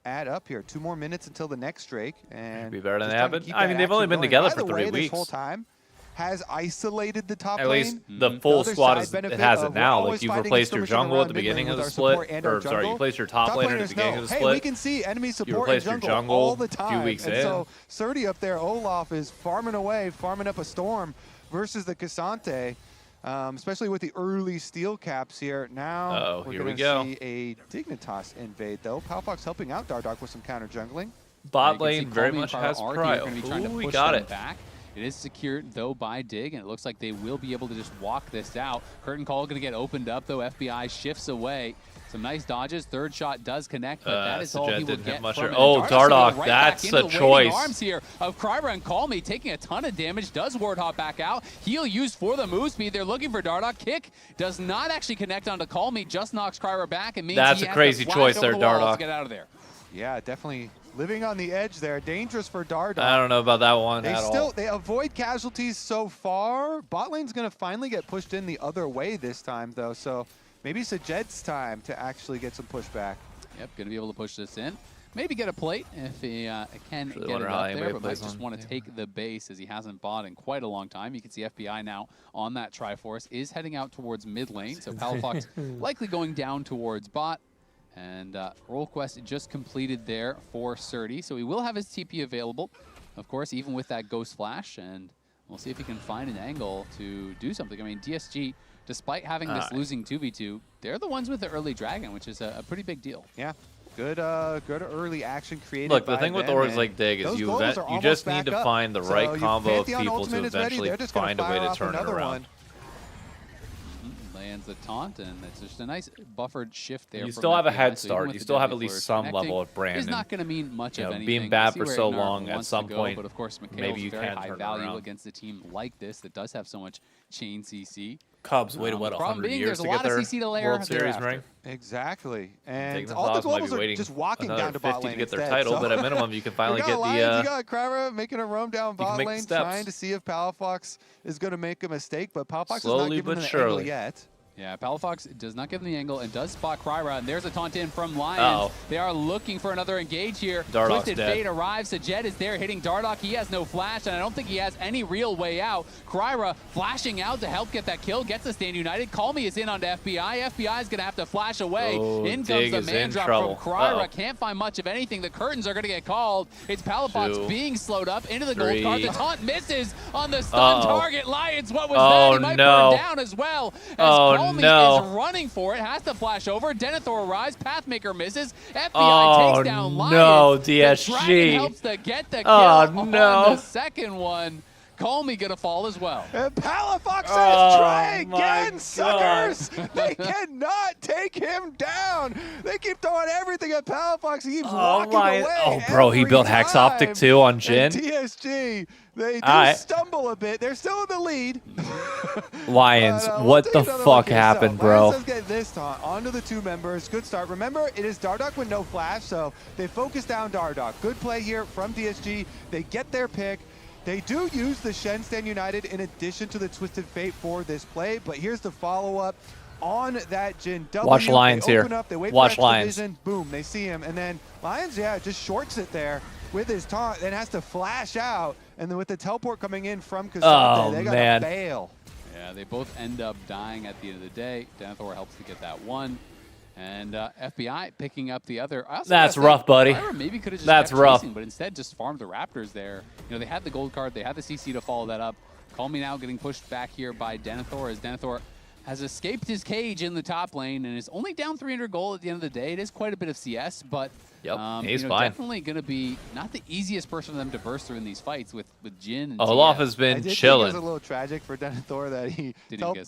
add up here. 2 more minutes until the next Drake. And Be better than just they trying have to been. keep I that mean, they've action only been going. together By for the 3 way, weeks. This whole time has isolated the top At lane. least the full other squad side is, benefit it has of it we're now. always Like, you've fighting replaced your skirmishing jungle around at the mid lane beginning of with the our split. support and our Or, sorry, you jungle. placed your top laner at the laners beginning know, of the hey, split. we can see enemy You support and replaced your jungle, jungle all the a few time. weeks and in. so Surdy up there, Olaf is farming away, farming up a storm versus the Cassante. Especially with the early steel caps here. Now we're here we going go. to see a Dignitas invade, though. Palfox helping out Dardoch with some counter jungling. Bot lane very much has cryo. Ooh, we got it. Back. It is secured, though, by Dig, and it looks like they will be able to just walk this out. Curtain call going to get opened up, though. FBI shifts away. Some nice dodges. Third shot does connect, but that is all he will get from it. Oh, Dardoch, right that's back a into the choice. waiting arms here of Kryra and Call Me, taking a ton of damage. Does Warthog back out. Heal used for the move speed. They're looking for Dardoch. Kick does not actually connect onto Call Me, just knocks Kryra back. It means that's he a has crazy to flash choice over there, the walls Dardoch. to get out of there. Yeah, definitely living on the edge there. Dangerous for Dardoch. I don't know about that one They at still all. they avoid casualties so far. Bot lane's going to finally get pushed in the other way this time, though. So maybe Sajed's time to actually get some pushback. Yep, going to be able to push this in. Maybe get a plate if he can get it how up anybody there, but might plays just on. want to take the base as he hasn't bought in quite a long time. You can see FBI now on that Triforce is heading out towards mid lane, so Palafox likely going down towards bot. And role quest just completed there for Surdy, so he will have his TP available, of course, even with that Ghost Flash, and we'll see if he can find an angle to do something. I mean, DSG, despite having this losing 2v2, they're the ones with the early dragon, which is a pretty big deal. Yeah. Good early action created. Look, the thing with Auras like Dig is you just need to find the right combo of people to eventually find a way to turn it around. Lands the taunt, and it's just a nice buffered shift there. You still have a head start. You still have at least some level of brand. It's not going to mean much of anything. Being bad for so long, at some point, but of course, maybe you very can high turn value around. against a team like this that does have so much chain CC. Cubs waited, what, 100 years to get their World Series ring? Exactly. And Dignitas all the might be globals are waiting just walking down to bot 50 lane to get their instead, title, so but at minimum, you can finally you get got the... Lions, you got Kryra making a roam down bot make the lane, steps. trying to see if Palafox is going to make a mistake, but Palafox is Slowly not giving but him the surely. angle yet. Yeah, Palafox does not give him the angle and does spot Kryra, and there's a taunt in from Lions. They are looking for another engage here. Dardoch's Twisted dead. Fate arrives. Sajed is there hitting Dardoch. He has no flash, and I don't think he has any real way out. Kryra flashing out to help get that kill, gets the stand united. Call Me is in onto FBI. FBI is going to have to flash away. In comes the man drop from Kryra. Can't find much of anything. The curtains are going to get called. It's Palafox being slowed up into the gold card. The taunt misses on the stun target. Lions, what was that? He might burn down as well. As Call Me is running for it, has to flash over. Denethor arrives, Pathmaker misses. FBI takes down Lions. No, The DSG. Dragon helps to get the kill on the second one. Call Me gonna fall as well. And Palafox says, try again, suckers! They cannot take him down! They keep throwing everything at Palafox. He keeps walking away. Oh, bro, he built Hex Optic too on Jhin. And DSG, they do stumble a bit. They're still in the lead. Lions, what the fuck happened, bro? Lions does get this taunt onto the two members. Good start. Remember, it is Dardoch with no flash, so they focus down Dardoch. Good play here from DSG. They get their pick. They do use the Shen Stand United in addition to the Twisted Fate for this play, but here's the follow-up on that Jhin W. Watch Lions they here. Open up, they wait Watch for Lions. vision, boom, they see him, and then Lions, just shorts it there with his taunt, then has to flash out, and then with the teleport coming in from Cassante, they gotta bail. Yeah, they both end up dying at the end of the day. Denethor helps to get that one. And FBI picking up the other. That's rough, buddy. Maybe could have just That's kept rough. chasing, but instead just farmed the Raptors there. You know, they had the gold card, they had the CC to follow that up. Call Me now getting pushed back here by Denethor as Denethor has escaped his cage in the top lane and is only down 300 gold at the end of the day. It is quite a bit of CS, but he's fine. Definitely going to be not the easiest person for them to burst through in these fights with Jhin and Olaf TF. has been I did chilling. think it was a little tragic for Denethor that he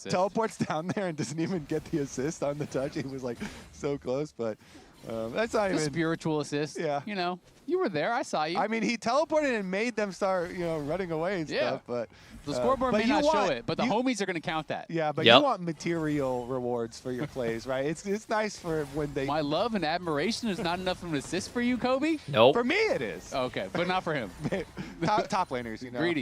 teleports down there and doesn't even get the assist on the touch. He was like so close, but that's not The even spiritual assist. Yeah. You know, you were there. I saw you. I mean, he teleported and made them start, running away and stuff. But the scoreboard but may you not show want- it, but the homies are going to count that. Yeah, but you want material rewards for your plays, right? It's nice for when they. My love and admiration is not enough of an assist for you, Kobe? Nope. For me, it is. Okay, but not for him. top laners,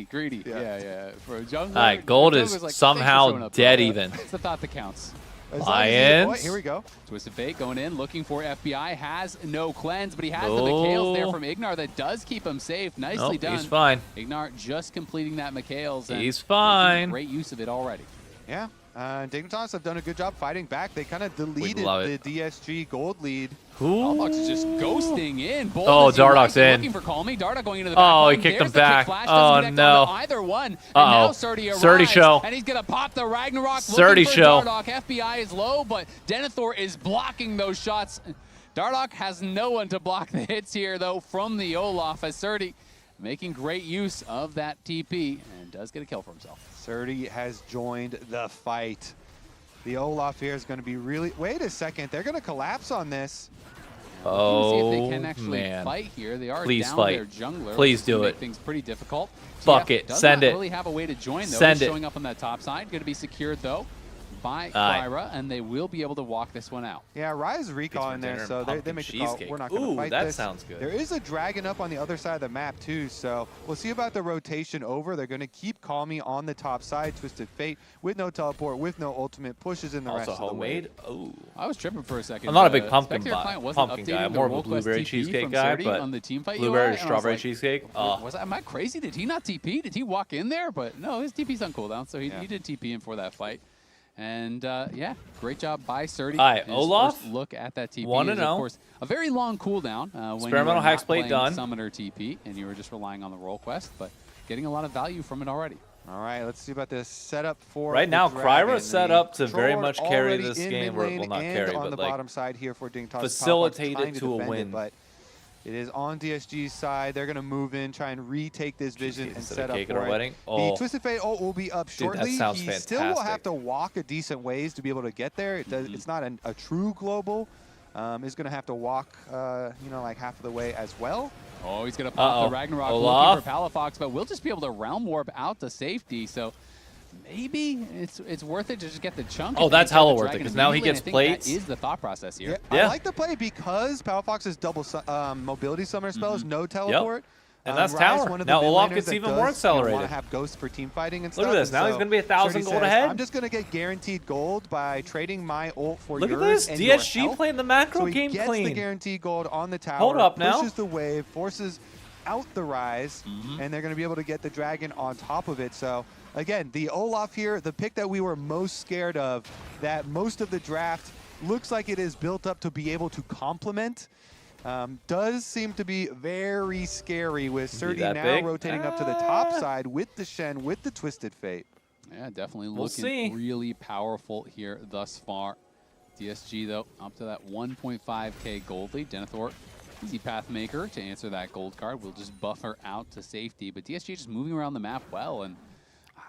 Greedy. Yeah. For a jungler. All right, gold jungler's is like, "Thanks for somehow showing up, dead bro." even. It's the thought that counts. Lions. Here we go. Twisted Fate going in, looking for FBI. Has no cleanse, but he has the Mikhails there from Ignar that does keep him safe. Nicely done. He's fine. Ignar just completing that Mikhails. And he's fine. Great use of it already. Yeah. Dignitas have done a good job fighting back. They kind of deleted the DSG gold lead. Fox is just ghosting in. Bold Oh, Dardock's in. Looking for Call Me. Dardock going into the back. Oh, he line. kicked There's him the kick back. flash. Oh, Doesn't connect no. onto either one. And now Surdy arrives. Surdy show. And he's going to pop the Ragnarok. Surdy looking for show. Dardock. FBI is low, but Denethor is blocking those shots. Dardock has no one to block the hits here, though, from the Olaf, as Surdy making great use of that TP and does get a kill for himself. Surdy has joined the fight. The Olaf here is going to be really... Wait a second. They're going to collapse on this. See if they can actually fight here. They are down their jungler. Please do make it. Things pretty difficult. Fuck it. Send it. Does not really have a way to join, though. Send it. Showing up on that top side. Going to be secured, though, by Kyra, and they will be able to walk this one out. Yeah, Rise recall in there, so they make the call. We're not going to fight that this. sounds good. There is a dragon up on the other side of the map, too, so we'll see about the rotation over. They're going to keep Call Me on the top side. Twisted Fate with no teleport, with no ultimate, pushes in the rest of the way. Oh, I was tripping for a second. I'm not a big pumpkin guy. guy. I'm more of a blueberry cheesecake guy, but on the team fight blueberry strawberry cheesecake. Am I crazy? Did he not TP? Did he walk in there? But no, his TP's on cooldown, so he did TP in for that fight. And yeah, great job by Surdy. All right, Olaf. Look at that TP. 1-0. Of course, a very long cooldown when Experimental you were Hex not Plate playing done. Summoner TP and you were just relying on the role quest, but getting a lot of value from it already. All right, let's see about this setup for right now. Dragon. Kryra's set up to very much carry Already this in game. mid lane Well, not and carry, on but the like bottom side here for Dignitas. facilitate Trying it to a defend win. But it is on DSG's side. They're going to move in, try and retake this vision and set up for it. The Twisted Fate ult will be up shortly. Dude, that sounds he fantastic. still will have to walk a decent ways to be able to get there. It does, It's not a true global. Is going to have to walk, like half of the way as well. Oh, he's going to pop the Ragnarok Olaf. looking for Palafox, but we'll just be able to Realm Warp out to safety. So maybe it's worth it to just get the chunk. Oh, that's hella worth it, because now he gets plates. That is the thought process here. I like the play because Palafox's double mobility summoner spells, no teleport. And that's Rise, tower. one of the Now mid Olaf laners gets that even does, more accelerated. Want to have ghosts for team fighting and stuff. Look at this. Now he's going to be 1,000 gold ahead. I'm just going to get guaranteed gold by trading my ult for Look yours. at this. And DSG playing the macro so he game gets clean. the guaranteed gold on the tower. Hold up now. Pushes the wave, forces out the Rise, and they're going to be able to get the dragon on top of it. So again, the Olaf here, the pick that we were most scared of, that most of the draft looks like it is built up to be able to complement. Does seem to be very scary with Surdy now rotating up to the top side with the Shen, with the Twisted Fate. Yeah, definitely looking really powerful here thus far. DSG, though, up to that 1.5k gold lead. Denethor, easy path maker to answer that gold card. We'll just buffer out to safety. But DSG just moving around the map well. And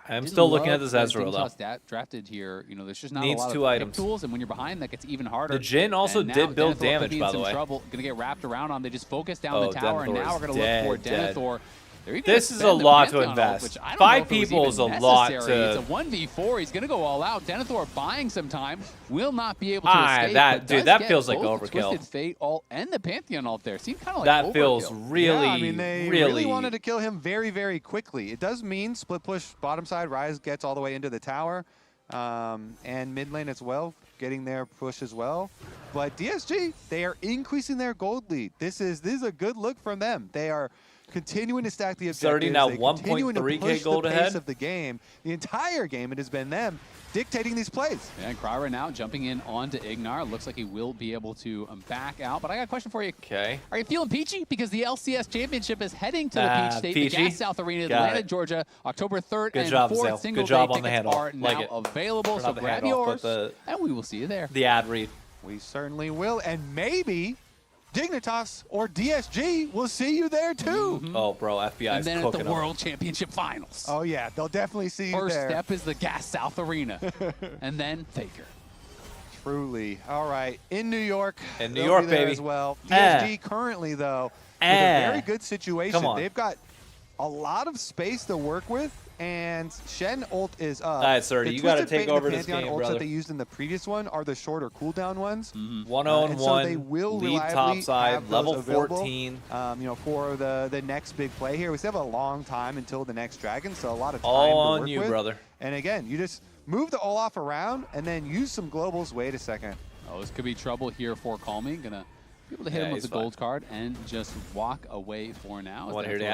I'm still looking at this Ezreal, though. Drafted here, there's just not Needs a lot two of items. tools, and when you're behind, that gets even harder. The Jhin also did build damage, by the way. Trouble, gonna get wrapped around on. They just focus down the tower, and now we're gonna look for Denethor. This is a lot to invest. 5 people is a lot to... It's a 1v4. He's going to go all out. Denethor buying some time. Will not be able to escape. Dude, that feels like overkill. Twisted Fate ult and the Pantheon ult there. Seemed kind of like that overkill. Feels really, I mean, they really wanted to kill him very, very quickly. It does mean split push bottom side. Rise gets all the way into the tower. And mid lane as well, getting their push as well. But DSG, they are increasing their gold lead. This is a good look from them. They are continuing to stack the objectives. 30 now, 1.3k gold ahead of the game. The entire game, it has been them dictating these plays. Yeah, and Kryra now jumping in onto Ignar. Looks like he will be able to back out. But I got a question for you. Okay. Are you feeling peachy? Because the LCS Championship is heading to the Peach State, peachy. the Gas South Arena, Atlanta, Georgia, October 3rd and 4th. Single Good job day on the tickets handoff. are now available, so grab yours, and we will see you there. The ad read. We certainly will, and maybe Dignitas or DSG will see you there too. Oh, bro, FBI and is then cooking at the World Championship Finals. Oh yeah, they'll definitely see you First there. step is the Gas South Arena, and then Faker. Truly. All right, in New York. In New York, baby. As well. DSG currently though, with a very good situation. Come on. They've got a lot of space to work with. And Shen ult is up. All right, Surdy, you got to take over this game, ults brother. that they used in the previous one are the shorter cooldown ones. 1-0-1, so they will lead top side, level 14. For the next big play here. We still have a long time until the next dragon, so a lot of time all to on work you, with. brother. And again, you just move the Olaf around, and then use some globals. Wait a second. Oh, this could be trouble here for Calmy. Gonna be able to hit him with the gold card and just walk away for now.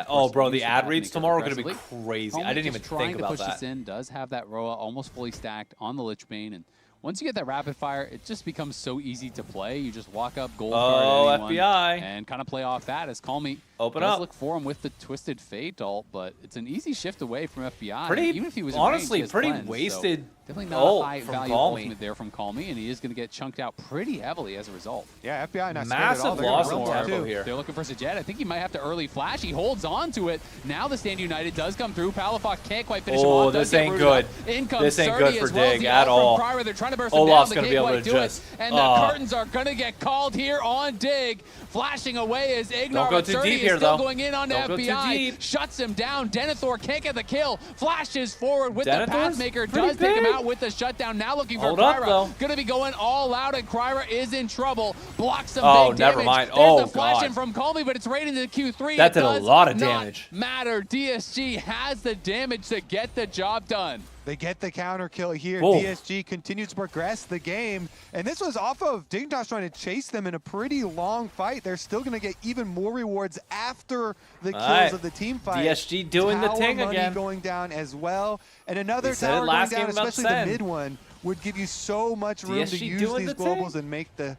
Oh, bro, the ad reads tomorrow are going to be crazy. I didn't even think about that. This in, does have that Roa almost fully stacked on the Lich Bane, and once you get that rapid fire, it just becomes so easy to play. You just walk up, gold card anyone, FBI. and kind of play off that as Calmy Open does up. look for him with the Twisted Fate ult, but it's an easy shift away from FBI. Pretty, even if he was honestly, range, pretty cleanse, wasted. So definitely not a high value ultimate there from Calmy, and he is going to get chunked out pretty heavily as a result. Yeah, FBI not massive loss of tempo here. They're looking for Sajed. I think he might have to early flash. He holds on to it. Now the Stand United does come through. Palafox can't quite finish him off. This ain't good. This ain't good for Dig at all. They're trying to burst Olaf's him down. going to be able to just... And the curtains are going to get called here on Dig. Flashing away as Ignore. Don't go too deep here, still though. going in on FBI. Shuts him down. Denethor can't get the kill. Flashes forward with the Pathmaker. Does take him out with the shutdown. Now looking for Kryra. Going to be going all out, and Kryra is in trouble. Blocks some big damage. Never mind. There's the flash in from Calmy, but it's right into Q3. That did a lot of damage. Matter. DSG has the damage to get the job done. They get the counter kill here. DSG continues to progress the game. And this was off of Dignitas trying to chase them in a pretty long fight. They're still going to get even more rewards after the kills of the team fight. DSG doing the thing money again. Going down as well. And another tower going down, especially the mid one, would give you so much room to use these globals and make the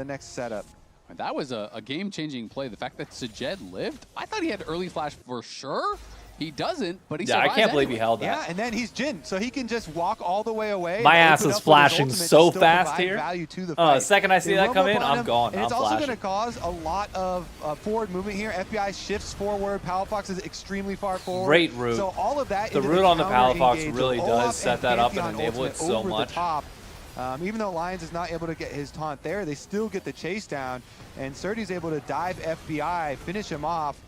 next setup. That was a game-changing play. The fact that Sajed lived, I thought he had early flash for sure. He doesn't, but he survives. I can't believe he held that. Yeah, and then he's Jhin, so he can just walk all the way away. My ass is flashing so fast here. The second I see that come in, I'm gone. And it's also going to cause a lot of forward movement here. FBI shifts forward. Palafox is extremely far forward. Great route. So all of that. The route on the Palafox really does set that up and enable it so much. Even though Lions is not able to get his taunt there, they still get the chase down, and Surdy's able to dive FBI, finish him off.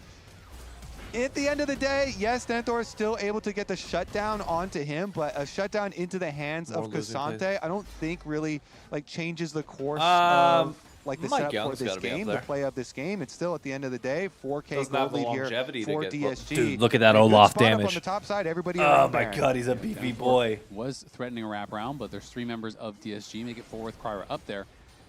At the end of the day, yes, Denethor is still able to get the shutdown onto him, but a shutdown into the hands of Cassante, I don't think really changes the course of the setup for this game, the play of this game. It's still at the end of the day, 4K gold lead here for DSG. Dude, look at that Olaf damage. On the top side, everybody oh my God, he's a beefy boy. Was threatening a wraparound, but there's 3 members of DSG make it 4 with Kryra up there.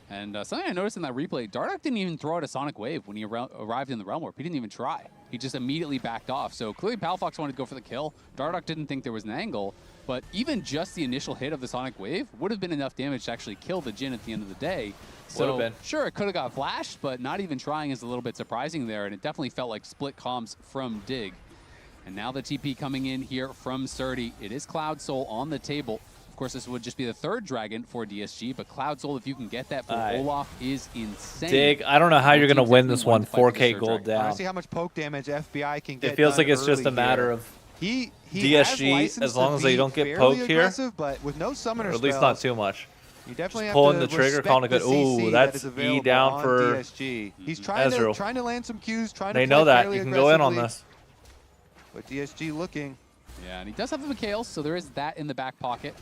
And something I noticed in that replay, Dardoch didn't even throw out a Sonic Wave when he arrived in the Realm Warp. He didn't even try. He just immediately backed off. So clearly Palafox wanted to go for the kill. Dardoch didn't think there was an angle, but even just the initial hit of the Sonic Wave would have been enough damage to actually kill the Jhin at the end of the day. So sure, it could have got flashed, but not even trying is a little bit surprising there, and it definitely felt like split comms from Dig. And now the TP coming in here from Surdy. It is Cloud Soul on the table. Of course, this would just be the 3rd dragon for DSG, but Cloud Soul, if you can get that for Olaf, is insane. Dig, I don't know how you're going to win this one 4K gold down. I see how much poke damage FBI can get. It feels like it's just a matter of DSG, as long as they don't get poked here, but with no summoner or at least not too much. You definitely have pulling to the trigger, calling it good. Ooh, that's E down for DSG. He's trying to land some Qs, trying to They know that. You can go in on this. But DSG looking. Yeah, and he does have the Mikhails, so there is that in the back pocket.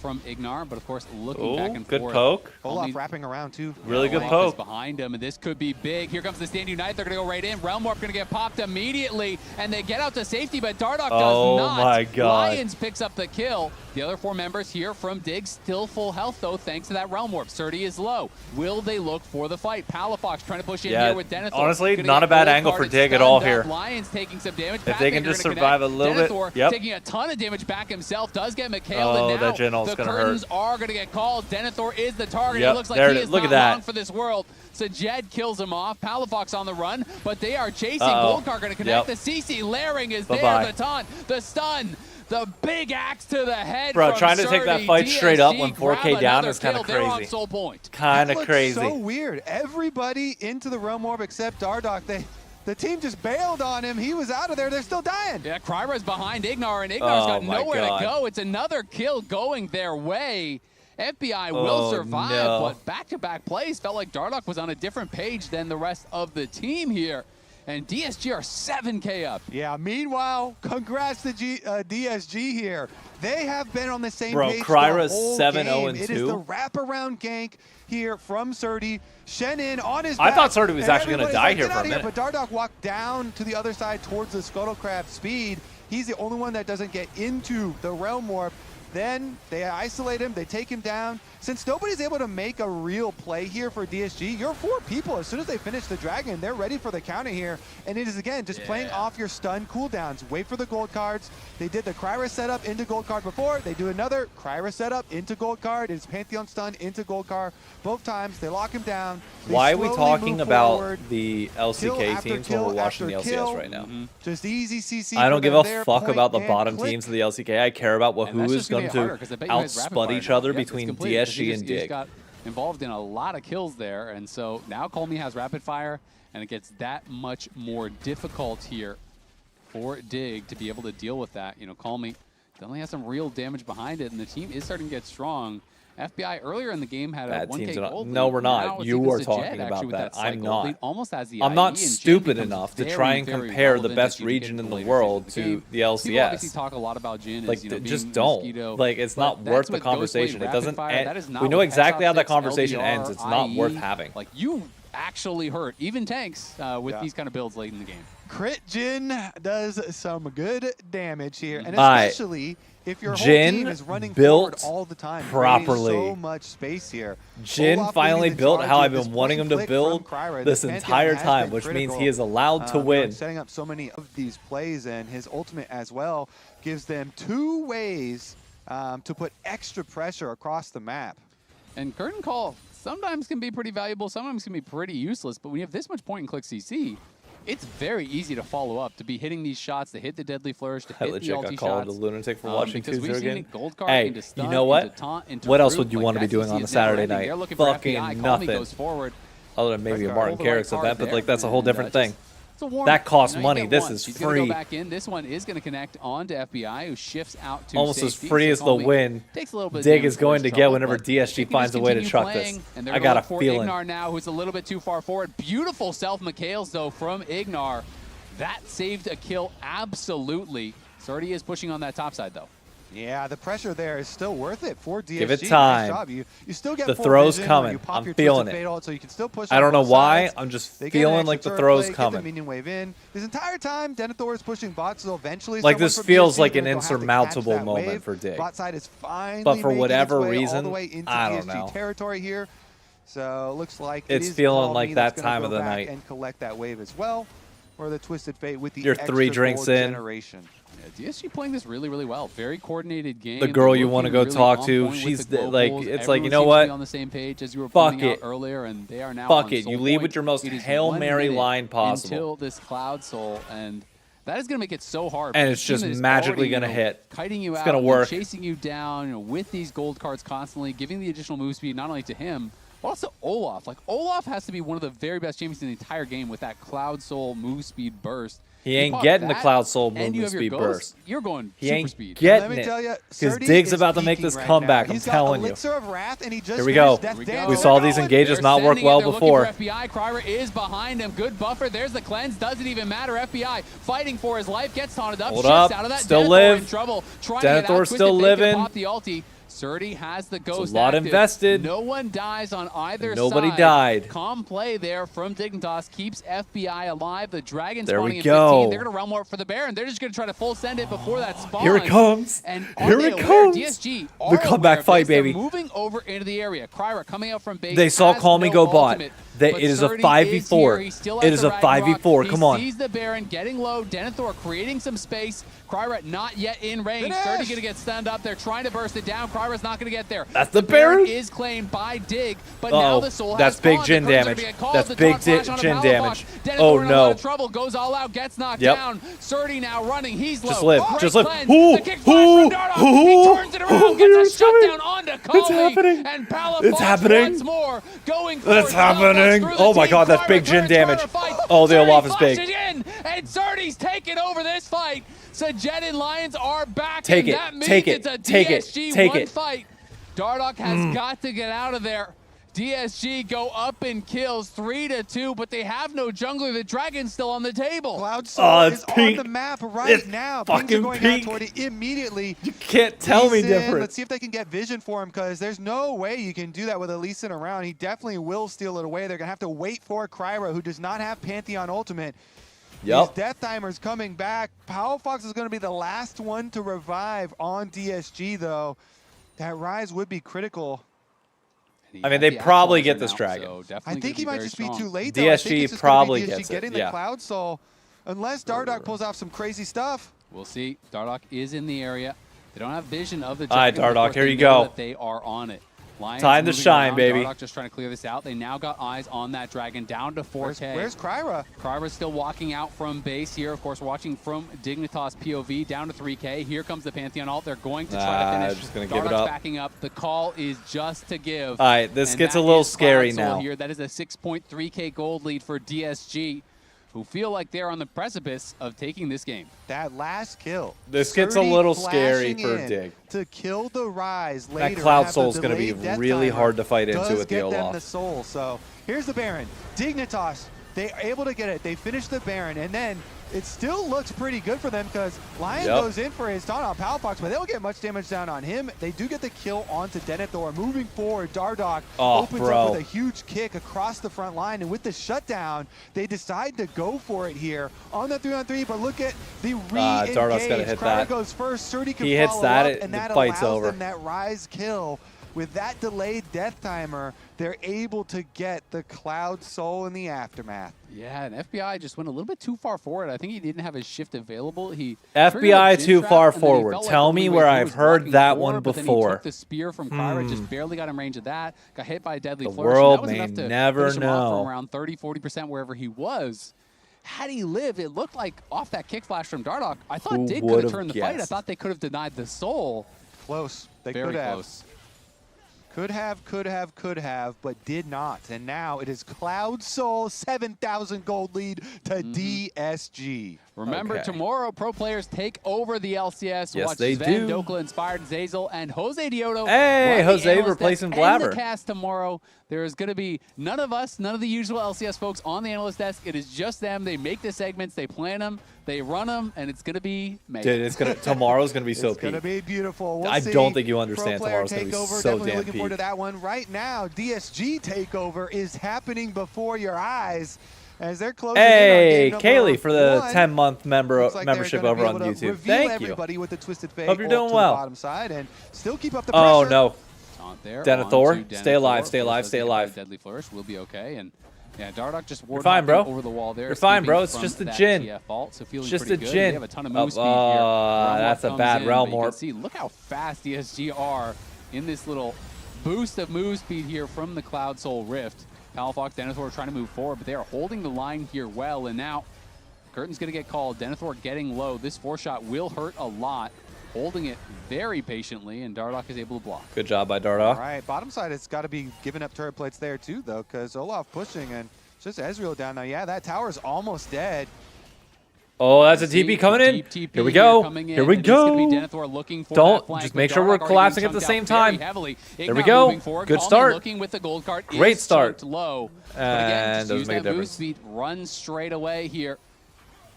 From Ignar, but of course looking back and forth. Good poke. Olaf wrapping around too. Really good poke. Behind him, and this could be big. Here comes the Stand United. They're going to go right in. Realm Warp going to get popped immediately, and they get out to safety, but Dardoch does not. Oh my God. Lions picks up the kill. The other 4 members here from Dig still full health, though, thanks to that Realm Warp. Surdy is low. Will they look for the fight? Palafox trying to push in here with Denethor. Honestly, not a bad angle for Dig at all here. Lions taking some damage. If they can just survive a little bit. Taking a ton of damage back himself. Does get Mikhail, and now that Jhin ult's going to hurt. Are going to get called. Denethor is the target. Yep, It looks like he is not long for this world. Sajed kills him off. Palafox on the run, but they are chasing. Goldcar going to connect. The CC layering is there. The taunt, the stun, the big axe to the head. Bro, from trying to Surdy. take that fight straight up when 4K down is kind of They're on crazy. Soul Point. Kind of crazy. So weird. Everybody into the Realm Orb except Dardoch. The team just bailed on him. He was out of there. They're still dying. Yeah, Kryra's behind Ignar, and Ignar's got nowhere to go. It's another kill going their way. FBI will survive, but back-to-back plays felt like Dardoch was on a different page than the rest of the team here. And DSG are 7K up. Yeah, meanwhile, congrats to DSG here. They have been on the same page Kryra's the whole 7-0-2. game. It is the wraparound gank here from Surdy. Shen in on his back. I thought Surdy was actually going to die here for a minute. But Dardoch walked down to the other side towards the Scuttle Crab speed. He's the only one that doesn't get into the Realm Warp. Then they isolate him, they take him down. Since nobody's able to make a real play here for DSG, you're 4 people. As soon as they finish the Dragon, they're ready for the counter here. And it is, again, just playing off your stun cooldowns. Wait for the gold cards. They did the Kryra setup into gold card before. They do another Kryra setup into gold card. It's Pantheon stun into gold card. Both times, they lock him down. Why are we talking about the LCK teams when we're watching the LCS right now? Just easy CC. I don't give a fuck about the bottom teams of the LCK. I care about who is going to outspud each other between DSG and Dig. Got involved in a lot of kills there, and so now Colmy has rapid fire, and it gets that much more difficult here for Dig to be able to deal with that. You know, Colmy definitely has some real damage behind it, and the team is starting to get strong. FBI earlier in the game had a 1K gold lead. No, we're not. You are talking about that. I'm not. I'm not stupid enough to try and compare the best region in the world to the LCS. People obviously talk a lot about Jin like, as, just don't. Like, it's not worth the conversation. It doesn't end. We know exactly how that conversation ends. It's not worth having. Like, you actually hurt even tanks with these kind of builds late in the game. Crit Jin does some good damage here, and especially if your whole team is running forward all the time, properly. So much space here. Jin finally built how I've been wanting him to build this entire time, which means he is allowed to win. Setting up so many of these plays, and his ultimate as well gives them 2 ways to put extra pressure across the map. And curtain call sometimes can be pretty valuable, sometimes can be pretty useless, but when you have this much point and click CC, it's very easy to follow up, to be hitting these shots, to hit the deadly flourish, to hit the ulti shots. A lunatic for watching 2-0 again. Hey, you know what? What else would you want to be doing on a Saturday night? Fucking nothing. Other than maybe a Martin Garrix event, but like that's a whole different thing. That costs money. This is free. Go back in. This one is going to connect on to FBI, who shifts out to almost safety. as free as the win Dig is going to get whenever DSG finds a way to truck this. I got a feeling. Ignar now, who's a little bit too far forward. Beautiful self-McHale's, though, from Ignar. That saved a kill absolutely. Surdy is pushing on that top side, though. Yeah, the pressure there is still worth it for DSG. Give it time. Nice job. You still get the throw's coming. I'm feeling it. So you can still push I don't know why. I'm just feeling like the throw's coming. Get the minion wave in. This entire time, Denethor is pushing bot, so eventually. Like this feels like an insurmountable moment for Dig. Bot side is finally but for whatever reason, all the way into I don't DSG know. Territory here. So it looks like it's feeling like that time of the night. And collect that wave as well, or the Twisted Fate with the You're 3 drinks in. Generation. Yeah, DSG playing this really, really well. Very coordinated game. The girl you want to go talk to, she's like, it's like, you know what? On the same page as you were fuck it earlier, and they are now. Fuck it. You lead with your most Hail Mary line possible. Until this Cloud Soul, and that is going to make it so hard. And it's just magically going to hit. Kiting you it's out, going to work. Chasing you down, with these gold cards constantly, giving the additional move speed not only to him, but also Olaf. Like, Olaf has to be one of the very best champions in the entire game with that Cloud Soul move speed burst. He ain't getting the Cloud Soul movement speed burst. You're going he super speed. Getting it. Because Dig's about to make this comeback, I'm telling you. Here we go. We saw these engages not work well before. FBI, Kryra is behind him. Good buffer. There's the cleanse. Doesn't even matter. FBI fighting for his life. Gets taunted up. Hold up. Out of that. Still Denethor live. in trouble. Denethor's still living. Pop the ulti. Surdy has the ghost. It's a lot invested. No one dies on either Nobody side. died. Calm play there from Dignitas keeps FBI alive. The Dragon's there spawning we at go. 15. They're going to run more for the Baron. They're just going to try to full send it before that spawns. Here it comes. And here it comes. DSG the comeback fight, baby. They're moving over into the area. Kryra coming out from base. They saw Calmy go bot. It is a 5v4. It is a 5v4. Come on. He sees the Baron getting low. Denethor creating some space. Kryra not yet in range. Surdy going to get stunned up. They're trying to burst it down. Kryra's not going to get there. That's the Baron. Is claimed by Dig, but now the Soul that's has big Jin damage. That's big Jin damage. Oh no. Trouble goes all out. Gets knocked down. Surdy now running. He's low. Just live. Just live. He turns it around. Gets a shutdown onto Calmy. And it's happening. Once more. Going it's happening. Oh my god, that's big Jin damage. Oh, the Olaf is big. And Surdy's taking over this fight. So Jet and Lions are back. Take it. That means take it. It's a take DSG it. Take one it. Fight. Dardoch has got to get out of there. DSG go up in kills 3-2, but they have no jungler. The Dragon's still on the table. Cloud Soul is on the map right now. Fucking are going out toward it immediately. You can't tell me different. Let's see if they can get vision for him, because there's no way you can do that with Lee Sin around. He definitely will steal it away. They're going to have to wait for Kryra, who does not have Pantheon ultimate. These death timers coming back. Powerfox is going to be the last one to revive on DSG, though. That Rise would be critical. I mean, they probably get this dragon. So I think he might just be too late, though. DSG probably gets it, getting the Cloud Soul, unless Dardoch pulls off some crazy stuff. We'll see. Dardoch is in the area. They don't have vision of the dragon. All right, Dardoch, here you go. go. They are on it. Lions time to shine, around. baby. Dardoch just trying to clear this out. They now got eyes on that dragon, down to 4K. Where's Kryra? Kryra's still walking out from base here. Of course, watching from Dignitas POV, down to 3K. Here comes the Pantheon ult. They're going to try to finish. Just gonna Dardoch's give it up. backing up. The call is just to give. All right, this gets a little scary now. Here. That is a 6.3K gold lead for DSG, who feel like they're on the precipice of taking this game. That last kill. This gets a little scary for Dig. To kill the Rise later. That Cloud Soul is going to be really hard to fight into with the Olaf. The soul. So here's the Baron. Dignitas, they are able to get it. They finish the Baron, and then it still looks pretty good for them because Lion goes in for his taunt on Powerfox, but they don't get much damage down on him. They do get the kill onto Denethor. Moving forward, Dardoch opens up with a huge kick across the front line, and with the shutdown, they decide to go for it here on the 3-on-3, but look at the re-engage. Dardoch's got to hit that. Goes first, Surdy can he hits follow that, up, and that the fight's allows over. them that Rise kill. With that delayed death timer, they're able to get the Cloud Soul in the aftermath. Yeah, and FBI just went a little bit too far forward. I think he didn't have his shift available. He FBI too far forward. Tell me where I've heard that one but then he before. took the spear from Kryra, just barely got in range of that. Got hit by a deadly The flourish. world That was may enough to never finish him off know. from around 30-40% wherever he was. Had he lived, it looked like off that kick flash from Dardoch, I thought Dig could have turned the fight. I thought they could have denied the soul. Close. They Very could have. close. Could have, but did not. And now it is Cloud Soul, 7,000 gold lead to DSG. Remember, tomorrow, pro players take over the LCS. Yes, Watch they Sven, do. Dokla-inspired Zazel, and Jose Dioto. Hey, Jose analyst replacing desk and Blabber. the cast tomorrow. There is going to be none of us, none of the usual LCS folks on the analyst desk. It is just them. They make the segments, they plan them, they run them, and it's going to be amazing. Dude, it's gonna tomorrow's gonna be so It's going to be beautiful. We'll I see. don't think you understand. Pro player Tomorrow's gonna be takeover, so definitely damn looking forward to peak. that one. Right now, DSG takeover is happening before your eyes. As they're closing Hey, in on Kaylee game for the one. 10-month Looks like membership they're over gonna on be able to YouTube. reveal Thank you. everybody with the Twisted Fate Hope you're ult doing to well. the bottom side and still keep up the pressure. Oh no. Taunt there. Denethor, onto stay alive, Denethor. stay alive, stay Of course, alive. Deadly flourish will be okay. And yeah, Dardoch just warded fine, bro. over the wall there. You're fine, bro. escaping It's from just the that Jhin. TF ult, so feeling It's just pretty the good. Jhin. They have a ton of move speed here. Realm That's Warp a bad comes in, Realm but you can Warp. see, look how fast DSG are in this little boost of move speed here from the Cloud Soul Rift. Powerfox, Denethor are trying to move forward, but they are holding the line here well. And now Curtain's going to get called. Denethor getting low. This 4-shot will hurt a lot. Holding it very patiently, and Dardoch is able to block. Good job by Dardoch. All right, bottom side, it's got to be giving up turret plates there too, though, because Olaf pushing and it's just Ezreal down now. Yeah, that tower's almost dead. Oh, that's a TP coming in. TP Here we go. coming in, Here we and it's gonna go. be Denethor looking for Don't that flank, just but make sure we're Dardoch already collapsing at being the chunked same out very time. heavily. There we Ignite go. moving forward. Good Calmly start. looking with the gold card. Great is start. chunked low. But again, And just doesn't use make a that move difference. speed. Run straight away here.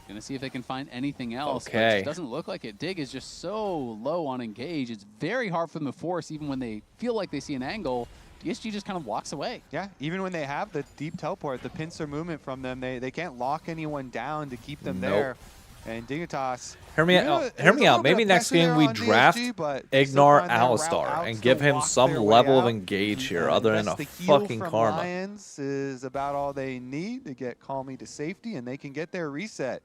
Gonna see if they can find anything else. But it Okay. just doesn't look like it. Dig is just so low on engage. It's very hard for them to force, even when they feel like they see an angle. DSG just kind of walks away. Yeah, even when they have the deep teleport, the pincer movement from them, they can't lock anyone down to keep them there. And Dignitas. Hear me out. Maybe next game we draft Ignar Alistar and give him some level of engage here other than a fucking Karma. Lions is about all they need to get Call Me to safety, and they can get their reset.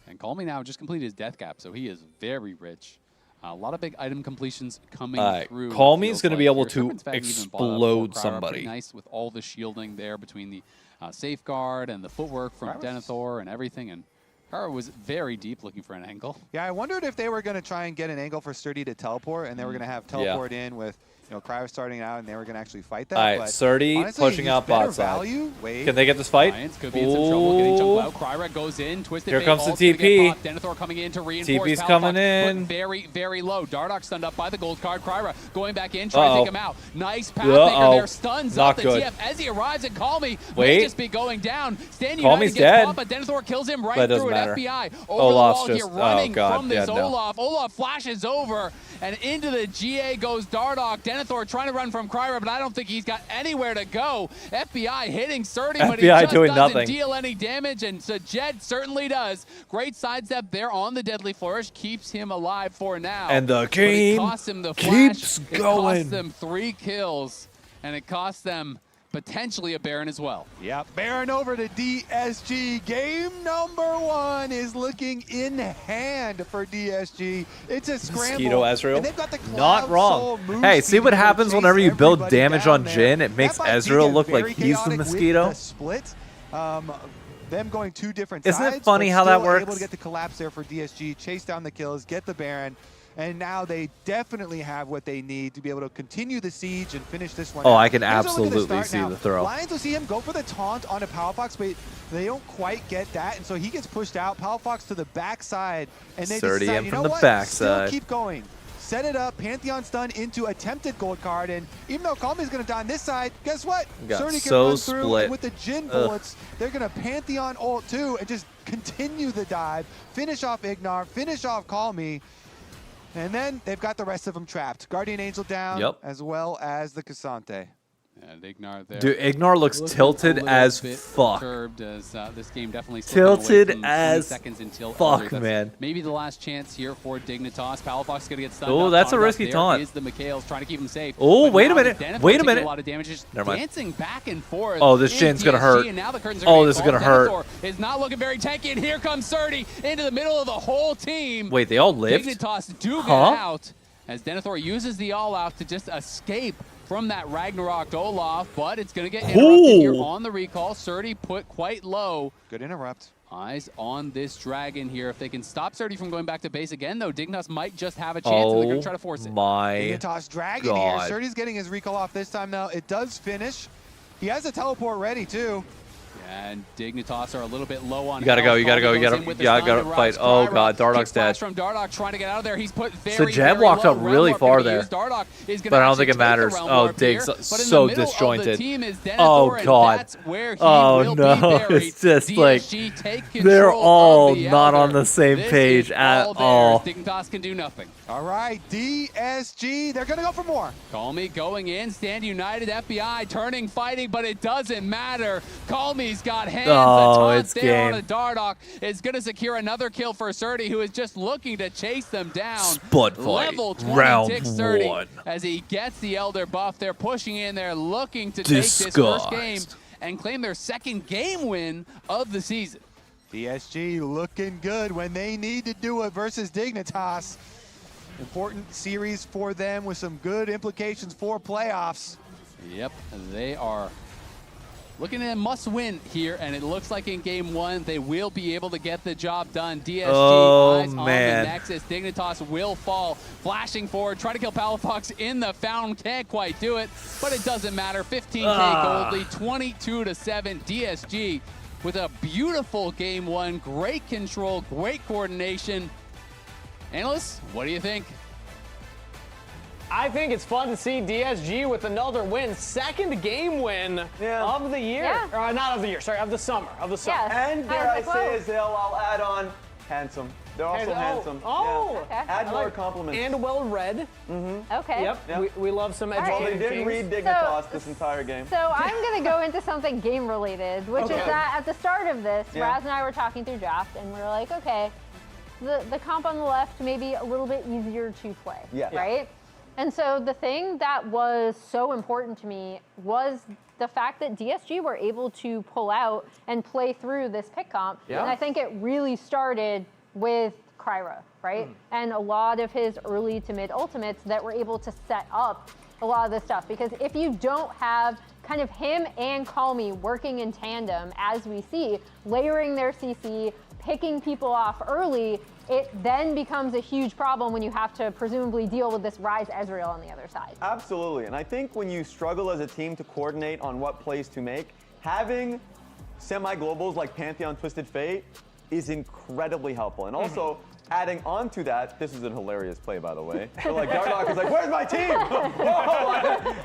And Call Me now just completed his death cap, so he is very rich. A lot of big item completions coming through. Call Me is going to be able Here, to Serpent's Fang even bought up explode Kryra somebody. pretty nice with all the shielding there between the safeguard and the footwork from Denethor and everything. And Kryra was very deep looking for an angle. Yeah, I wondered if they were going to try and get an angle for Sturdy to teleport, and they were going to have teleport in with, you know, Kryra starting out, and they were going to actually fight that. All right, but Sturdy honestly, pushing he's out better bot side. value. Wait. Can they get this fight? Lions could be in some trouble getting chunked out. Kryra goes in, Twisted Here Fate comes the ult's gonna TP. get popped. Denethor coming in to reinforce. TP's Palafox, coming but in. very, very low. Dardoch stunned up by the gold card. Kryra going back in, trying to take him out. Nice path maker there. Stuns Not up the good. TF as he arrives at Call Me. Wait. May just be going down. Stand Call United Me's gets dead. popped, but Denethor kills him right That doesn't through matter. an FBI. Over Olaf's the wall just- here, running oh, God. from this Yeah, no. Olaf. Olaf flashes over, and into the GA goes Dardoch. Denethor trying to run from Kryra, but I don't think he's got anywhere to go. FBI hitting Surdy, but he just doing doesn't nothing. deal any damage, and Sajed certainly does. Great sidestep there on the Deadly Flourish, keeps him alive for now. And the But game it costs him the flash. keeps It going. costs them 3 kills, and it costs them potentially a Baron as well. Yep, Baron over to DSG. Game number 1 is looking in hand for DSG. It's a scramble. Mosquito Ezreal. And they've got the Not Cloud wrung. Soul move Hey, see speed what to happens chase whenever you build everybody damage down on there. Jhin. It makes That might Ezreal get look like very he's the chaotic with mosquito. the split. Them going 2 different Isn't it sides. funny but how that still works? Able to get the collapse there for DSG, chase down the kills, get the Baron. And now they definitely have what they need to be able to continue the siege and finish this one Oh, out. I can Here's a look at the absolutely start see now. the throw. Lions will see him go for the taunt onto Palafox, but they don't quite get that, and so he gets pushed out. Palafox to the backside, and they Surdy decide, in you from know the what? backside. Still keep going. Set it up, Pantheon stun into attempted gold card, and even though Calmy's going to die on this side, guess what? Got Surdy can so run through, split. and with the Jhin bullets, they're going to Pantheon ult too, and just continue the dive, finish off Ignar, finish off Calmy. And then they've got the rest of them trapped. Guardian Angel down, as well as the Cassante. And Ignar there. Dude, Ignar looks Looking tilted a little as bit fuck. Perturbed as this game definitely Tilted slipping away from 20 as seconds until fuck, Elder. That's man. Maybe the last chance here for Dignitas. Palafox is gonna get stunned. Oh, up. that's a Taunt up risky there taunt. Is the Mikhails trying to keep him safe. Oh, But wait a now minute. Denethor Wait a taking minute. A lot of damage, just Never mind. dancing back and forth. Oh, this in Jin's gonna DSG, hurt. And now the curtains are Oh, gonna this is fall. gonna hurt. Denethor is not looking very tanky, and here comes Surdy into the middle of the whole team. Wait, they all lived? Dignitas do get Huh? out as Denethor uses the all-out to just escape from that Ragnarok Olaf, but it's going to get interrupted here on the recall. Surdy put quite low. Good interrupt. Eyes on this dragon here. If they can stop Surdy from going back to base again, though, Dignitas might just have a chance, and they're going to try to force it. My Dignitas dragon God. here. Surdy's getting his recall off this time now. It does finish. He has a teleport ready too. And Dignitas are a little bit low on You gotta health. go, you gotta go, Calmy you goes gotta, in with the yeah, I stun gotta to fight. Rouse Oh Kryra. god, Dardoch's Kick flash dead. from Dardoch trying to get out of there. He's put So very, Jab very walked low. up really Realm Warp far gonna be there. used. Dardoch is gonna But I don't actually think it take the matters. Realm Oh, Warp Dig's here, but in the so middle of the disjointed. team is Denethor, Oh and god. that's where he Oh will no, be buried. it's just like DSG take they're control all of the not on Elder. the same This page is at all all. theirs. Dignitas can do nothing. All right, DSG, they're gonna go for more. Calmy going in, stand united, FBI turning, fighting, but it doesn't matter. Calmy's got hands. Oh, the taunt it's there on game. a Dardoch is going to secure another kill for Surdy, who is just looking to chase them down. Spud fight, Level 26 round Surdy 1. as he gets the Elder buff. They're pushing in, they're looking to take this first game and claim their second game win of the season. DSG looking good when they need to do it versus Dignitas. Important series for them with some good implications for playoffs. Yep, they are looking at a must-win here, and it looks like in game 1 they will be able to get the job done. DSG eyes on the Nexus. Dignitas will fall, flashing forward, try to kill Palafox in the fountain. Can't quite do it, but it doesn't matter. 15K gold lead, 22-7. DSG with a beautiful game 1. Great control, great coordination. Analysts, what do you think? I think it's fun to see DSG with another win, second game win of the year. Or not of the year, sorry, of the summer. And dare I say, Azale, I'll add on handsome. They're also handsome. Oh, yeah. Add more compliments. And well read. Okay. Yep. We love some Well, educated they didn't read Dignitas this entire game. So I'm going to go into something game related, which is that at the start of this, Raz and I were talking through draft, and we were like, okay, the comp on the left may be a little bit easier to play, right? And so the thing that was so important to me was the fact that DSG were able to pull out and play through this pick comp. And I think it really started with Kryra, right? And a lot of his early to mid ultimates that were able to set up a lot of this stuff. Because if you don't have kind of him and Calmy working in tandem, as we see, layering their CC, picking people off early, it then becomes a huge problem when you have to presumably deal with this Ryze Ezreal on the other side. Absolutely, and I think when you struggle as a team to coordinate on what plays to make, having semi-globals like Pantheon Twisted Fate is incredibly helpful. And also, adding on to that, this is a hilarious play, by the way. So like Dardoch is like, where's my team? Whoa,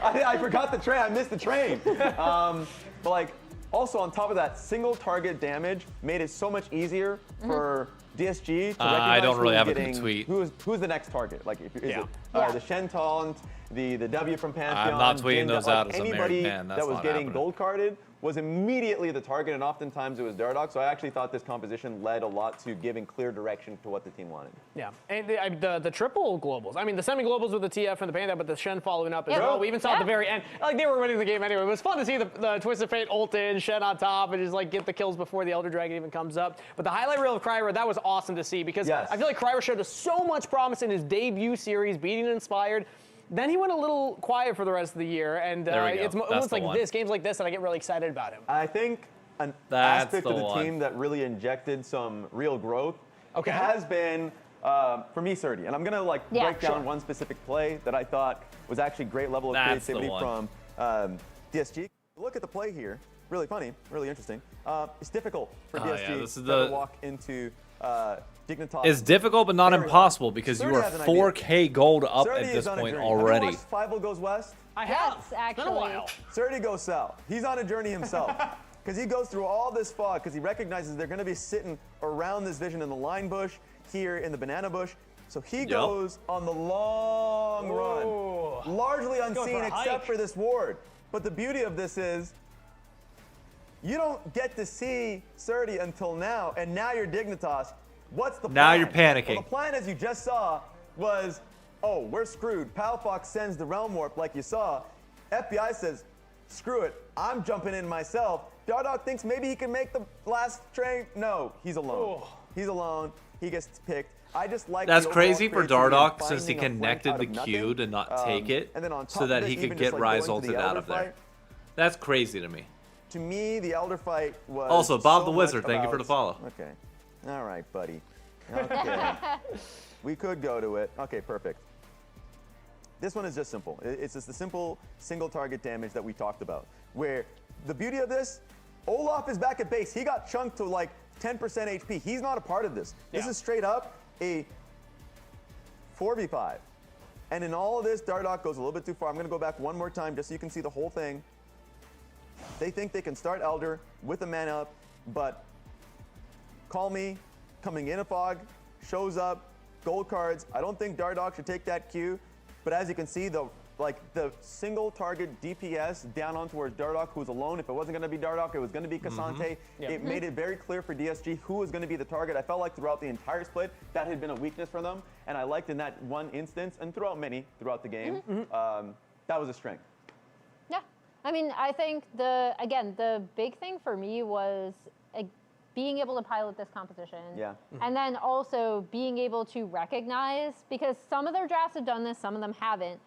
I forgot the train, I missed the train. But like, Also, on top of that, single target damage made it so much easier for DSG to recognize I don't really have a getting, good tweet. who's the next target. Like, is it the Shen Taunt, the W from Pantheon? I'm not tweeting Jin, those like, out as a married anybody man. That's that was not getting happening. gold carded was immediately the target, and oftentimes it was Dardoch. So I actually thought this composition led a lot to giving clear direction to what the team wanted. Yeah, and the triple globals. I mean, the semi-globals with the TF and the Panda, but the Shen following up as well. We even saw at the very end, like they were winning the game anyway. It was fun to see the Twisted Fate ult in, Shen on top, and just like get the kills before the Elder Dragon even comes up. But the highlight reel of Cryer, that was awesome to see because I feel like Cryer showed us so much promise in his debut series, beating Inspired. Then he went a little quiet for the rest of the year, and it's almost like games like this that I get really excited about him. I think an aspect of the team that really injected some real growth has been, for me, Surdy. And I'm going to break down one specific play that I thought was actually great level of creativity from DSG. Look at the play here. Really funny, really interesting. It's difficult for DSG to walk into Dignitas. It's difficult, but not impossible because you are 4K gold up at this point already. Have you watched Fievel Goes West? I have. Actually. Been a while. Surdy goes south. He's on a journey himself. Because he goes through all this fog because he recognizes they're going to be sitting around this vision in the line bush, here in the banana bush. So he goes on the long run, largely unseen except for this ward. But the beauty of this is you don't get to see Surdy until now, and now you're Dignitas. What's the plan? Now you're panicking. Well, the plan, as you just saw, was, oh, we're screwed. Pal Fox sends the Realm Warp like you saw. FBI says, screw it, I'm jumping in myself. Dardoch thinks maybe he can make the last train. No, he's alone. He's alone. He gets picked. I just like that's crazy for Dardoch since he connected the Q to not take it so that he could get Rise ulted out of there. That's crazy to me. To me, the Elder fight was also Bob the Wizard. Thank you for the follow. Okay. All right, buddy. Okay. We could go to it. Okay, perfect. This one is just simple. It's just the simple single target damage that we talked about. Where the beauty of this, Olaf is back at base. He got chunked to like 10% HP. He's not a part of this. This is straight up a 4v5. And in all of this, Dardoch goes a little bit too far. I'm going to go back one more time just so you can see the whole thing. They think they can start Elder with a man up, but Call Me coming in a fog, shows up, gold cards. I don't think Dardoch should take that Q, but as you can see, the single target DPS down on towards Dardoch, who's alone. If it wasn't going to be Dardoch, it was going to be Cassante. It made it very clear for DSG who was going to be the target. I felt like throughout the entire split, that had been a weakness for them, and I liked in that one instance, and throughout throughout the game, that was a strength. Yeah, I mean, I think the big thing for me was being able to pilot this composition. And then also being able to recognize, because some of their drafts have done this, some of them haven't,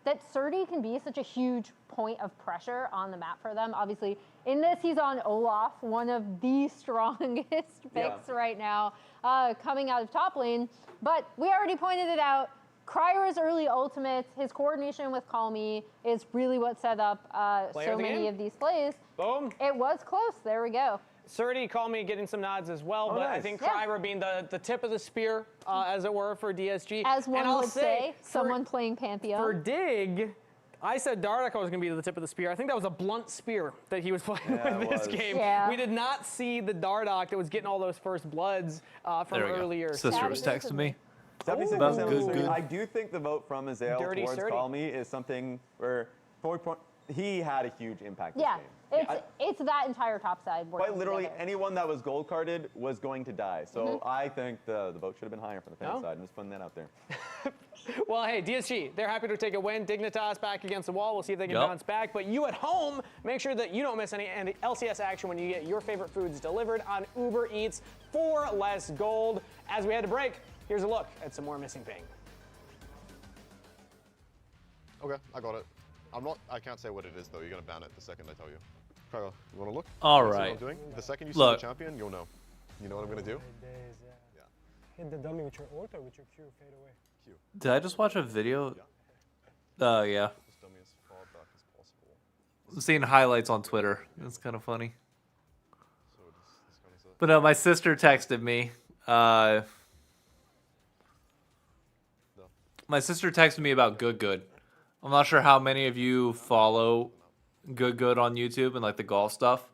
that Surdy can be such a huge point of pressure on the map for them. Obviously, in this, he's on Olaf, one of the strongest picks right now, coming out of top lane. But we already pointed it out. Cryer's early ultimates, his coordination with Call Me is really what set up so many of these plays. Boom. It was close. There we go. Surdy, Call Me getting some nods as well, but I think Cryer being the tip of the spear, as it were, for DSG. As one would say, someone playing Pantheon. For Dig, I said Dardoch was going to be the tip of the spear. I think that was a blunt spear that he was playing with this game. We did not see the Dardoch that was getting all those first bloods from earlier. Sister was texting me. 76%. I do think the vote from Azael towards Call Me is something where he had a huge impact this game. It's that entire top side. Quite literally, anyone that was gold carded was going to die. So I think the vote should have been higher for the fan side. I'm just putting that out there. Well, hey, DSG, they're happy to take a win. Dignitas back against the wall. We'll see if they can bounce back. But you at home, make sure that you don't miss any LCS action when you get your favorite foods delivered on Uber Eats for less gold. As we head to break, here's a look at some more Missing Ping. Okay, I got it. I can't say what it is though. You're gonna ban it the second I tell you. Kyle, you wanna look? All right. right. What I'm doing? The second you see the champion, you'll know. You know what I'm gonna do? Hit the dummy with your ult or with your Q, fade away. Q. Did I just watch a video? Yeah. This dummy as far back as possible. I'm seeing highlights on Twitter. It's kind of funny. But no, my sister texted me. My sister texted me about Good. I'm not sure how many of you follow Good on YouTube and like the golf stuff.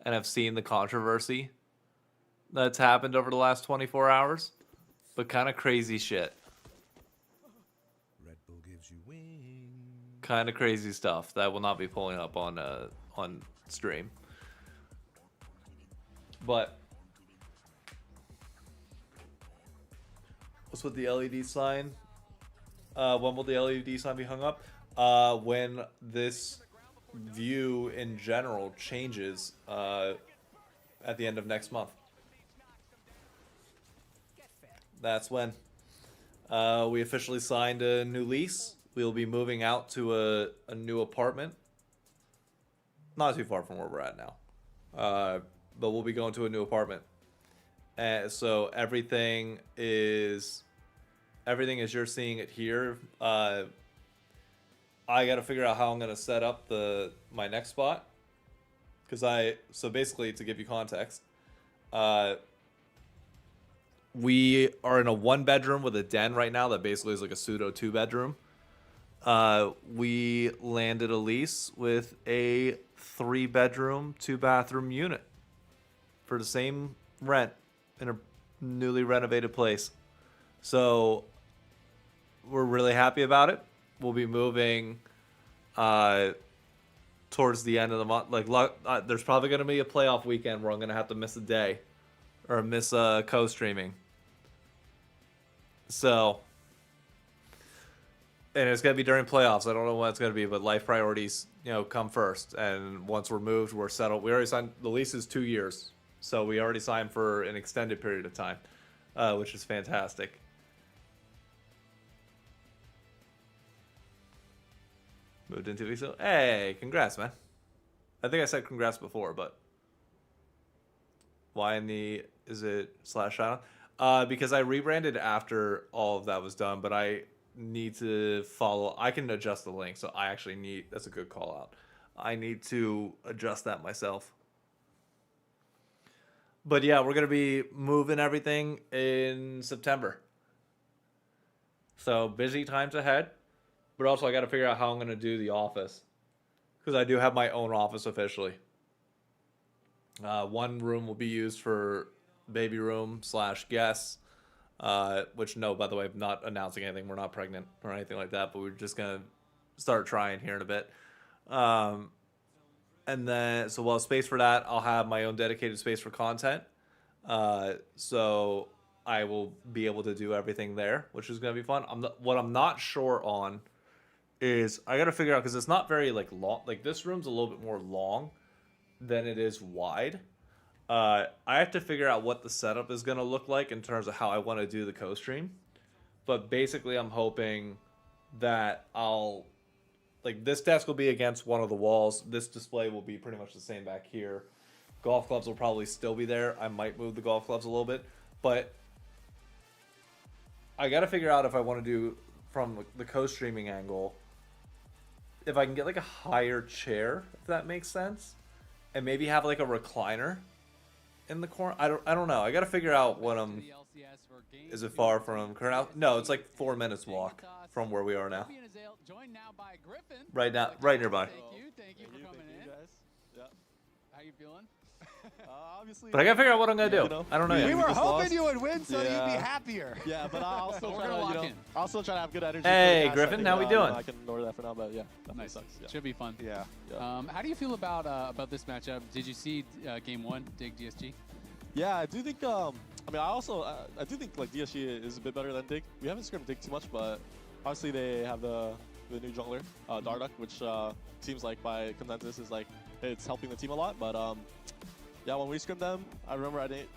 and have seen the controversy that's happened over the last 24 hours. But kind of crazy shit. Red Bull gives you wings. Kind of crazy stuff that will not be pulling up on stream. But what's with the LED sign? When will the LED sign be hung up? When this view in general changes at the end of next month. That's when we officially signed a new lease. We'll be moving out to a new apartment. Not too far from where we're at now. But we'll be going to a new apartment. And so everything is as you're seeing it here. I got to figure out how I'm going to set up my next spot. So basically, to give you context, we are in a 1-bedroom with a den right now that basically is like a pseudo 2-bedroom. We landed a lease with a 3-bedroom, 2-bathroom unit for the same rent in a newly renovated place. So we're really happy about it. We'll be moving towards the end of the month. There's probably going to be a playoff weekend where I'm going to have to miss a day or miss co-streaming. So, and it's going to be during playoffs. I don't know when it's going to be, but life priorities, come first. And once we're moved, we're settled. We already signed, the lease is 2 years. So we already signed for an extended period of time, which is fantastic. Moved in 2 weeks ago. Hey, congrats, man. I think I said congrats before, but why is it /ShyKnock? Because I rebranded after all of that was done, but I need to follow. I can adjust the link, so I actually that's a good call out. I need to adjust that myself. But yeah, we're going to be moving everything in September. So busy times ahead. But also I got to figure out how I'm going to do the office. Because I do have my own office officially. One room will be used for baby room / guests. Which, no, by the way, I'm not announcing anything. We're not pregnant or anything like that. But we're just going to start trying here in a bit. And then, so while space for that, I'll have my own dedicated space for content. So I will be able to do everything there, which is going to be fun. What I'm not sure on is I got to figure out, because it's not very long. This room's a little bit more long than it is wide. I have to figure out what the setup is going to look like in terms of how I want to do the co-stream. But basically, I'm hoping that this desk will be against one of the walls. This display will be pretty much the same back here. Golf clubs will probably still be there. I might move the golf clubs a little bit. But I got to figure out if I want to do, from the co-streaming angle, if I can get a higher chair, if that makes sense. And maybe have a recliner in the corner. I don't know. I got to figure out what is it far from current? No, it's 4 minutes walk from where we are now. Right nearby. Thank you for coming in. Guys. Yeah. How you feeling? Obviously. But I gotta figure out what I'm gonna do. I don't know yet. We were hoping you would win so you'd be happier. Yeah, but I'll still try to have good energy. Hey, Griffin, how we doing? I can ignore that for now, but yeah, definitely Nice. sucks. Yeah. Should be fun. Yeah. How do you feel about this matchup? Did you see game 1, Dig DSG? Yeah, I do think. I do think DSG is a bit better than Dig. We haven't scrimmed Dig too much, but obviously they have the new jungler, Darduck, which seems like by consensus is it's helping the team a lot. But yeah, when we scrimmed them, I remember I think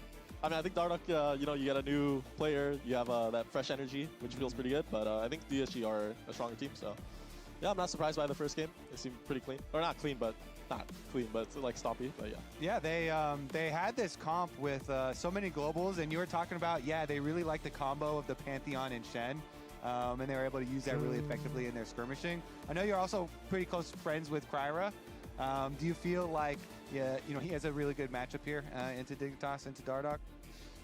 Darduck, you get a new player, you have that fresh energy, which feels pretty good. But I think DSG are a stronger team, so yeah, I'm not surprised by the first game. It seemed pretty clean, or not clean, but stoppy. But yeah. Yeah, they had this comp with so many globals, and you were talking about they really like the combo of the Pantheon and Shen. And they were able to use that really effectively in their skirmishing. I know you're also pretty close friends with Kryra. Do you feel like he has a really good matchup here into Dignitas, into Darduck?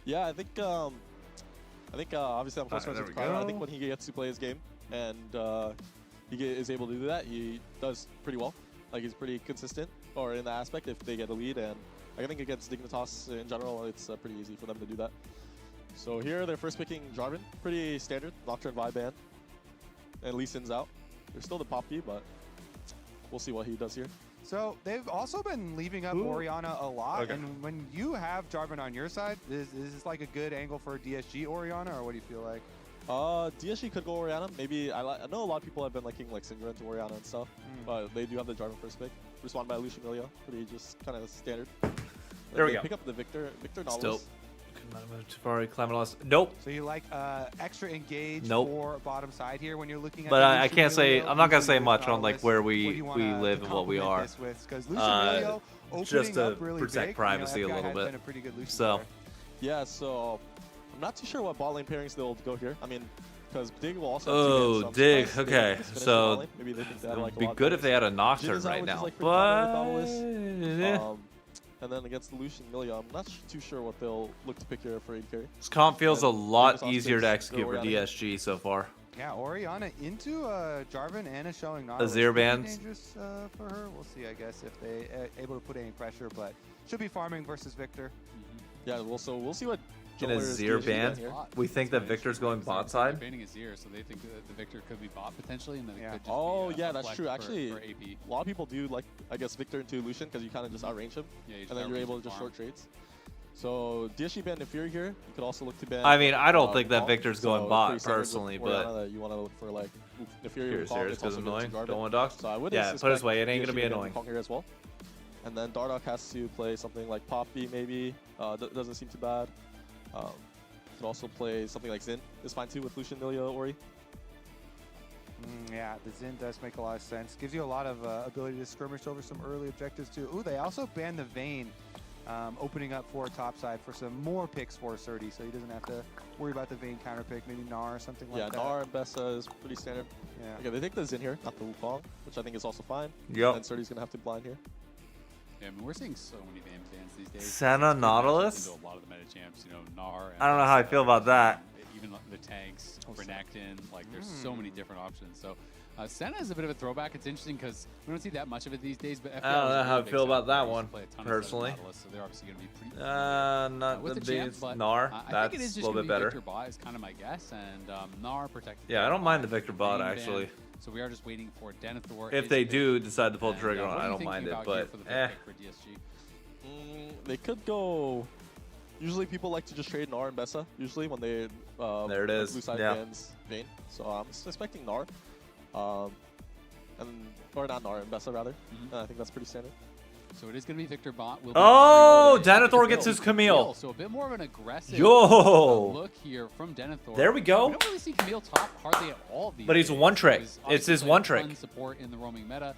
Yeah, I think obviously I'm close friends with Kryra. I think when he gets to play his game and he is able to do that, he does pretty well. Like he's pretty consistent, or in that aspect, if they get a lead. And I think against Dignitas in general, it's pretty easy for them to do that. So here they're first picking Jarvan, pretty standard, Nocturne Vibe Band, and Lee Sin's out. They're still the Poppy, but we'll see what he does here. So they've also been leaving up Orianna a lot, and when you have Jarvan on your side, is this like a good angle for DSG Orianna, or what do you feel like? DSG could go Orianna. Maybe I know a lot of people have been liking like Syndra into Orianna and stuff, but they do have the Jarvan first pick. Respond by Lucian Millia, pretty just kind of standard. There we go. Pick up the Victor Nautilus. Still. Safari, Clamidus. Nope. So you like extra engage Nope. for bottom side here when you're looking at. But the I Lucian can't say. Milio, I'm not gonna say usually much with on like Nautilus. where What do we you wanna live and what we are. complement this with? 'Cause Lucian Milio Just opening to up really protect big, privacy you know, a FPI little has bit. been a pretty good Lucian So. player. Yeah, so I'm not too sure what bot lane pairings they'll go here. I mean, because Dig will also. Oh, have Dig. so Okay, so maybe they think they have, it like, would a be lot good of if they had a Jin Nocturne is out, right which is, now, like, pretty common with but Nautilus. And then against the Lucian Millia, I'm not too sure what they'll look to pick here for AD carry. this comp feels a And lot Dignitas easier to picks execute for Orianna. DSG so far. Yeah, Orianna into Jarvan and is showing Nautilus. Azir Could be bands. dangerous for her. We'll see, I guess, if they able to put any pressure, but should be farming versus Victor. Yeah, well, so we'll see what In jungler is Azir DSG ban, here. we think that Victor's going bot side. Banning Azir, so they think that the Victor could be bot potentially, and then it could just Oh, be, yeah, a that's flex true. for Actually, AP. a lot of people do like, I guess, Victor into Lucian because you kind of just outrange him, Yeah, you just and then you're outrange able and to just farm. short trades. So DSG ban Nefiri here. You could also look to ban. I mean, I don't think that Wukong. Victor's going So bot pretty standard with personally, Orianna but that you want to look for like Nefiri Here, Wukong. serious It's because also good annoying. to Jarvan. Don't want Docs. So I would Yeah, put it this way, it ain't gonna be DSG ban annoying. Wukong here as well. And then Dardoch has to play something like Poppy maybe. Doesn't seem too bad. Could also play something like Xin. Is fine too with Lucian Millia Ori. Yeah, the Xin does make a lot of sense. Gives you a lot of ability to skirmish over some early objectives too. Ooh, they also banned the Vayne, opening up for topside for some more picks for Surdy, so he doesn't have to worry about the Vayne counter pick. Maybe Gnar or something like that. Yeah, Gnar and Bessa is pretty standard. Yeah. Okay, they take the Xin here, not the Wukong, which I think is also fine. Yep. And Surdy's gonna have to blind here. Yeah, I mean, we're seeing so many Vayne bans these days. Senna It's good Nautilus? matchups into a lot of the meta champs, you know, Gnar. I don't know how I feel about that. Even the tanks, Renekton, like there's so many different options. So Senna is a bit of a throwback. It's interesting because we don't see that much of it these days. But I don't know how I feel about that one, personally. So they're obviously going to be pretty. Not with the champ, biggest but, Gnar. I think it is That's just a little gonna bit better. be Victor bot is kind of my guess, and Gnar protected. Yeah, I don't mind the Victor bot Vayne actually. ban. So we are just waiting for Denethor. If is they picked. do decide to pull And, trigger on what it, are I you don't mind thinking it, about here but for the pick for DSG? They could go. Usually people like to just trade Gnar and Bessa. Usually when they there it is. blue side Yeah. bans Vayne. So I'm expecting Gnar, or not Gnar and Bessa rather. I think that's pretty standard. So it is going to be Victor bot. Will be Oh, Ari Denethor Victor gets Bill. his Camille. So a bit more of an aggressive Yo. look here from Denethor. There we go. We don't really see Camille top hardly at all these But he's a days. one trick. He's It's his obviously one playing trick. ton support in the roaming meta,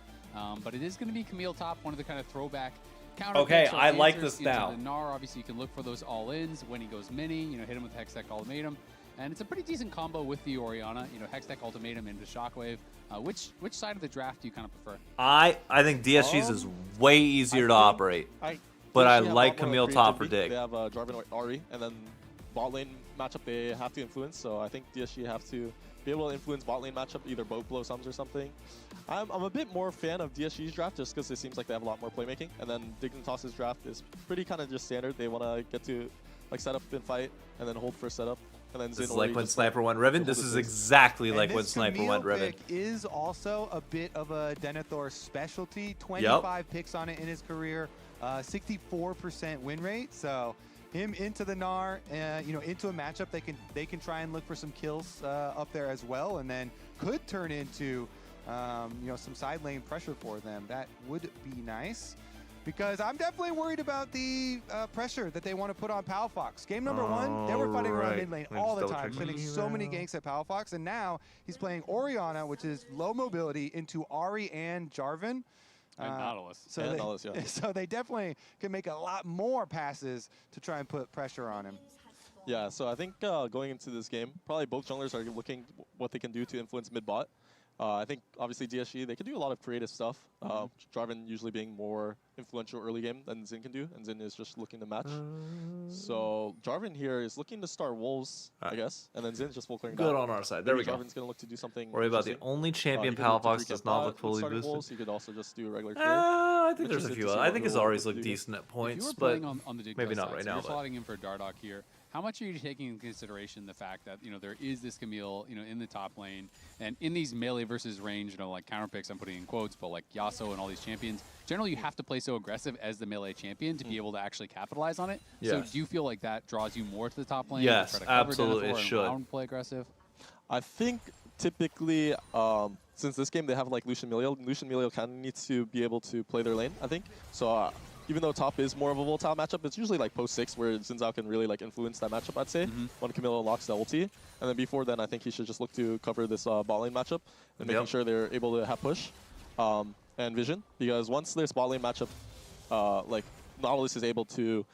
but it is going to be Camille top, one of the kind of throwback counter Okay, picks or I like answers this into now. The Gnar, obviously, you can look for those all-ins when he goes mini. You know, hit him with Hextech Ultimatum, and it's a pretty decent combo with the Orianna. You know, Hextech Ultimatum into Shockwave. Which side of the draft do you kind of prefer? I think DSG's is way easier to operate. But I like Camille top for Dig. They have Jarvan or Ari, and then bot lane matchup they have to influence. So I think DSG have to be able to influence bot lane matchup, either boat blow sums or something. I'm a bit more fan of DSG's draft just because it seems like they have a lot more playmaking. And then Dignitas's draft is pretty kind of just standard. They want to get to like set up and fight, and then hold for setup. And then This is Xin like Ori when just, Sniper went Riven. This is exactly And like this when Sniper Camille went Riven. pick is also a bit of a Denethor specialty. 25 picks on it in his career, 64% win rate. So him into the Gnar, you know, into a matchup, they can try and look for some kills up there as well, and then could turn into you know, some side lane pressure for them. That would be nice. Because I'm definitely worried about the pressure that they want to put on Palfox. Game number one, they were fighting around mid lane all the time, spending so many ganks at Palfox, and now he's playing Orianna, which is low mobility, into Ari and Jarvan. And Nautilus. So And they, Nautilus, yeah. so they definitely can make a lot more passes to try and put pressure on him. Yeah, so I think going into this game, probably both junglers are looking what they can do to influence mid bot. I think obviously DSG, they can do a lot of creative stuff. Jarvan usually being more influential early game than Xin can do, and Xin is just looking to match. So Jarvan here is looking to start Wolves, I guess, and then Zin's just full clearing Good back. on our side. There we go. Jarvan's going to look to do something Worry about the only champion Palafox does not look fully boosted. Wolves, he could also just do a regular clear. I think there's a few. I think his Aries look decent at If points, you were but playing on the Dig maybe Dust not side, right so now. You're But slotting in for Dardoch here. How much are you taking into consideration the fact that there is this Camille in the top lane, and in these melee versus range like counter picks, I'm putting in quotes, but like Yasuo and all these champions, generally you have to play so aggressive as the melee champion to be able to actually capitalize on it. Yes. So do you feel like that draws you more to the top lane? Yes, to try to cover absolutely, it Denethor and should. allow him to play aggressive. I think typically, since this game they have like Lucian Meliel kind of needs to be able to play their lane, I think. So even though top is more of a volatile matchup, it's usually like post 6 where Xin Zhao can really like influence that matchup, I'd say, when Camille unlocks the ulti. And then before then, I think he should just look to cover this bot lane matchup and making sure they're able to have push and vision. Because once their bot lane matchup, like Nautilus is able to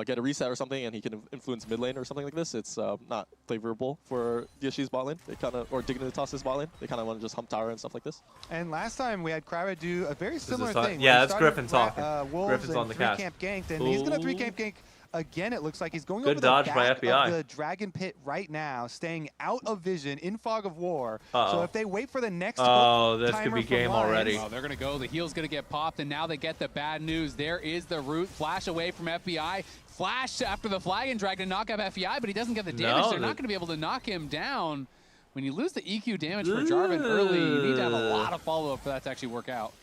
get a reset or something, and he can influence mid lane or something like this, it's not favorable for DSG's bot lane. They kind of, or Dignitas's bot lane. They kind of want to just hump tower and stuff like this. And last time we had Kryra do a very similar thing. Yeah, that's Griffin talking. talking. Griffin's on the cast. 3-camp ganked, and he's going to 3-camp gank again. It looks like he's going Good over dodge the by back FBI. of the Dragon Pit right now, staying out of vision in Fog of War. Uh-oh. So if they wait for the next this timer could be from game Lions, already. Oh, they're going to go. The heal's going to get popped, and now they get the bad news. There is the root. Flash away from FBI. Flash after the Flagon Dragon to knock up FBI, but he doesn't get the damage. No, They're not going to be able to knock him down. When you lose the EQ damage for Jarvan early, you need to have a lot of follow-up for that to actually work out.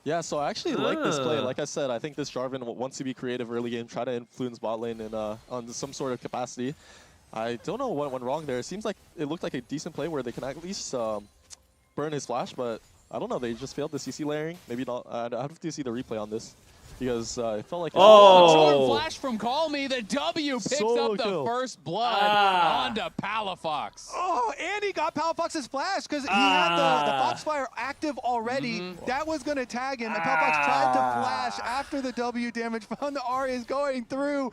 Yeah, so I actually like this play. Like I said, I think this Jarvan wants to be creative early game, try to influence bot lane in, on some sort of capacity. I don't know what went wrong there. It seems like it looked like a decent play where they can at least burn his flash, but I don't know. They just failed the CC layering. Maybe not. I'd have to see the replay on this. Because it felt like... Charm flash from Call Me. The W picks Solo up the kill. first blood onto Palafox. Oh, and he got Palafox's flash because he had the Foxfire active already. That was going to tag him, and Palafox tried to flash after the W damage from the Ahri is going through.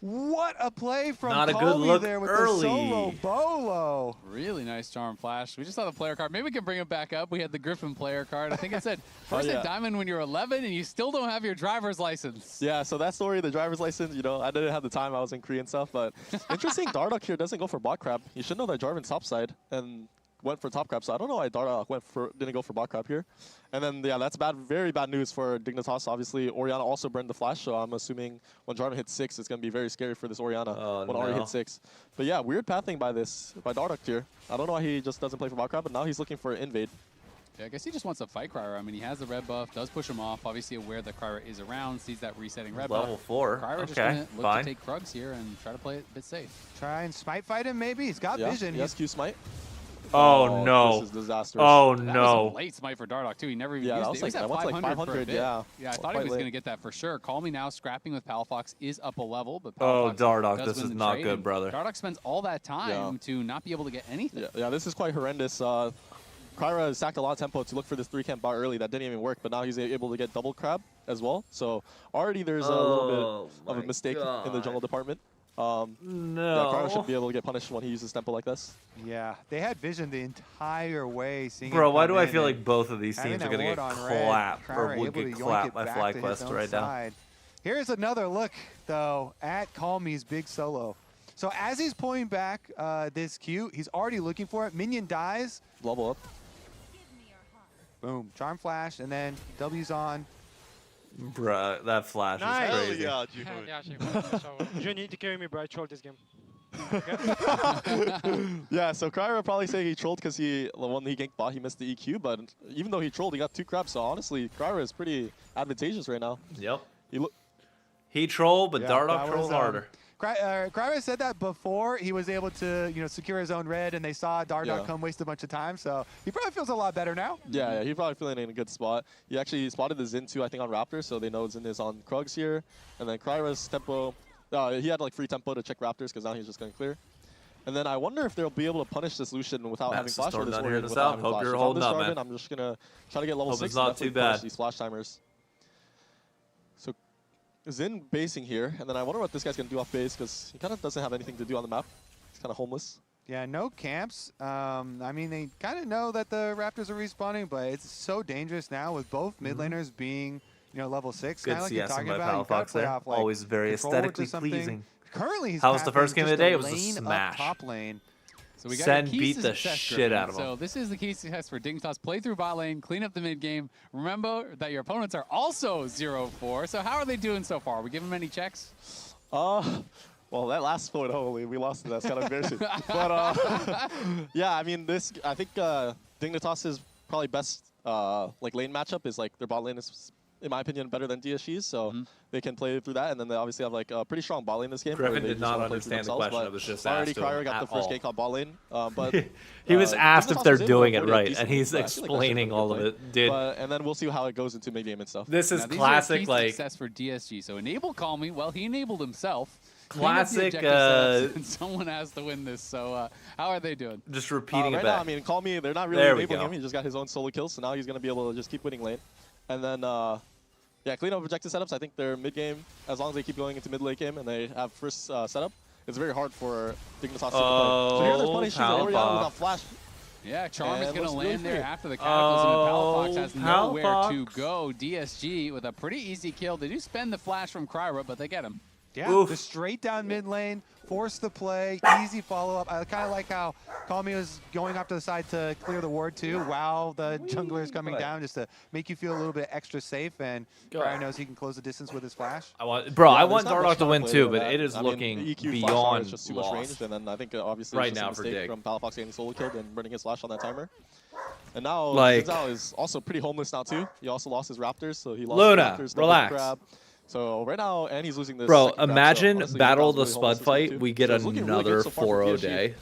What a play from Not a Call good Me look there with early. the solo bolo. Really nice Charm flash. We just saw the player card. Maybe we can bring it back up. We had the Griffin player card. I think it said first at Diamond when you're 11 and you still don't have your driver's license. Yeah, so that story, the driver's license, I didn't have the time. I was in Korea and stuff, but interesting, Dardoch here doesn't go for bot crab. You should know that Jarvan's top side and went for top crab, so I don't know why Dardoch didn't go for bot crab here. And then, yeah, that's very bad news for Dignitas. Obviously, Orianna also burned the flash, so I'm assuming when Jarvan hits 6, it's going to be very scary for this Orianna when Ahri hits 6. But yeah, weird pathing by Dardoch here. I don't know why he just doesn't play for bot crab, but now he's looking for invade. Yeah, I guess he just wants to fight Kryra. I mean, he has the red buff, does push him off, obviously aware that Kryra is around, sees that resetting red buff. Level 4, Kryra just okay, gonna look fine. to take Krugs here and try to play it a bit safe. Try and smite fight him, maybe. He's got vision. Yes, Q smite. Oh, no. This is disastrous. Oh, That no. was a late smite for Dardoch, too. He never even Yeah, used that it. was He was like, at that was 500 like for a bit. yeah. Yeah, I thought he was going to get that for sure. Call Me now, scrapping with Palafox is up a level, but Oh, Palafox Dardoch, does this win is the not trade, good, and brother. Dardoch spends all that time to not be able to get anything. Yeah, this is quite horrendous. Kryra stacked a lot of tempo to look for this 3-camp bar early. That didn't even work, but now he's able to get double crab as well. So already there's a little bit of a mistake in the jungle department. Yeah, Kryra should be able to get punished when he uses tempo like this. Yeah, they had vision the entire way. Bro, why do I feel like both of these teams are going to get clapped Kryra or would able to get yoink clapped it by back to his FlyQuest own right now? side. Here's another look, though, at Call Me's big solo. So as he's pulling back this Q, he's already looking for it. Minion dies. Level up. Boom. Charm flash, and then W's on. Bruh, that flash is crazy. You need to carry me, bro. I trolled this game. Yeah, so Kryra probably saying he trolled because when he ganked bot, he missed the EQ, but even though he trolled, he got 2 crabs, so honestly, Kryra is pretty advantageous right now. Yep. He trolled, but Yeah, Dardoch that trolled was, harder. Kryra said that before he was able to, secure his own red, and they saw Dardoch come waste a bunch of time. So he probably feels a lot better now. Yeah, he's probably feeling in a good spot. He actually spotted the Xin too, I think, on Raptor, so they know Xin is on Krugs here. And then Kryra's tempo, he had like free tempo to check Raptors because now he's just going to clear. And then I wonder if they'll be able to punish this Lucian without having flash or this Orion without having Hope flash. you're Without holding this up, Jarvan, man. I'm just going to try to get level Hope 6 it's not and definitely too bad. punish these flash timers. So Xin basing here, and then I wonder what this guy's going to do off base because he kind of doesn't have anything to do on the map. He's kind of homeless. Yeah, no camps. I mean, they kind of know that the Raptors are respawning, but it's so dangerous now with both mid laners being, level 6. Good Kinda like you're CS talking by about. You gotta Palafox play there. off, like, Always very control wards or aesthetically something. pleasing. Currently, he's How was the first game of the day? It was a lane up smash. top lane. So we got Sen your keys beat to the success, shit Griffin. out of him. So this is the key to success for Dignitas. Play through bot lane, clean up the mid game. Remember that your opponents are also 0-4. So how are they doing so far? We give them any checks? Well, that last point, holy, we lost it. That's kind of embarrassing. But yeah, I mean, I think Dignitas' probably best like lane matchup is like their bot lane is, in my opinion, better than DSG's, so they can play through that, and then they obviously have like a pretty strong bot lane this game. Griffin where they did just not wanna play through understand the themselves, question. but It was just already asked to him Cryer got the at first all. gate on bot lane, but He was asked if Dignitas they're was able to doing it avoid right, and decently, he's but I feel like that should've explaining been a all good of play. it, dude. And then we'll see how it goes into mid game and stuff. This is Now, these classic, are keys to like success for DSG. So enable call me. Well, he enabled himself. Classic, And someone has to win this. So how are they doing? Just repeating right it back. now, I mean, call me. They're not really There we enabling go. him. He just got his own solo kills, so now he's gonna be able to just keep winning lane. And then, yeah, clean up objective setups. I think their mid game, as long as they keep going into mid late game and they have first setup, it's very hard for Dignitas to play. So here they're punishing Oriana without flash. Yeah, Charm is And going to looks really land there free. after the Cataclysm, and Palafox has nowhere Palafox. to go. DSG with a pretty easy kill. They do spend the flash from Kryra, but they get him. Yeah, just straight down mid lane, force the play, easy follow-up. I kind of like how Calmy was going up to the side to clear the ward too while the jungler is coming down, just to make you feel a little bit extra safe, and Cryer knows he can close the distance with his flash. I want Yeah, Dardoch there's not to win much too, play but to it that. is I mean, looking EQ flash beyond is just too much lost. range, and then I think obviously Right it's just now a for mistake Dig. from Palafox getting solo killed and burning his flash on that timer. And now Like- Zinzao is also pretty homeless now too. He also lost his Raptors, so he lost Luna, his Raptors, double relax. grab. So right now, and he's losing this. Bro, second grab, so imagine honestly, Battle of Zinzao's the really homeless Spud this game fight, too. we get So it's looking really another good so far for 4-0 DSG. day.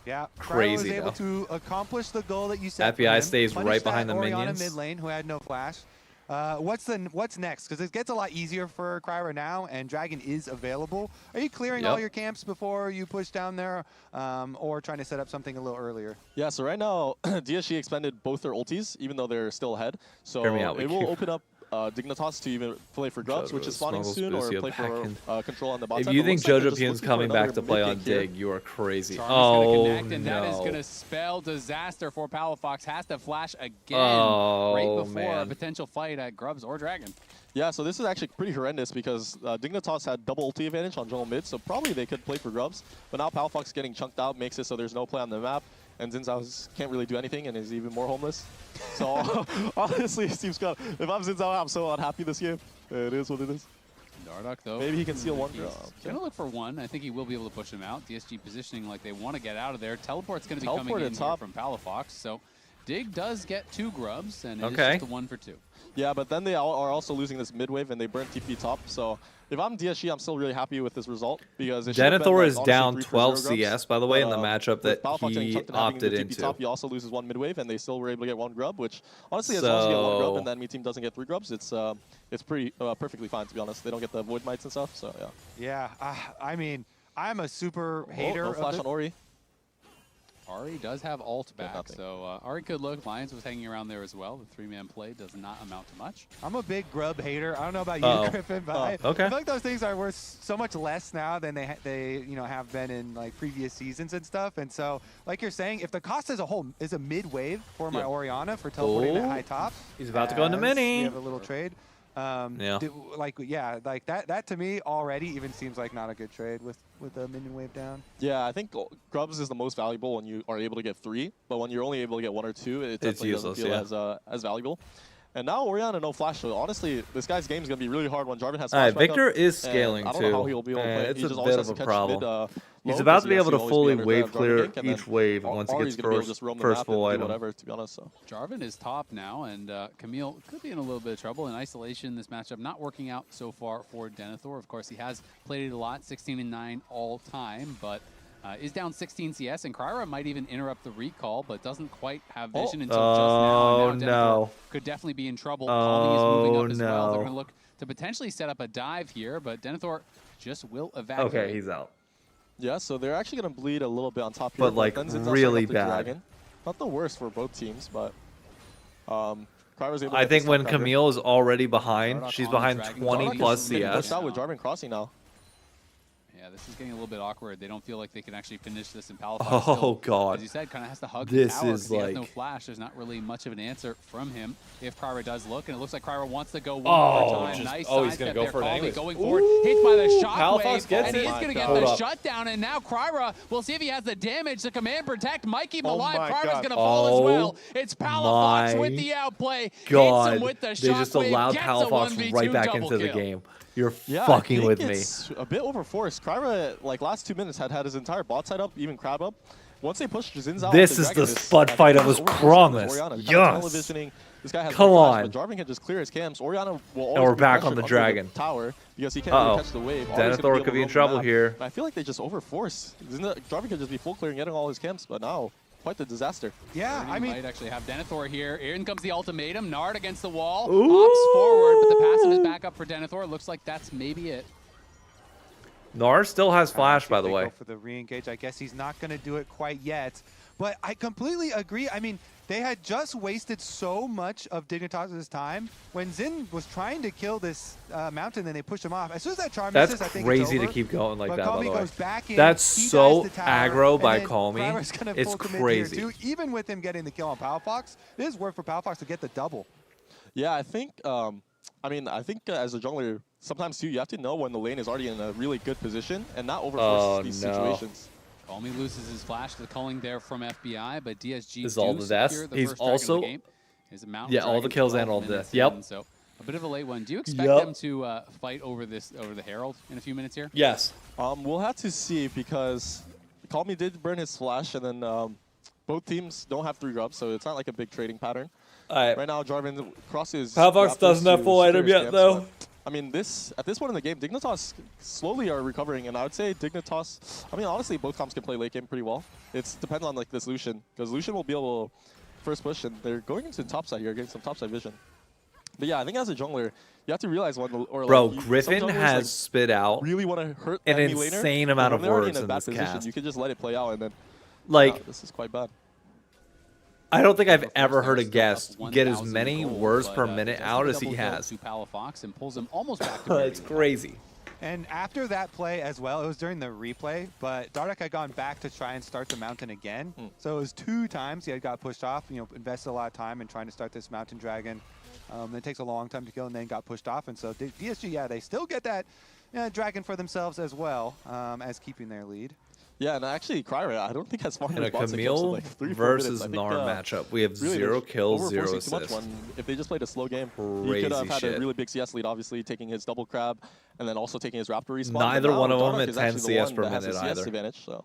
Yeah, Crazy, Cryer was able though. to accomplish the goal that you set. FBI for him, stays punish right behind that the Oriana minions. mid lane who had no flash. What's next? Because it gets a lot easier for Cryer now, and Dragon is available. Are you clearing all Yep. your camps before you push down there, or trying to set up something a little earlier? Yeah, so right now, DSG expended both their ultis, even though they're still ahead. So Hear me out, it we will keep- open up Dignitas to even play for grubs, which is spawning Smuggles soon, or Lucio play back for in. control on the bot If side. you But think looks like they're Jojo just Pune's looking for coming back another to play mid on gank here. Dig, you are crazy. Charm is going to connect, and no. that is going to spell disaster for Palafox. Has to flash again Oh, right before a man. potential fight at Grubs or Dragon. Yeah, so this is actually pretty horrendous because Dignitas had double ulti advantage on jungle mid, so probably they could play for grubs. But now Palafox getting chunked out makes it so there's no play on the map, and Zinzao can't really do anything and is even more homeless. So honestly, it seems kind of, if I'm Zinzao, I'm so unhappy this game. It is what it is. Dardoch, though. Maybe he can steal one He's grub. going to look for one. I think he will be able to push him out. DSG positioning like they want to get out of there. Teleport's going to be Teleport coming at in top. here from Palafox. So Dig does get 2 grubs, and it is Okay. just a 1 for 2. Yeah, but then they are also losing this mid wave and they burn TP top. So if I'm DSG, I'm still really happy with this result because it should have been, Denethor like, is honestly down 3 for 12 0 grubs. CS, by the way, in the But, matchup with that Palafox getting he chunked and having opted the TP into. top, he also loses 1 mid wave, and they still were able to get 1 grub, which honestly, as long as you get 1 grub So- and the enemy team doesn't get 3 grubs, it's pretty perfectly fine, to be honest. They don't get the void mites and stuff, so yeah. Yeah, I mean, I'm a super hater no of flash the- on Ori. Ari does have ult back, nothing. so Ari could look. Lions was hanging around there as well. The 3-man play does not amount to much. I'm a big grub hater. I don't know about you, Uh-oh. Griffin, but Okay. I feel like those things are worth so much less now than they have been in like previous seasons and stuff. And so, like you're saying, if the cost as a whole is a mid wave for my Yeah. Oriana for teleporting that Oh. high top, He's about to go into as mini. We have a little trade. Yeah. Like that to me already even seems like not a good trade with the minion wave down. Yeah, I think grubs is the most valuable when you are able to get 3, but when you're only able to get 1 or 2, it definitely useless, doesn't feel yeah. as valuable. And now Oriana no flash, so honestly, this guy's game is going to be really hard when Jarvan has All right, flash backup, Victor is and scaling I don't too. know how he'll be able to play. It's He a just always bit has of to a catch problem. mid, He's low, about because to be he has able to always fully be under wave Jarvan clear gank, and each then wave once he Ari's gets gonna be able to just roam the first map full and do item. whatever, to be honest. So. Jarvan is top now, and Camille could be in a little bit of trouble in isolation. This matchup not working out so far for Denethor. Of course, he has played it a lot, 16-9 all time, but is down 16 CS, and Kryra might even interrupt the recall, but doesn't quite have vision until just now. And now no. Denethor could definitely be in trouble. Calming is moving up as well. They're no. going to look to potentially set up a dive here, but Denethor just will evacuate. Okay, he's out. Yeah, so they're actually going to bleed a little bit on top here. But, like, then Zinzao really starting up the bad. Dragon. Not the worst for both teams, but Kryra's able to I get think this when top cover. Camille is already behind, Dardoch she's on the behind Dragon. 20 Dardoch plus is getting CS. Pushed out with Jarvan crossing now. Yeah, Yeah, this is getting a little bit awkward. They don't feel like they can actually finish this in Palafox. Still, God. As you said, kind of has to hug This the tower is because he has like- no flash. There's not really much of an answer from him if Kryra does look, and it looks like Kryra wants to go one more time. Nice he's sidestep gonna go there. for it Calmy anyways. going forward, hits by the Palafox shockwave, gets and it. he is going to get Hold the up. shutdown, and now Kryra, we'll see if he has the damage to command protect. Mikey him Oh alive. my Kryra's God. going to fall as well. Oh It's Palafox my with the outplay. God, Hits him with the they just shockwave, allowed gets a Palafox 1v2 right back double into the kill. game. You're Yeah, fucking I think with me. it's a bit overforced. Kryra, like last 2 minutes, had his entire bot side up, even crab up. Once they pushed Zin's out, This the is Dragon the spud fight I was promised. Yes. This guy has Come no flash, on. but Jarvan can just clear his camps. Orianna will always And we're be back on pressured the under dragon. tower because he can't Uh-oh. really catch the wave. Always gonna Denethor able could to be in roam the trouble map. here. I feel like they just overforce. Jarvan could just be full clearing, getting all his camps, but now quite the disaster. Yeah, I might actually have Denethor here. In comes the ultimatum. Nard against the wall. Ooh. Hops forward, but the passive is back up for Denethor. Looks like that's maybe it. Nar still has flash, by the They way. go for the re-engage. I guess he's not going to do it quite yet. But I completely agree. I mean, they had just wasted so much of Dignitas' time. When Zin was trying to kill this mountain, then they pushed him off. As soon as that charm misses, I That's think crazy it's to over. keep going like But that, by Calmy the way. goes back in, That's he so dies the tower, aggro by and then Calmy. Cryra's gonna It's full commit crazy. here too. Even with him getting the kill on Palafox, it is worth for Palafox to get the double. Yeah, I think, I think as a jungler, sometimes too, you have to know when the lane is already in a really good position and not overforce these situations. Calmy loses his flash to the culling there from FBI, but DSG Is all do the deaths? secure the He's first dragon of the also- game. He's a mountain Yeah, all the dragon, kills 12 and all the minutes deaths. Yep. in, so a bit of a late one. Do you expect Yep. them to fight over the Herald in a few minutes here? Yes. We'll have to see because Calmy did burn his flash, and then both teams don't have 3 grubs, so it's not like a big trading pattern. Right now, Jarvan crosses. Palafox Raptors doesn't have to full secure item his yet, camps, though. but, I mean, at this point in the game, Dignitas slowly are recovering, and I would say Dignitas. I mean, honestly, both comps can play late game pretty well. It depends on like this Lucian, because Lucian will be able to first push, and they're going into the top side here, getting some top side vision. But yeah, I think as a jungler, you have to realize when, or Bro, like, Griffin some junglers, has like, spit out really want to hurt an enemy laner, insane but amount when of they're already words in a in bad this position, cast. you can just let it play out, and then Like, this is quite bad. I don't think I've ever heard a guest get as many words per minute out as he Double has. kill to Palafox and pulls him almost back to It's crazy. And after that play as well, it was during the replay, but Dardak had gone back to try and start the mountain again. So it was 2 times he had got pushed off, invested a lot of time in trying to start this mountain dragon. It takes a long time to kill and then got pushed off. And so DSG, yeah, they still get that dragon for themselves as well as keeping their lead. Yeah, and actually, Kryra, I don't think has far In enough a bots to catch Camille like 3-4 versus minutes. I think, Nar matchup, we have really 0 they're kills, 0 overforcing too much assists. if they just played a slow game, he Crazy could have had shit. a really big CS lead, obviously, taking his double crab and then also taking his Raptor respawn. Neither But now one of them Dardoch at is 10 actually the CS one per that has minute the CS either. advantage, so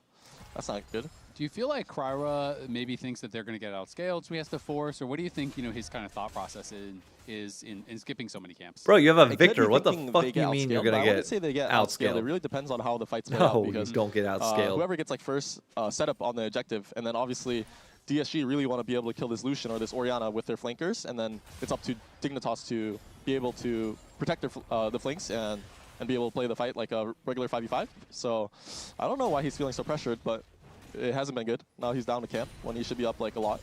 that's not good. Do you feel like Kryra maybe thinks that they're going to get outscaled, so he has to force, or what do you think, his kind of thought process is in skipping so many camps? Bro, you have a I could be Victor. What the thinking fuck they do you get mean you're outscaled, going but I to wouldn't get say they get outscaled. It really depends on how the fight's played out. No, Because you don't get outscaled. whoever gets like first setup on the objective, and then obviously DSG really want to be able to kill this Lucian or this Orianna with their flankers, and then it's up to Dignitas to be able to protect their, the flanks and be able to play the fight like a regular 5v5. So I don't know why he's feeling so pressured, but it hasn't been good. Now he's down to camp when he should be up like a lot.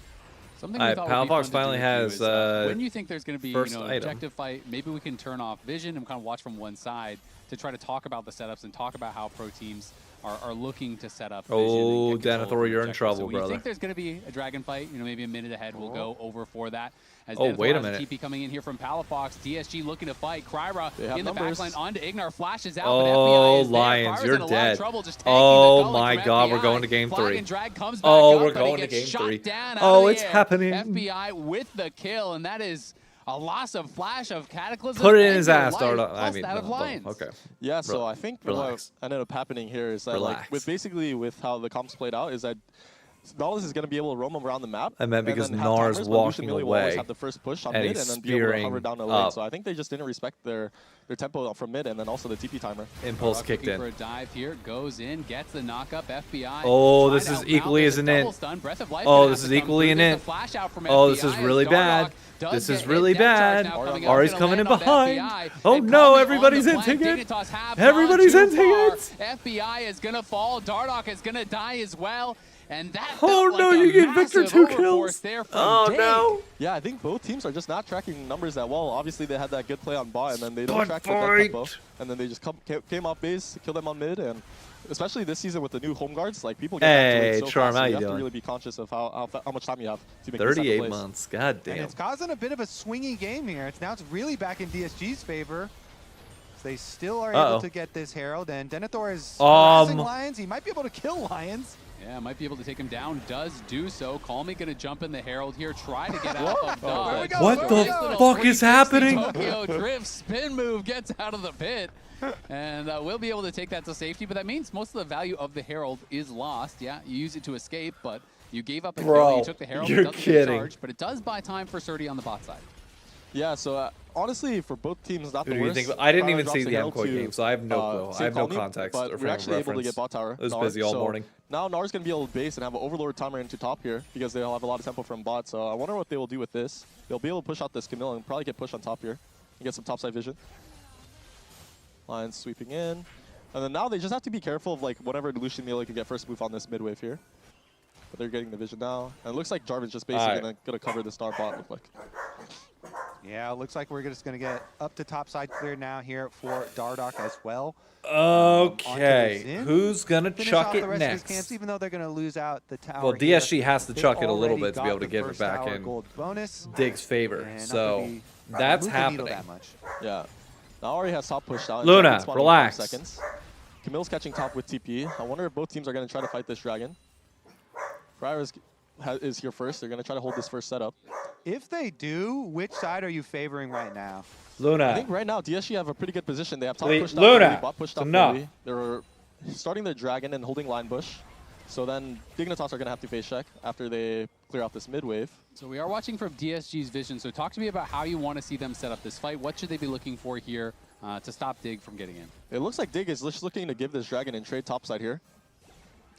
Something we thought would be fun Palafox to finally do has is, when you think there's going to be first an item. objective fight, maybe we can turn off vision and kind of watch from one side to try to talk about the setups and talk about how pro teams are looking to set up vision. Oh, and get control of Denethor, the you're in objective. trouble, so when you brother. think there's going to be a dragon fight, maybe a minute ahead, we'll go over for that. As Oh, Denethor wait a has minute. TP coming in here from Palafox, DSG looking to fight. Kryra They have in the numbers. backline onto Ignar, flashes out, Oh, but FBI is there. Lions, Kryra's you're in a lot dead. of trouble, just tanking Oh the gully my from God, we're FBI. going to game Flag 3. and drag comes back Oh, up, we're but he going to gets game shot 3. down out Oh, of it's the air. happening. FBI with the kill, and that is a loss of flash of Cataclysm. Put it in and his your ass, life, Dardoch. plus I mean, that of no, Lions. okay. Yeah, so I think relax. what ended up happening here is that Relax. like with how the comps played out is that Nautilus is going to be able to roam around the map. I meant and because then have Nar's timers, but Lucian walking Melee will always away, have the first push on and mid he's and then be able to hover spearing down the lane. up. So I think they just didn't respect their tempo from mid and then also the TP timer. Impulse Dardoch kicked looking in. for a dive here, goes in, gets the knockup. FBI. Oh, tried this to is outmount equally with as a an double int. stun. Breath of Life Oh, gonna this have is to come equally through. an There's int. a flash out from Oh, this FBI is as really Dardoch bad. does This is get really hit. Death charge bad. now coming up. Ari's Gonna coming in land on behind. FBI. Oh And no, Calmy on everybody's the hinting flank. it. Dignitas have Everybody's gone too hinting far. it. FBI is going to fall. Dardoch is going to die as well. and that Oh felt no, like you a gave Victor massive 2 overforce kills. there from Oh Dig. no. Yeah, I think both teams are just not tracking numbers that well. Obviously, they had that good play on bot, and then they don't Bot track the death fight. tempo. And then they just came off base, killed them on mid, and especially this season with the new home guards, like people get back to it so Charm, fast. So how you you have to doing? really be conscious of how much time you have to make these type of 38 plays. months. God And damn. it's causing a bit of a swingy game here. It's really back in DSG's favor. They still are able to get this Herald, and Denethor is harassing Lions. He might be able to kill Lions. Yeah, might be able to take him down. Does do so. Call Me gonna jump in the Herald here, try to get out of dodge. What the fuck is happening? Tokyo drift spin move gets out of the pit. And we'll be able to take that to safety, but that means most of the value of the Herald is lost. Yeah, you use it to escape, but you gave up a kill. You took the Herald. You're It doesn't kidding. Charge, but it does buy time for Surdy on the bot side. Yeah, so honestly, for both teams, not Who the do you worst. think? I didn't even Drops see the the Herald MCOY to, game, so I have no clue. I save have no Colony, context but or we're frame of actually able to reference. get bot tower. I was Nar, busy all so morning. Now Nar's going to be able to base and have an Overlord timer into top here because they'll have a lot of tempo from bot. So I wonder what they will do with this. They'll be able to push out this Camille and probably get pushed on top here and get some topside vision. Lions sweeping in. And then now they just have to be careful of like whatever Lucian Melee can get first move on this mid wave here. But they're getting the vision now. And it looks like Jarvan's just basically going to cover the star bot, look like. Yeah, it looks like we're just going to get up to top side clear now here for Dardoch as well. Okay, who's gonna chuck it next? Camps, even though they're going to lose out the tower. Well, DSG here, has to they chuck it a little already bit to be got able to the give it first back tower in gold bonus. Dig's favor. And not So gonna be, that's move the needle happening. that much. Yeah. Now already has top pushed out. Luna, Dragon spawning in relax. 5 seconds. Camille's catching top with TP. I wonder if both teams are going to try to fight this dragon. Fryer is here first. They're going to try to hold this first setup. If they do, which side are you favoring right now? Luna. I think right now DSG have a pretty good position. They have top Wait, pushed Luna, out early, bot pushed out enough. early. They're starting their dragon and holding line bush. So then Dignitas are going to have to face check after they clear out this mid wave. So we are watching from DSG's vision. So talk to me about how you want to see them set up this fight. What should they be looking for here to stop Dig from getting in? It looks like Dig is just looking to give this dragon and trade topside here.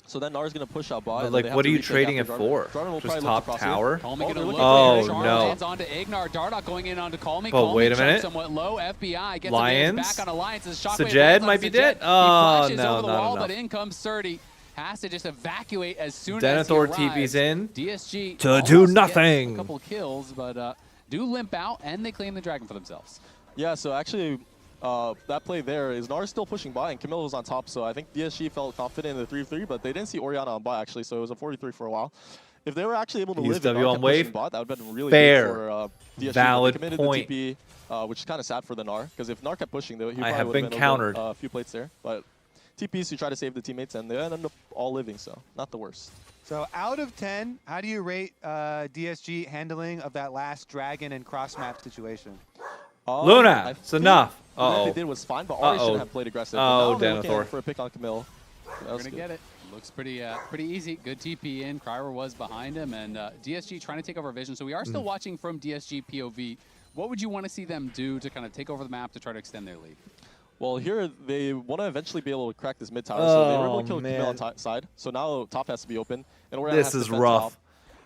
So then Nar's going to push out bot. But like, what are you trading it for? Just top tower? Call Me gonna look Oh, Charm no. lands onto Ignar. Dardoch going in onto Call Me. Oh, Call wait Me a minute. somewhat low. FBI gets Lions? back on Alliance. Shockwave Sajed lands on might be Sajed. dead? He Oh, flashes no, over the not wall, enough. but in comes Surdy. Has to just evacuate as soon as he Denethor arrives. TP's in DSG to almost do gets nothing. a couple kills, but do limp out, and they claim the dragon for themselves. Yeah, so actually, that play there is Nar still pushing bot, and Camille was on top, so I think DSG felt confident in the 3-3, but they didn't see Orianna on bot, actually, so it was a 43 for a while. If they were actually able to Use live W and Nar on kept wave. pushing bot, that would have been really Fair. good for DSG. Valid They committed point. the TP, which is kind of sad for the Nar, because if Nar kept pushing, he I probably have would been have countered. a few plates there, but TPs to try to save the teammates, and they ended up all living, so not the worst. So out of 10, how do you rate DSG handling of that last dragon and cross map situation? Luna, it's enough. What they did was fine, but Ari should have played aggressive. Oh, But now they're looking Denethor. for a pick on Camille. We're going to get it. Looks pretty easy. Good TP in. Cryer was behind him, and DSG trying to take over vision. So we are still watching from DSG POV. What would you want to see them do to kind of take over the map to try to extend their lead? Well, here they want to eventually be able to crack this mid tower, so they were able to kill Camille on top side. So now top has to be open, and Orianna This has to is defend rough. top.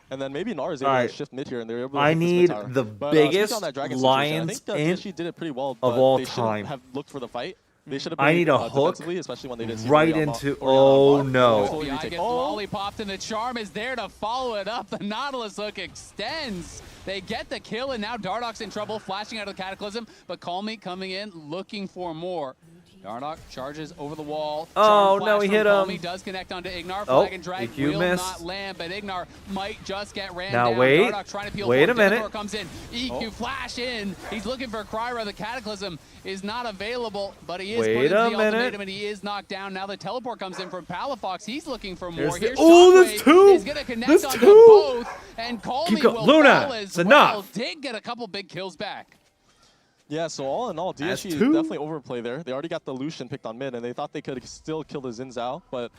And then maybe Nar is able Alright. to shift mid here, and they're able to I hit this mid need tower. the But, biggest speaking on that dragon situation, Lions I think DSG did it pretty well, of but all they shouldn't time. have looked for the fight. They should have I played, need a hook defensively, especially when they didn't see right Orianna- into. Orianna Oh on bot. no! FBI gets lollipopped, and the charm is there to follow it up. The Nautilus hook extends. They get the kill, and now Dardoch's in trouble, flashing out of the Cataclysm, but Call Me coming in, looking for more. Dardoch charges over the wall. Oh, Charm no, flash he from hit Call him. Me does connect onto Ignar. Oh, Flag and drag EQ will missed. not land, but Ignar might just get ran Now down. wait. Dardoch trying to peel Wait a forward. minute. Denethor comes in. EQ flash in. He's looking for Kryra. The Cataclysm is not available, but he is Wait put into a the minute. ultimatum, and he is knocked down. Now the teleport comes in from Palafox. He's looking for more. There's the- Here's oh, Shockwave. there's two. He's going to connect There's onto two. both, and Call Keep Me going. will Luna, fall as it's well. enough. Did get a couple big kills back. Yeah, so all in all, That's DSG two. definitely overplay there. They already got the Lucian picked on mid, and they thought they could still kill the Xin Zhao, but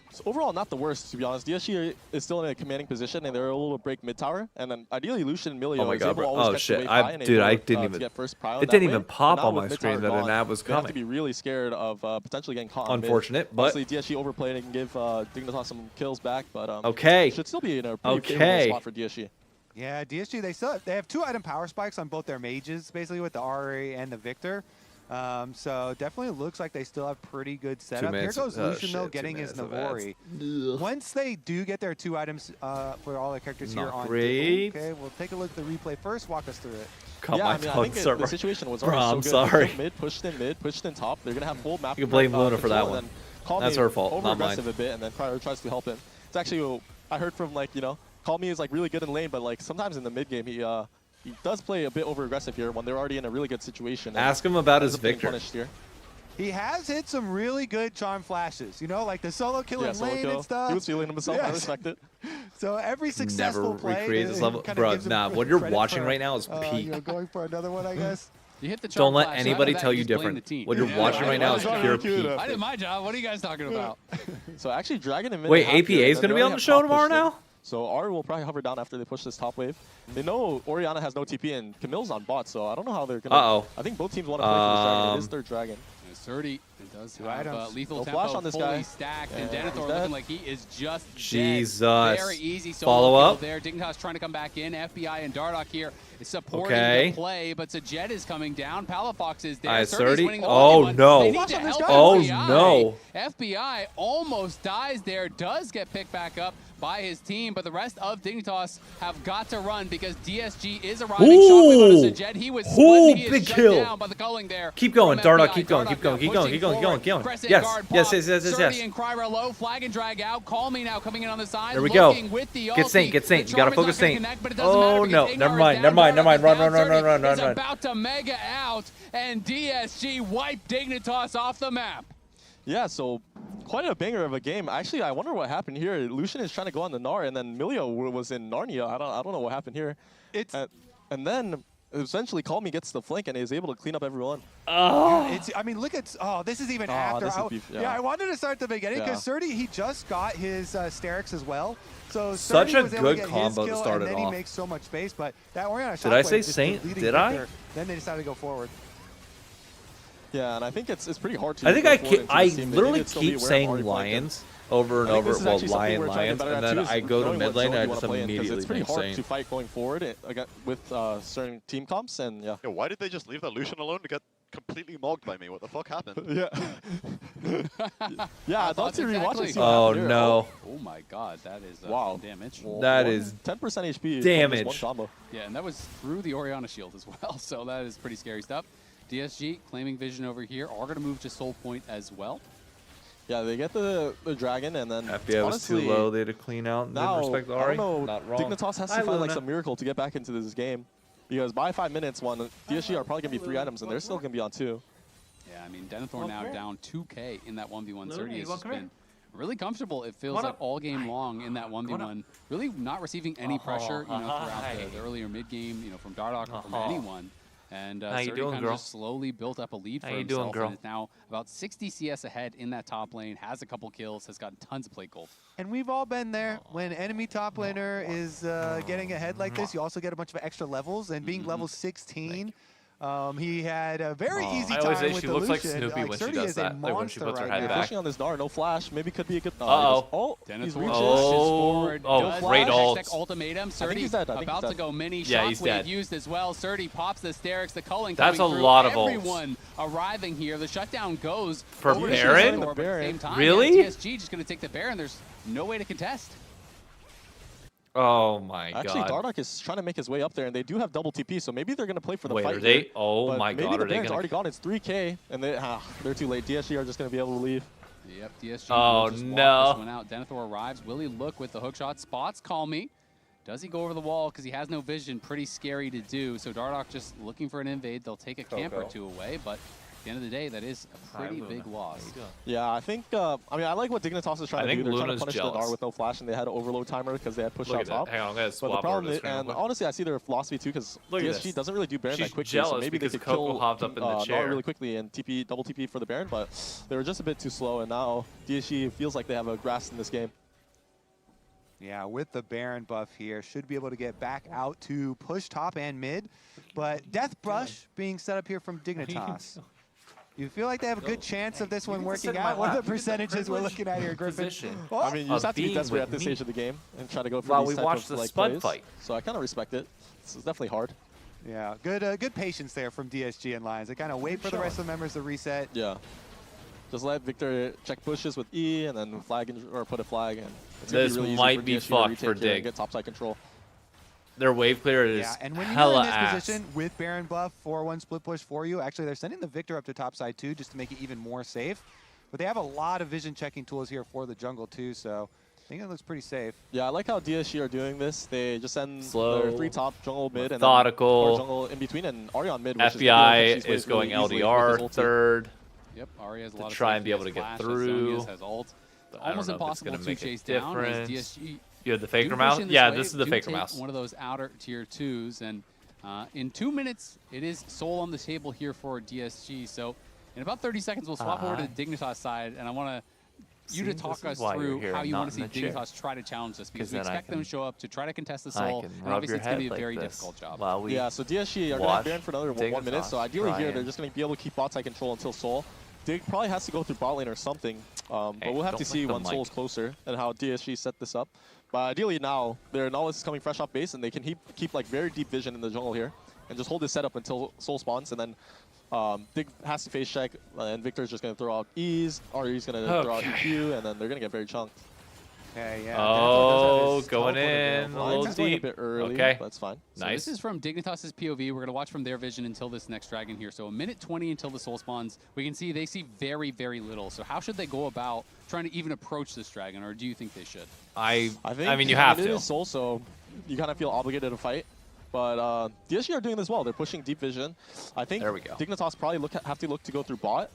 it's overall not the worst, to be honest. DSG is still in a commanding position, and they're a little break mid tower, and then ideally Lucian and Milio Oh my is God, able to bro. always Oh, catch shit. the wave high and Dude, able I to, didn't to even- get first prio it that didn't way. even But pop now on with my mid screen tower that an gone, ad was they have to coming. be really scared of potentially getting caught on mid. Unfortunate, but- Obviously, DSG overplayed and give Dignitas some kills back, but Okay. should still be in a pretty Okay. favorable spot for DSG. Yeah, DSG, they have 2 item power spikes on both their mages, basically with the Ari and the Victor. So definitely looks like they still have pretty good setup. Here goes Lucian though, getting his Navori. Once they do get their 2 items for all their characters here on great. okay, we'll take a look at the replay first. Walk us through it. Yeah, I think the situation was already so good. sorry. Pushed in top. They're gonna have full map. You can blame Luna for that one. That's her fault, not mine. Over-aggressive a bit, and then Cryer tries to help him. It's actually, I heard from Call Me is like really good in lane, but like sometimes in the mid game he does play a bit over-aggressive here when they're already in a really good situation. Ask him about his Victor. Here. He has hit some really good charm flashes, you know, like the solo kill in lane and stuff. He was feeling himself. I respect it. So every successful Never play, recreate this level, bro. Nah, what you're watching right now is peak. You know, going for another one, I guess. You hit the Don't let anybody tell you different. What you're watching right now is pure peak. I did my job. What are you guys talking about? So actually, Dragon and mid. Wait, APA is going to be on the show tomorrow now? So Ari will probably hover down after they push this top wave. They know Orianna has no TP and Camille's on bot, so I don't know how they're going to... I think both teams want to play for this Dragon. It is their Dragon. 30. It does have lethal no tempo flash on this fully guy. stacked, and Denethor looking like he is just Jesus. dead. Very easy solo Follow kill up. there. Dignitas trying to come back in. FBI and Dardoch here is supporting the play, but Sajet is coming down. Palafox is there. Alright, 30. 30. Oh no. Oh no. FBI almost dies there. Does get picked back up by his team, but the rest of Dignitas have got to run because DSG is arriving. Ooh. Sajet. He was split. He is big shut kill. down by the culling there. Keep going, Dardoch. Keep going. Dardoch Keep going. Keep going. Keep going. Keep going. Keep going. Crescent Yes. guard Yes. pop. Yes. Yes. Yes. Surdy Yes. and Kryra low. Flag and drag out. Call me now coming in on the side. There we go. With the Get Saint. ulti. Get Saint. The You gotta Charm focus is not gonna Saint. connect, but it doesn't Oh matter no. because Never Ignar mind. is Never down. mind. Never mind. Dardoch Run. is Run. Run. down. Run. Run. Surdy Run. is Run. about to mega out, and DSG wiped Dignitas off the map. Yeah, so quite a banger of a game. Actually, I wonder what happened here. Lucian is trying to go on the Gnar, and then Milio was in Narnia. I don't know what happened here. And then essentially Call Me gets the flank and is able to clean up everyone. Yeah, I mean, look at this is even after. I wanted to start at the beginning because Surdy, he just got his Sterix as well. So Such Surdy a was able good to get combo his to kill, start and it then he off. makes so much space. But that Orianna Did I shockwave say just Saint? deleting Did I? Victor. Then they decided to go forward. Yeah, and I think it's pretty hard to. I think I literally keep saying Lions over and over. Well, Lions, and then I go to mid lane and I just immediately it's pretty think hard Saint. to fight going forward with certain team comps, and yeah. Why did they just leave that Lucian alone to get completely mogged by me? What the fuck happened? Yeah. Yeah, I'd love to rewatch it. Oh no. Oh my god, that is wow damage. That is 10% HP damage. Yeah, and that was through the Orianna shield as well, so that is pretty scary stuff. DSG claiming vision over here are going to move to Soul Point as well. Yeah, they get the dragon, and then FBI was too low. They had to clean out. Now, Didn't respect Ari. I don't know, Not wrong. Dignitas has to find like some miracle to get back into this game, because by 5 minutes, DSG are probably going to be 3 items, and they're still going to be on 2. Yeah, I mean, Denethor now down 2K in that 1v1. 30 has just been really comfortable. It feels like all game long in that 1v1. Really not receiving any pressure, throughout the earlier mid game, from Dardoch or from anyone. And Surdy kind of just slowly built up a lead for himself, and is now about 60 CS ahead in that top lane, has a couple kills, has gotten tons of plate gold. And we've all been there. When enemy top laner is getting ahead like this, you also get a bunch of extra levels, and being level 16, he had a very easy time with the Lucian. She looks like Snoopy when she does that, like when she puts her head back. Pushing on this Gnar, no flash, maybe could be a good... Oh, Denethor forward. Great ult. Ultimatum. Surdy about to go mini. Yeah, he's dead. Shockwave used as well. Surdy pops the Sterix, the culling That's coming a through. lot of ults. Everyone arriving here. The shutdown goes for over to Baron? Denethor, but at the same time, Really? yeah, DSG just going to take the Baron. There's no way to contest. Oh my god. Actually, Dardoch is trying to make his way up there, and they do have double TP, so maybe they're going to play for the fight. Are they? Here. Oh But my maybe god. the Are they Baron's gonna... already gone. It's 3K, and they're too late. DSG are just going to be able to leave. Yep, DSG Oh, will just no. walk this one out. Denethor arrives. Will he look with the hookshot? Spots Call Me. Does he go over the wall because he has no vision? Pretty scary to do. So Dardoch just looking for an invade. They'll take a camp or two away, but at the end of the day, that is a pretty big loss. Yeah, I think, I mean, I like what Dignitas is trying to do. They're trying to punish the Gnar with no flash, and they had an overload timer because they had pushed out top. Hang on, I'm going to swap But the problem over is, and honestly, I see their philosophy too, because DSG doesn't really do Baron that quickly, so maybe they could kill hopped up in the chair Gnar really quickly and double TP for the Baron, but they were just a bit too slow, and now DSG feels like they have a grasp in this game. Yeah, with the Baron buff here, should be able to get back out to push top and mid, but Death Brush being set up here from Dignitas. You feel like they have a good chance of this one working out? What are the percentages we're looking at here, Griffin? Oh. I mean, you just have to be desperate at this stage of the game and try to go for While these we type watch of the like Spud plays. fight. So I kind of respect it. It's definitely hard. Yeah, good patience there from DSG and Lions. They kind of wait for the rest of the members to reset. Yeah. Just let Victor check pushes with E and then flag or put a flag. And it's gonna This be really easy might for be DSG to fucked retake for here and Dig. get topside control. Their wave clear is Yeah, and when you're hella in this ass. position with Baron buff, 4-1 split push for you, actually they're sending the Victor up to topside too just to make it even more safe. But they have a lot of vision checking tools here for the jungle too, so I think it looks pretty safe. Yeah, I like how DSG are doing this. They just send Slow, their 3 top jungle mid methodical. and then jungle in between and Orion mid. Which FBI is is going really LDR third. Yep, Ari has a to lot of try and safety, be able has to get flash, through. Zonia's has ult. But I don't Almost know if it's impossible gonna to make a chase down as difference. DSG. You have the Faker do push mouse? in Yeah, wave, this is the do Faker take mouse. one of those outer tier 2s, and in 2 minutes, it is Soul on the table here for DSG. So in about 30 seconds, we'll swap over to the Dignitas side, and I want you to talk us through how you want to see Dignitas try to challenge this, because we expect them to show up to try to contest the Soul, and obviously it's going to be a very difficult job. Yeah, so DSG are going to have Baron for another 1 minute, so ideally here they're just going to be able to keep bot side control until Soul. Dig probably has to go through bot lane or something, but we'll have to see when Soul's closer and how DSG set this up. But ideally now, their knowledge is coming fresh off base, and they can keep like very deep vision in the jungle here, and just hold this setup until Soul spawns, and then Dig has to face check, and Victor's just going to throw out E's, or he's going to throw out EQ, and then they're going to get very chunked. Okay, yeah. Oh, going in a little It's going a deep. bit early, Okay, that's fine. So this is from Dignitas' POV. We're going to watch from their vision until this next dragon here. So a minute 20 until the Soul spawns. We can see they see very, very little. So how should they go about trying to even approach this dragon, or do you think they should? I think, mean, you have it to. is Soul, so you kind of feel obligated to fight. But DSG are doing this well. They're pushing deep vision. I think Dignitas probably have to look to go through bot.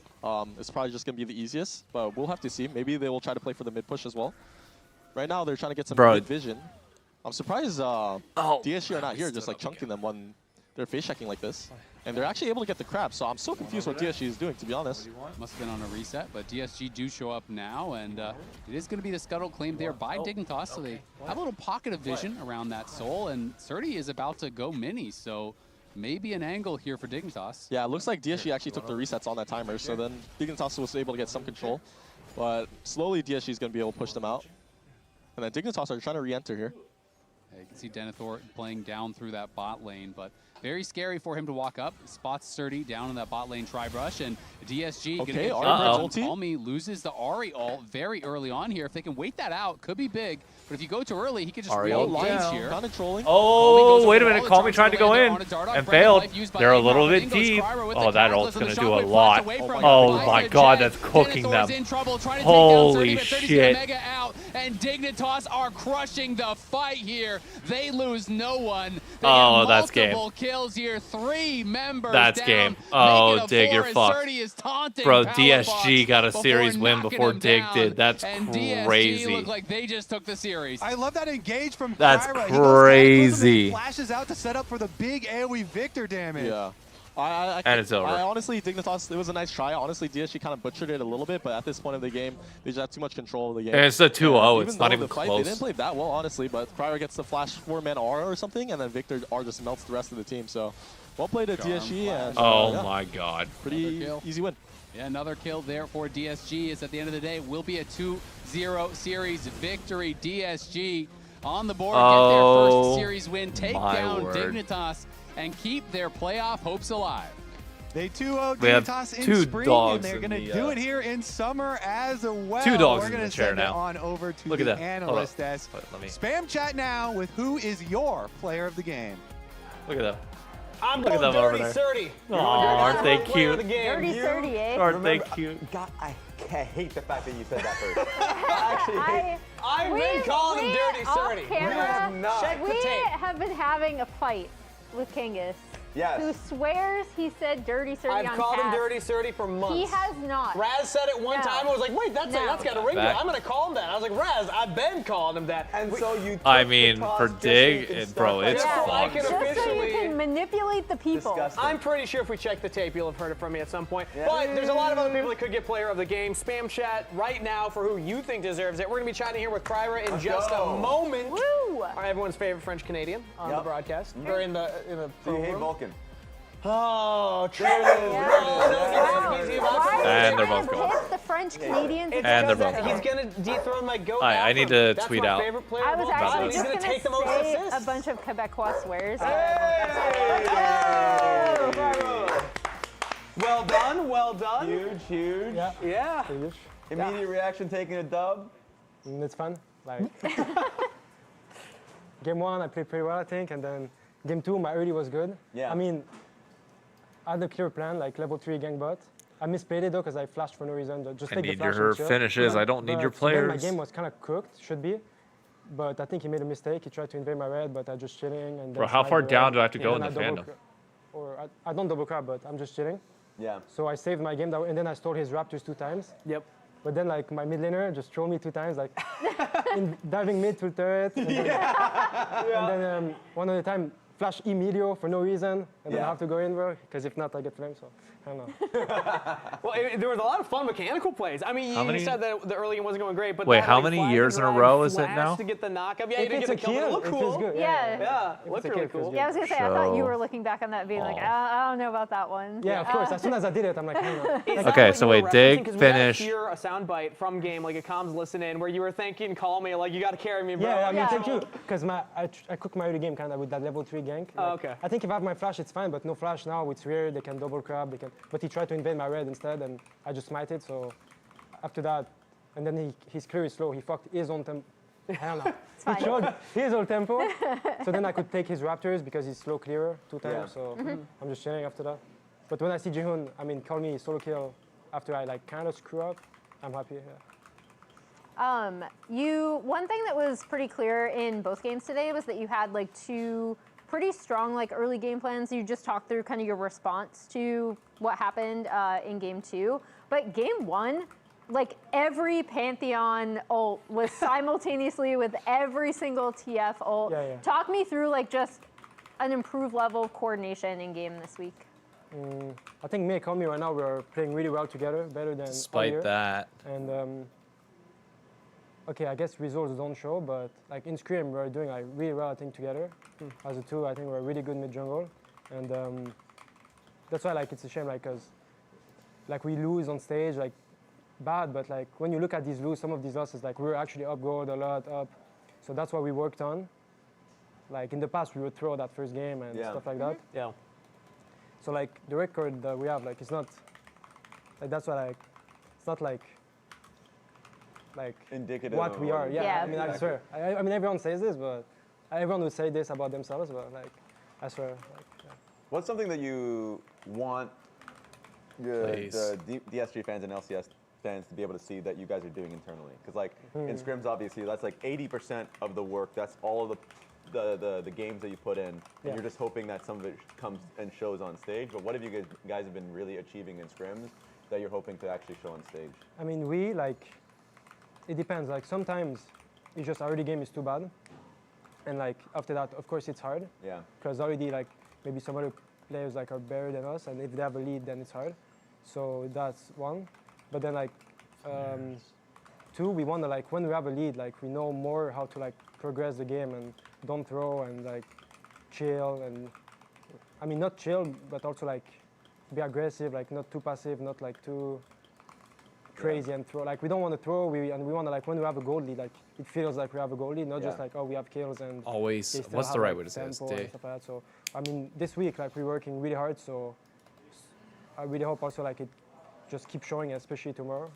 It's probably just going to be the easiest, but we'll have to see. Maybe they will try to play for the mid push as well. Right now, they're trying to get some mid vision. I'm surprised DSG are not here, just like chunking them when they're face checking like this. And they're actually able to get the crab, so I'm so confused what DSG is doing, to be honest. Must have been on a reset, but DSG do show up now, and it is going to be the scuttle claimed there by Dignitas, so they have a little pocket of vision around that Soul, and Surdy is about to go mini, so maybe an angle here for Dignitas. Yeah, it looks like DSG actually took the resets on that timer, so then Dignitas was able to get some control. But slowly DSG is going to be able to push them out. And then Dignitas are trying to re-enter here. Yeah, you can see Denethor playing down through that bot lane, but very scary for him to walk up. Spots Surdy down in that bot lane tri-brush, and DSG gonna get Almi loses the Ahri ult very early on here. If they can wait that out, could be big. But if you go too early, he could just reload lines here. Kind of trolling. Oh, wait a minute. Calmy tried to go in and failed. They're a little bit deep. Oh, that ult's going to do a lot. Oh my god, that's cooking them. Holy shit. And Dignitas are crushing the fight here. They lose no one. They Oh, that's game. Kills here, 3 members That's down. game. Oh, Dig, you're fucked. Bro, DSG got a series win before Dig did. That's crazy. DSG look like they just took the series. I love that engage from That's Kyra. crazy. He flashes out to set up for the big AoE Victor damage. Yeah. And it's over. Honestly, Dignitas, it was a nice try. Honestly, DSG kind of butchered it a little bit, but at this point of the game, they just have too much control of the game. And it's a 2-0. It's not even the fight, close. They didn't play that well, honestly, but Cryer gets the flash 4-man aura or something, and then Victor R just melts the rest of the team. So, well played at DSG. And, oh my god. Pretty easy win. Yeah, another kill there for DSG is at the end of the day will be a 2-0 series victory. DSG on the board, get their first series win, take down Dignitas, and keep their playoff hopes alive. They 2-0 Dignitas in spring, and they're going to do it here in summer as well. 2 dogs We're in going the to chair send it now. on over to Look at the that. analyst desk. Spam chat now with who is your player of the game. Look at them. I'm Look at going them over Dirty there. Surdy. Aw, aren't they cute? Dirty Surdy, eh? Aren't they cute? God, I hate the fact that you said that first. I actually hate. I've been calling him Dirty Surdy. We have been having a fight with Kangas. Yes. Who swears he said Dirty Surdy on I've called him cast. Dirty Surdy for months. He has not. Raz said it one time. I was like, wait, that's got a ring to it. I'm going to call him that. I was like, Raz, I've been calling him that. And so you I mean, for Dig, bro, it's fucked. Just so you can manipulate the people. Disgusting. I'm pretty sure if we check the tape, you'll have heard it from me at some point. Yeah. But there's a lot of other people that could get player of the game. Spam chat right now for who you think deserves it. We're going to be chatting here with Kryra in just a moment. Woo! Everyone's favorite French Canadian on the broadcast. Or in the Do you hate Vulcan? Oh, true. And Why they're both do you gone. hit the French bunch Canadians. It's And just they're that both He's gonna dethrone my goat. Alright, I need to tweet out. Favorite player I of was all time. actually He's just gonna gonna take the most say assists. a bunch of Quebecois swears. Well done, well done. Huge, huge. Yeah. Huge. Immediate reaction taking a dub. It's fun. Like game 1, I played pretty well, I think, and then game 2, my early was good. Yeah. I mean, I had a clear plan, like level 3 gank bot. I misplayed it though because I flashed for no reason. Just I take need the flash your and chill. finishes. I don't need your But then my players. game was kind of cooked, should be. But I think he made a mistake. He tried to invade my red, but I just chilling. And Bro, then how slide far the down red, do I have to go and in then the I double fandom? Or I don't double crab, but I'm just chilling. Yeah. So I saved my game, and then I stole his raptors 2 times. Yep. But then like my mid laner just trolled me 2 times, like diving mid to turret. And then, and then one other time, flash E-Meteor for no reason, and then I have to go in, bro, because if not, I get flamed, so I don't know. Well, there was a lot of fun mechanical plays. I mean, How you many- said that the early game wasn't going great, but Wait, that, how like, many flag years and in a drive row is it flash now? To get the knockup. Yeah, If you didn't it's get the a kill, but it kill, looked it cool. feels good. Yeah. If Looked it's a really kill, it feels cool. good. Yeah, I was gonna say, I thought you Show. were looking back on that being like, I don't know about that one. Yeah, of course. As soon as I did it, I'm like, hang on. Is that Okay, what so you were wait, dig, referencing? 'Cause finish. We got to hear a soundbite from game, like a comms listen in, where you were thinking, call me, like, you got to carry me, bro. Yeah, I mean, Yeah. thank you. Because I cooked my early game kind of with that level 3 gank. Oh, Like, okay. I think if I have my flash, it's fine, but no flash now. It's weird. They can double crab. But he tried to invade my red instead, and I just smite it. So after that, and then his clear is slow. He fucked his own tempo. I don't know. fine. He showed his own tempo. So then I could take his raptors because he's slow clearer 2 times. Yeah. So I'm just chilling after that. But when I see Jihoon, I mean, call me solo kill after I like kind of screw up. I'm happy. Yeah. One thing that was pretty clear in both games today was that you had like 2 pretty strong like early game plans. You just talked through kind of your response to what happened in game 2. But game 1, like every Pantheon ult was simultaneously with every single TF ult. Yeah, yeah. Talk me through like just an improved level of coordination in game this week. I think me and Kami right now we're playing really well together, better than Despite earlier. that. And okay, I guess results don't show, but like in Scream we're doing like really well, I think, together. As a 2, I think we're really good mid jungle, and that's why like it's a shame, like, cause like we lose on stage like bad, but like when you look at these lose, some of these losses, like we're actually up gold a lot up, so that's what we worked on. Like in the past we would throw that first game and stuff like that. Yeah. So like the record that we have, like it's not like that's what like it's not like indicative what of we are. Yeah, I mean, I exactly. swear. I mean, everyone says this, but everyone would say this about themselves, but like I swear. Like, yeah. What's something that you want the DSG fans and LCS fans to be able to see that you guys are doing internally? Because like in scrims, obviously, that's like 80% of the work. That's all of the games that you put in, and Yeah. you're just hoping that some of it comes and shows on stage. But what have you guys have been really achieving in scrims that you're hoping to actually show on stage? I mean, we like it depends. Like sometimes it's just our early game is too bad, and like after that, of course, it's hard. Yeah. Because already like maybe some other players like are better than us, and if they have a lead, then it's hard. So that's one. But then like 2, we want to like when we have a lead, like we know more how to like progress the game and don't throw and like chill, and I mean not chill, but also like be aggressive, like not too passive, not like too crazy and throw. Like we don't want to throw. We want to like when we have a goal lead, like it feels like we have a goal lead, not just like oh we have kills and Always. they still What's have, the right like, way to say this? tempo and stuff like that. So I mean this week like we're working really hard. So I really hope also like it just keep showing, especially tomorrow.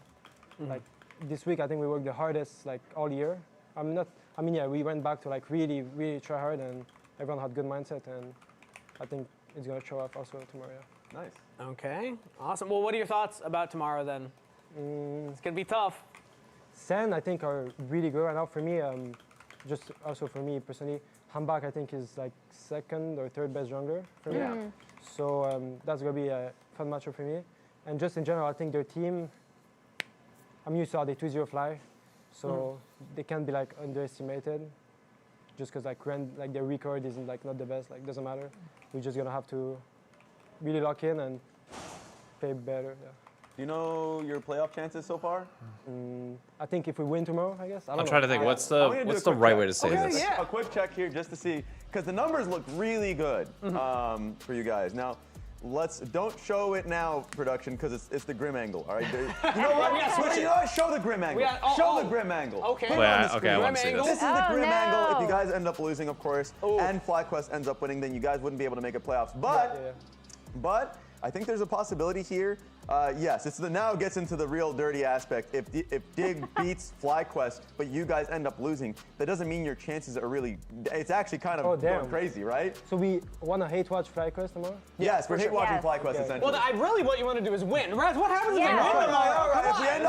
Like this week I think we worked the hardest like all year. I mean yeah, we went back to like really try hard, and everyone had good mindset, and I think it's gonna show up also tomorrow. Yeah. Nice. Okay, awesome. Well, what are your thoughts about tomorrow then? It's gonna be tough. SEN I think are really good right now for me. Just also for me personally, Hambak I think is like 2nd or 3rd best jungler for me. Yeah. So that's gonna be a fun matchup for me. And just in general, I think their team, I'm used to how they 2-0 fly, so they can't be like underestimated. Just because like their record isn't like not the best, like doesn't matter. We're just gonna have to really lock in and play better. Yeah. Do you know your playoff chances so far? I think if we win tomorrow, I guess. I'm trying to think. What's I'm gonna do the a quick right check. way to say this? A quick check here just to see, because the numbers look really good for you guys. Now, don't show it now, production, because it's the grim angle. All right. You know what? You know what? Show the grim angle. Show the grim angle. Okay. Put it on the screen. I want to see this. This is the grim angle. If you guys end up losing, of course, and FlyQuest ends up winning, then you guys wouldn't be able to make it playoffs. But I think there's a possibility here. Yes, now it gets into the real dirty aspect. If Dig beats FlyQuest, but you guys end up losing, that doesn't mean your chances are really. It's actually kind of going crazy, right? So we want to hate watch FlyQuest tomorrow? Yes, we're hate watching FlyQuest essentially. Well, what you want to do is win. Raz, what happens if we win tomorrow? If we end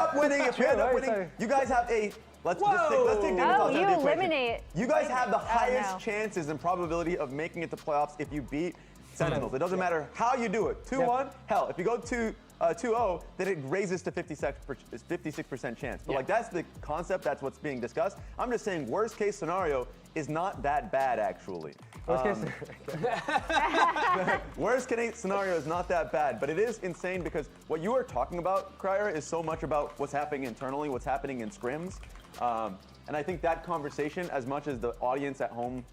up winning, you guys have a. Let's take Dignitas out of the equation. Eliminate. You guys have the highest chances and probability of making it to playoffs if you beat Sentinels. It doesn't matter how you do it. 2-1, hell, if you go 2-0, then it raises to 56% chance. But like that's the concept, that's what's being discussed. I'm just saying worst case scenario is not that bad actually. Worst case scenario is not that bad, but it is insane because what you are talking about, Cryer, is so much about what's happening internally, what's happening in scrims. And I think that conversation, as much as the audience at home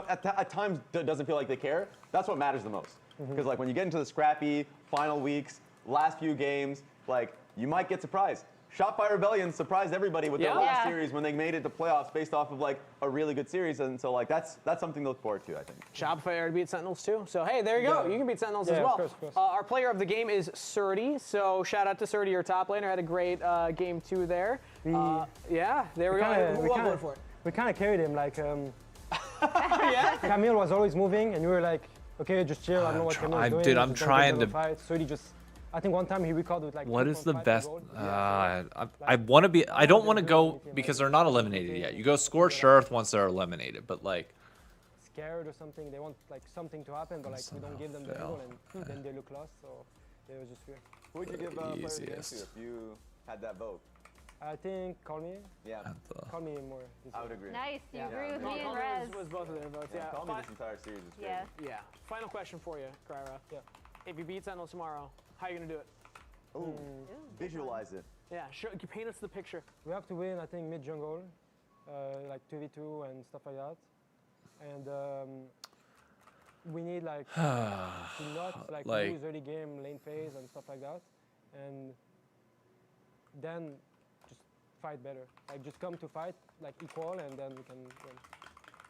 at times doesn't feel like they care, that's what matters the most. Because like when you get into the scrappy final weeks, last few games, like you might get surprised. Shotfire Rebellion surprised everybody with their last series when they made it to playoffs based off of like a really good series, and so like that's something to look forward to, I think. Shopify beat Sentinels too, so hey, there you go. You can beat Sentinels as well. Of course. Our player of the game is Surdy, so shout out to Surdy, your top laner. Had a great game 2 there. Yeah, there we go. We kind of carried him, like Camille was always moving, and you were like, okay, just chill. I don't know what Camille's doing. Dude, I'm trying to fight. Surdy just. I think one time he recalled with like. What is the best? I want to be. I don't want to go because they're not eliminated yet. You go Scorched Earth once they're eliminated, but like. Scared or something. They want like something to happen, but like we don't give them the goal, and then they look lost. So it was just fear. Who would you give player of the game to if you had that vote? I think Call Me. Yeah. Call Me more. I would agree. Nice. You agree with me and Rez. Was both of their votes. Yeah. Call Me this entire series is crazy. Yeah. Final question for you, Kryra. Yeah. If you beat Sentinels tomorrow, how are you gonna do it? Ooh. Visualize it. Yeah. You paint us the picture. We have to win. I think mid jungle, like 2v2 and stuff like that, and we need like to not like lose early game lane phase and stuff like that, and then just fight better. Like just come to fight like equal, and then we can win.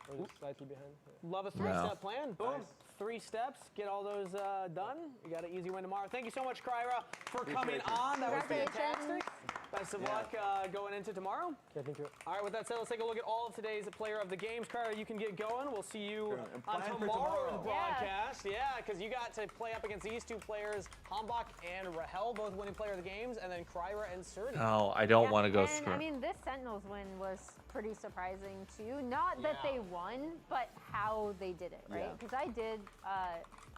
Or just slightly behind. Love a 3-step plan. Boom. 3 steps. Get all those done. You got an easy win tomorrow. Thank you so much, Kryra, for coming on. That was fantastic. Best of luck going into tomorrow. Yeah, thank you. All right, with that said, let's take a look at all of today's player of the games. Kryra, you can get going. We'll see you on tomorrow's broadcast. Yeah, because you got to play up against these 2 players, Hambach and Rahel, both winning player of the games, and then Kryra and Surdy. No, I don't want to go screw. I mean, this Sentinels win was pretty surprising too. Not that they won, but how they did it, right? Because I did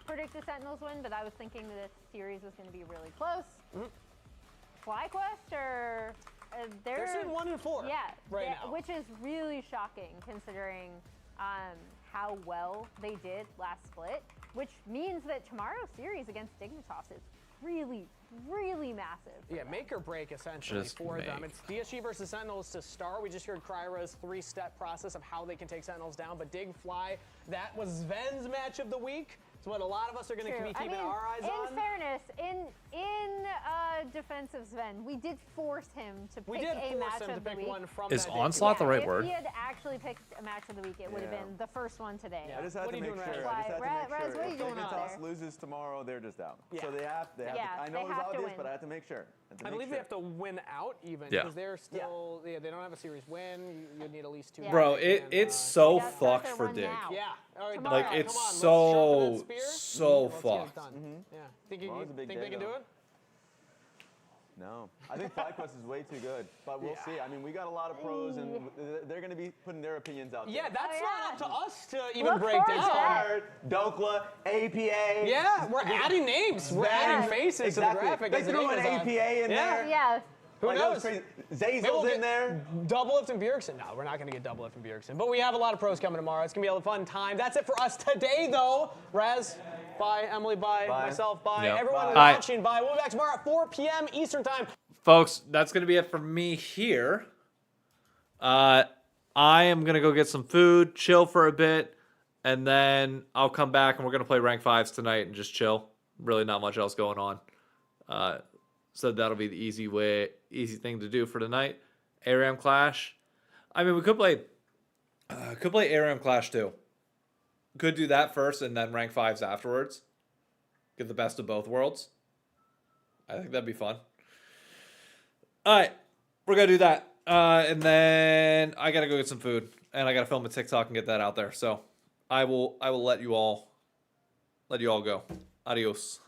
predict the Sentinels win, but I was thinking that this series was going to be really close. FlyQuest or they're sitting 1-4. Yeah, right now, which is really shocking considering how well they did last split. Which means that tomorrow's series against Dignitas is really, really massive. Yeah, make or break essentially for them. It's DSG versus Sentinels to start. We just heard Kryra's 3-step process of how they can take Sentinels down, but Dig Fly, that was Sven's match of the week. It's what a lot of us are going to be keeping our eyes on. In fairness, in defense of Sven, we did force him to pick a match of the week. Is Onslaught the right word? If he had actually picked a match of the week, it would have been the first one today. I just had to make sure. Raz, what are you doing out there? If Dignitas loses tomorrow, they're just out. So they have to, I know it's obvious, but I have to make sure. I believe they have to win out even, because they're still, they don't have a series win. You need at least 2. Bro, it's so fucked for Dig. Yeah. All right, like, it's so fucked. Yeah. Think they can do it? No. I think FlyQuest is way too good, but we'll see. I mean, we got a lot of pros, and they're going to be putting their opinions out there. Yeah, that's not up to us to even break down. Dokla, APA. Yeah, we're adding names. We're adding faces to the graphic. They threw an APA in there. Yeah. Who knows? Zazel's in there. Doublelift and Bjergsen. No, we're not going to get Doublelift and Bjergsen. But we have a lot of pros coming tomorrow. It's going to be a fun time. That's it for us today, though. Raz, bye. Emily, bye. Myself, bye. Everyone watching, bye. We'll be back tomorrow at 4 p.m. Eastern Time. Folks, that's going to be it for me here. I am going to go get some food, chill for a bit, And then I'll come back and we're going to play rank 5s tonight and just chill. Really not much else going on. So that'll be the easy thing to do for tonight. ARAM Clash. I mean, we could play ARAM Clash too. Could do that first and then rank 5s afterwards. Get the best of both worlds. I think that'd be fun. All right, we're gonna do that, and then I gotta go get some food, and I gotta film a TikTok and get that out there. So I will let you all go. Adios.